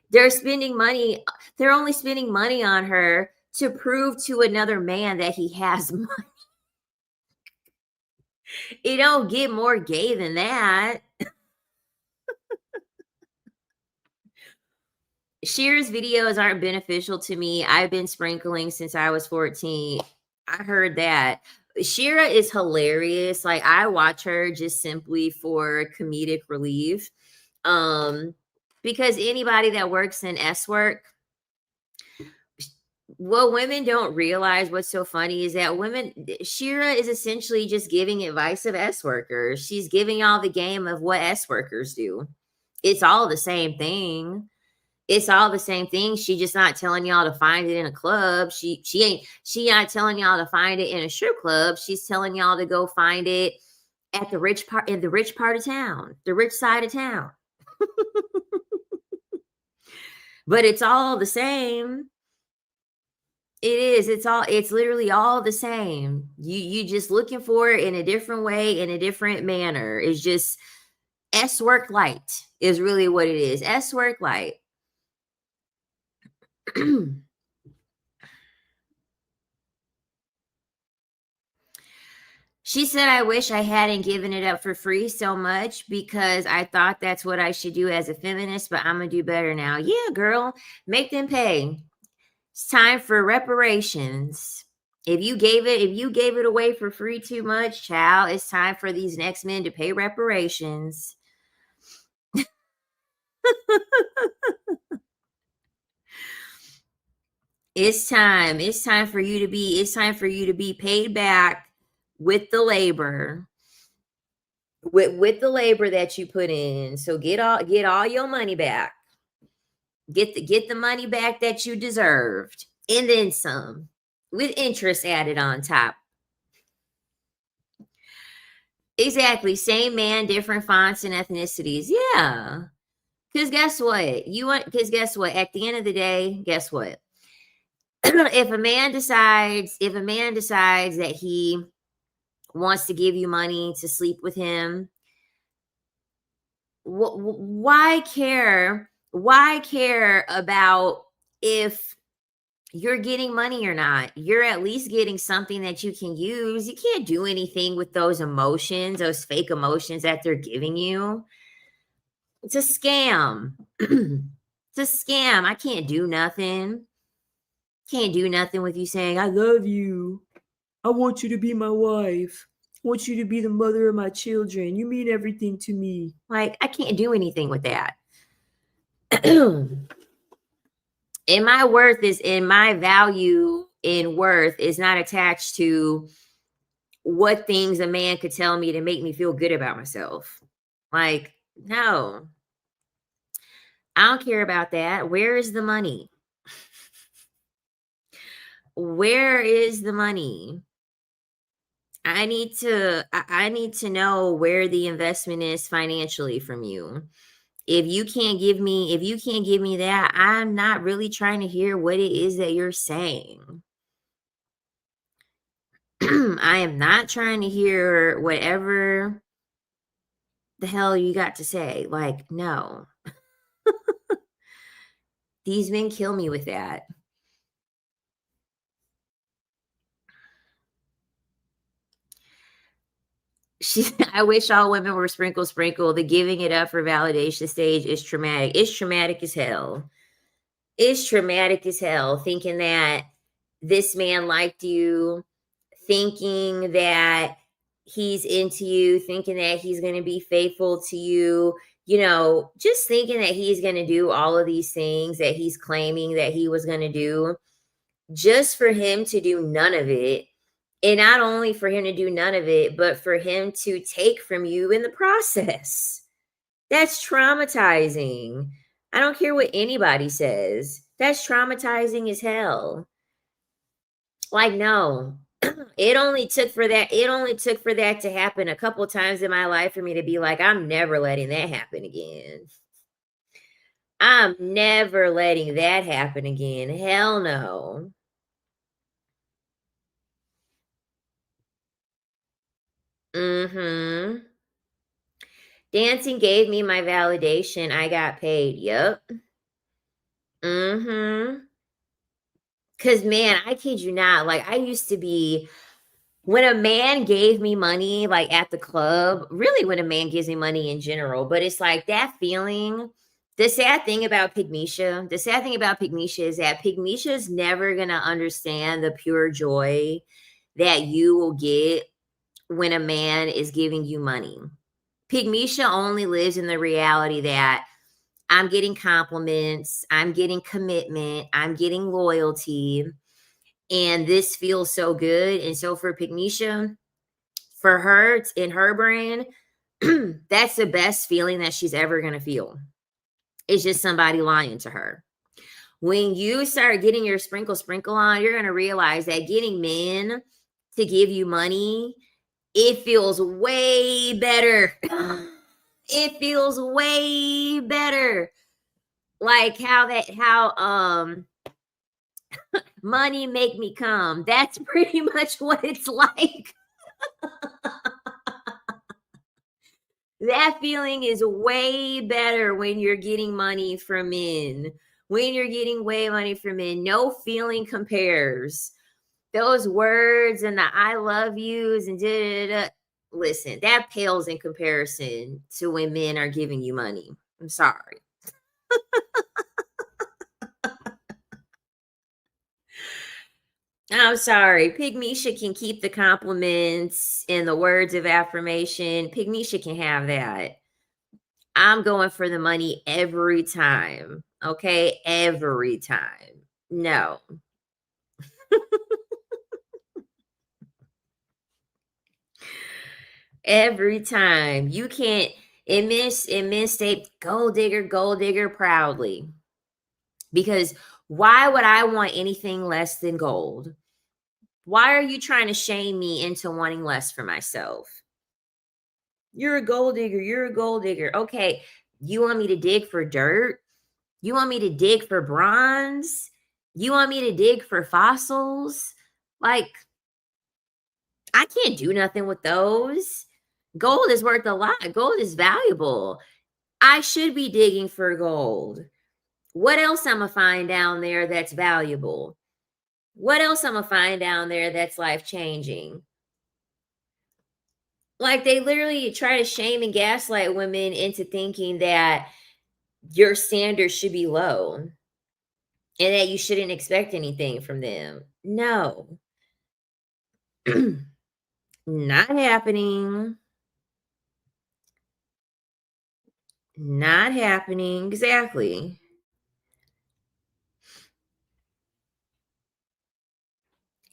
They're spending money, they're only spending money on her to prove to another man that he has money. It don't get more gay than that. Sheer's videos aren't beneficial to me. I've been sprinkling since I was 14. I heard that. Shira is hilarious. Like I watch her just simply for comedic relief. Um because anybody that works in S work, what women don't realize what's so funny is that Shira is essentially just giving advice of S workers. She's giving y'all the game of what S workers do. It's all the same thing. It's all the same thing. She just not telling y'all to find it in a club. She not telling y'all to find it in a strip club. She's telling y'all to go find it at the rich part of town, the rich side of town. But it's all the same. It is. It's literally all the same. You just looking for it in a different way, in a different manner. It's just S work light is really what it is. S work light. She said, I wish I hadn't given it up for free so much because I thought that's what I should do as a feminist, but I'm going to do better now. Yeah, girl, make them pay. It's time for reparations. If you gave it away for free too much, child, it's time for these next men to pay reparations. It's time. It's time for you to be paid back with the labor. With the labor that you put in. So get all your money back. Get the money back that you deserved and then some with interest added on top. Exactly. Same man, different fonts and ethnicities. Yeah. Because guess what? Because guess what? At the end of the day, guess what? If a man decides that he wants to give you money to sleep with him, why care? Why care about if you're getting money or not? You're at least getting something that you can use. You can't do anything with those emotions, those fake emotions that they're giving you. It's a scam. It's a scam. I can't do nothing. Can't do nothing with you saying, I love you. I want you to be my wife. want you to be the mother of my children. You mean everything to me. Like, I can't do anything with that. And my worth is in my value in worth is not attached to what things a man could tell me to make me feel good about myself. Like, no, I don't care about that. Where is the money? Where is the money? I need to know where the investment is financially from you. If you can't give me that, I'm not really trying to hear what it is that you're saying. I am not trying to hear whatever the hell you got to say. Like, no. These men kill me with that. I wish all women were sprinkle sprinkle. The giving it up for validation stage is traumatic. It's traumatic as hell. It's traumatic as hell thinking that this man liked you, thinking that he's into you, thinking that he's going to be faithful to you, just thinking that he's going to do all of these things that he's claiming that he was going to do, just for him to do none of it. And not only for him to do none of it, but for him to take from you in the process. That's traumatizing. I don't care what anybody says. That's traumatizing as hell. Like, no. It only took for that to happen a couple times in my life for me to be like, I'm never letting that happen again. I'm never letting that happen again. Hell no. Mhm. Dancing gave me my validation. I got paid. Yep. Mhm. Cause man, I kid you not. Like I used to be when a man gave me money, like at the club, really when a man gives me money in general, but it's like that feeling. The sad thing about Pygmisha is that Pygmisha's never gonna understand the pure joy that you will get when a man is giving you money. Pygmisha only lives in the reality that I'm getting compliments, I'm getting commitment, I'm getting loyalty, and this feels so good. And so for Pygmisha, for her in her brain, that's the best feeling that she's ever going to feel. It's just somebody lying to her. When you start getting your sprinkle on, you're going to realize that getting men to give you money, it feels way better. It feels way better. Like how money make me come. That's pretty much what it's like. That feeling is way better when you're getting money from men. When you're getting way money from men, no feeling compares. Those words and the I love yous and da, da, da, listen, that pales in comparison to when men are giving you money. I'm sorry. I'm sorry. Pygmisha can keep the compliments and the words of affirmation. Pygmisha can have that. I'm going for the money every time. Okay? Every time. No. Every time. You can't in men state gold digger proudly. Because why would I want anything less than gold? Why are you trying to shame me into wanting less for myself? You're a gold digger. You're a gold digger. Okay. You want me to dig for dirt? You want me to dig for bronze? You want me to dig for fossils? Like, I can't do nothing with those. Gold is worth a lot. Gold is valuable. I should be digging for gold. What else I'm gonna find down there that's valuable? What else I'm gonna find down there that's life changing? Like they literally try to shame and gaslight women into thinking that your standards should be low and that you shouldn't expect anything from them. No. Not happening. Not happening. Exactly.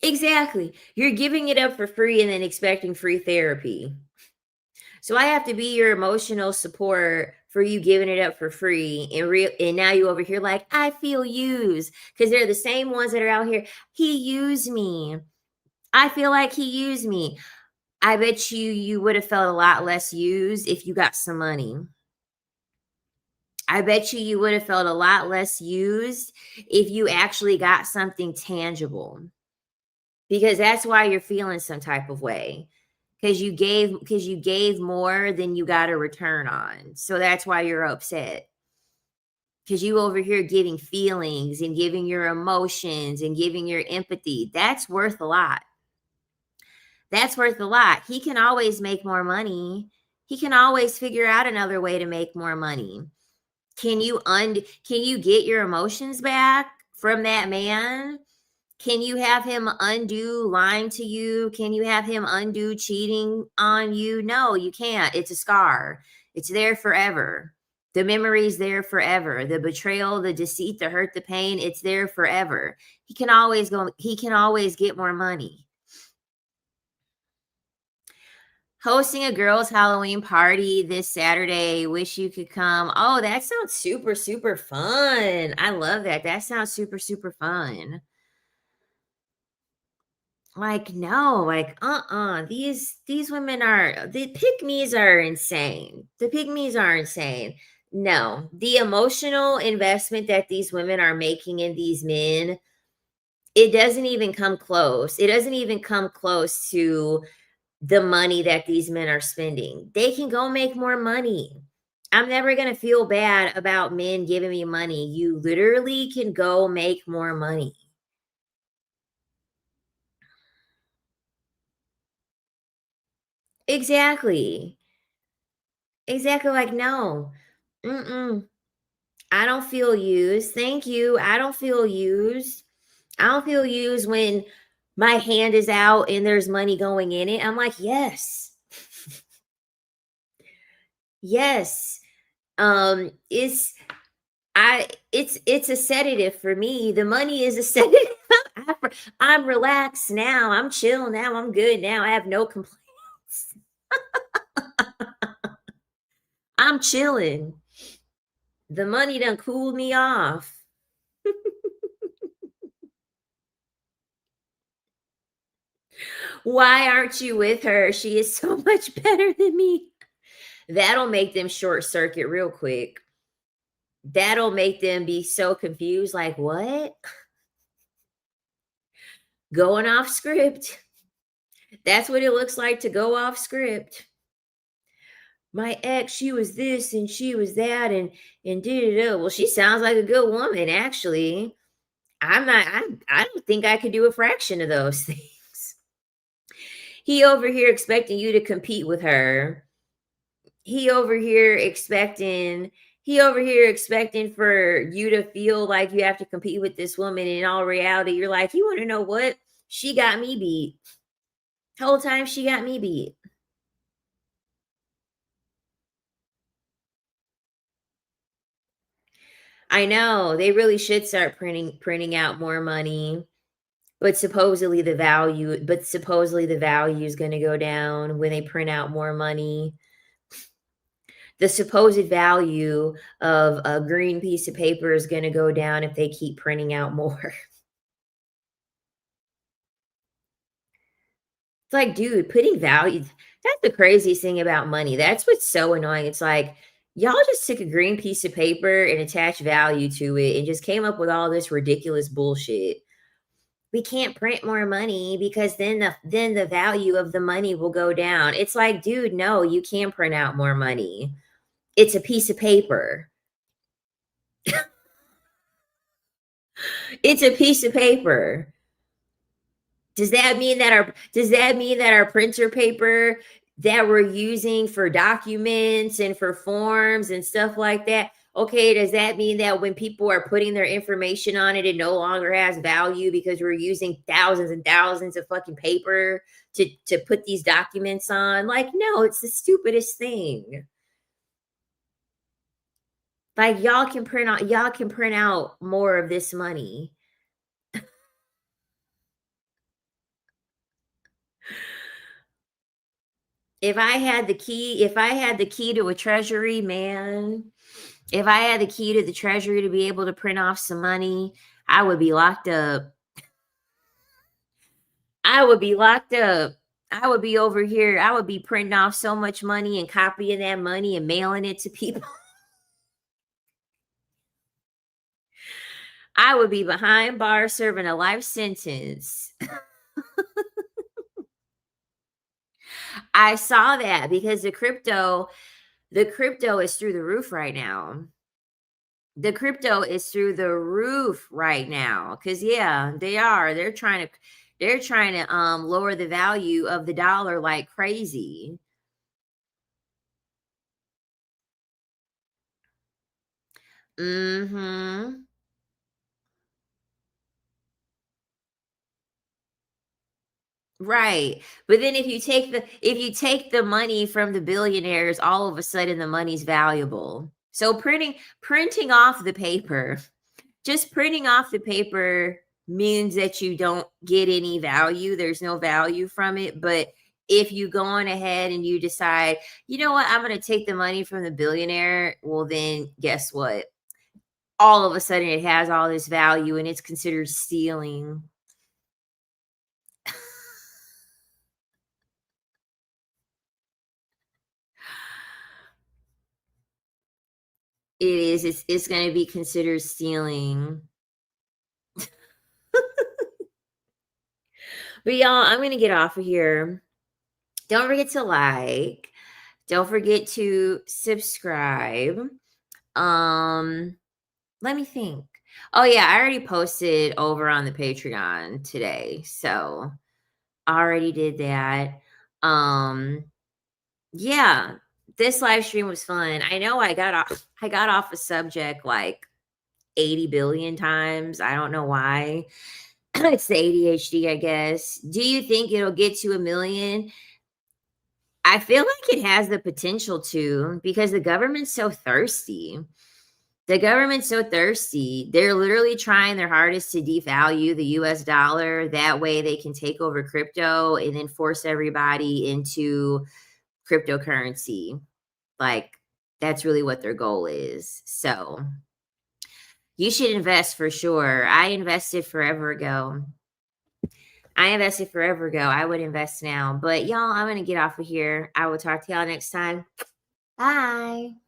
Exactly. You're giving it up for free and then expecting free therapy. So I have to be your emotional support for you giving it up for free and now you over here like I feel used because they're the same ones that are out here. He used me. I feel like he used me. I bet you would have felt a lot less used if you got some money. I bet you would have felt a lot less used if you actually got something tangible. Because that's why you're feeling some type of way. Because you gave more than you got a return on. So that's why you're upset. Because you over here giving feelings and giving your emotions and giving your empathy. That's worth a lot. That's worth a lot. He can always make more money. He can always figure out another way to make more money. Can you get your emotions back from that man? Can you have him undo lying to you? Can you have him undo cheating on you? No, you can't. It's a scar. It's there forever. The memory's there forever. The betrayal, the deceit, the hurt, the pain, it's there forever. He can always get more money. Hosting a girls' Halloween party this Saturday. Wish you could come. Oh, that sounds super, super fun. I love that. That sounds super, super fun. Like, no, like, these women are the pygmies are insane. The pygmies are insane. No, the emotional investment that these women are making in these men, it doesn't even come close. It doesn't even come close to the money that these men are spending. They can go make more money. I'm never going to feel bad about men giving me money. You literally can go make more money. Exactly. Exactly. Like, no. Mm-mm. I don't feel used. Thank you. I don't feel used. I don't feel used when my hand is out and there's money going in it. I'm like, yes. Yes. It's it's a sedative for me. The money is a sedative. I'm relaxed now. I'm chill now. I'm good now. I have no complaints. I'm chilling. The money done cooled me off. Why aren't you with her? She is so much better than me. That'll make them short circuit real quick. That'll make them be so confused like, "What? Going off script." That's what it looks like to go off script. My ex, she was this and she was that and did it. Well, she sounds like a good woman, actually. I'm not. I don't think I could do a fraction of those things. He over here expecting you to compete with her. He over here expecting. He over here expecting for you to feel like you have to compete with this woman. In all reality, you're like, you want to know what? She got me beat. Whole time she got me beat. I know they really should start printing out more money. But supposedly the value is gonna go down when they print out more money. The supposed value of a green piece of paper is gonna go down if they keep printing out more. It's like, dude, putting value that's the craziest thing about money. That's what's so annoying. It's like, y'all just took a green piece of paper and attached value to it and just came up with all this ridiculous bullshit. We can't print more money because then the value of the money will go down. It's like, dude, no, you can print out more money. It's a piece of paper. It's a piece of paper. Does that mean that our printer paper that we're using for documents and for forms and stuff like that? Okay, does that mean that when people are putting their information on it, it no longer has value because we're using thousands and thousands of fucking paper to put these documents on? Like, no, it's the stupidest thing. Like y'all can print out more of this money. If I had the key to a treasury, man, if I had the key to the treasury to be able to print off some money, I would be locked up. I would be locked up. I would be over here. I would be printing off so much money and copying that money and mailing it to people. I would be behind bars serving a life sentence. I saw that because the crypto is through the roof right now. The crypto is through the roof right now. Cause yeah, they are. They're trying to lower the value of the dollar like crazy. Mhm. Right. But then if you take the money from the billionaires, all of a sudden the money's valuable. So printing off the paper, just printing off the paper means that you don't get any value. There's no value from it. But if you go on ahead and you decide, you know what, I'm going to take the money from the billionaire, well, then guess what? All of a sudden it has all this value and it's considered stealing. It is. It's going to be considered stealing. But y'all, I'm going to get off of here. Don't forget to like. Don't forget to subscribe. Um, let me think. Oh yeah, I already posted over on the Patreon today. So I already did that. Um, yeah, this live stream was fun. I know I got off a subject like 80 billion times. I don't know why. It's the ADHD, I guess. Do you think it'll get to a million? I feel like it has the potential to because the government's so thirsty. The government's so thirsty. They're literally trying their hardest to devalue the US dollar. That way they can take over crypto and then force everybody into cryptocurrency. Like that's really what their goal is. So you should invest for sure. I invested forever ago. I would invest now. But y'all, I'm going to get off of here. I will talk to y'all next time. Bye.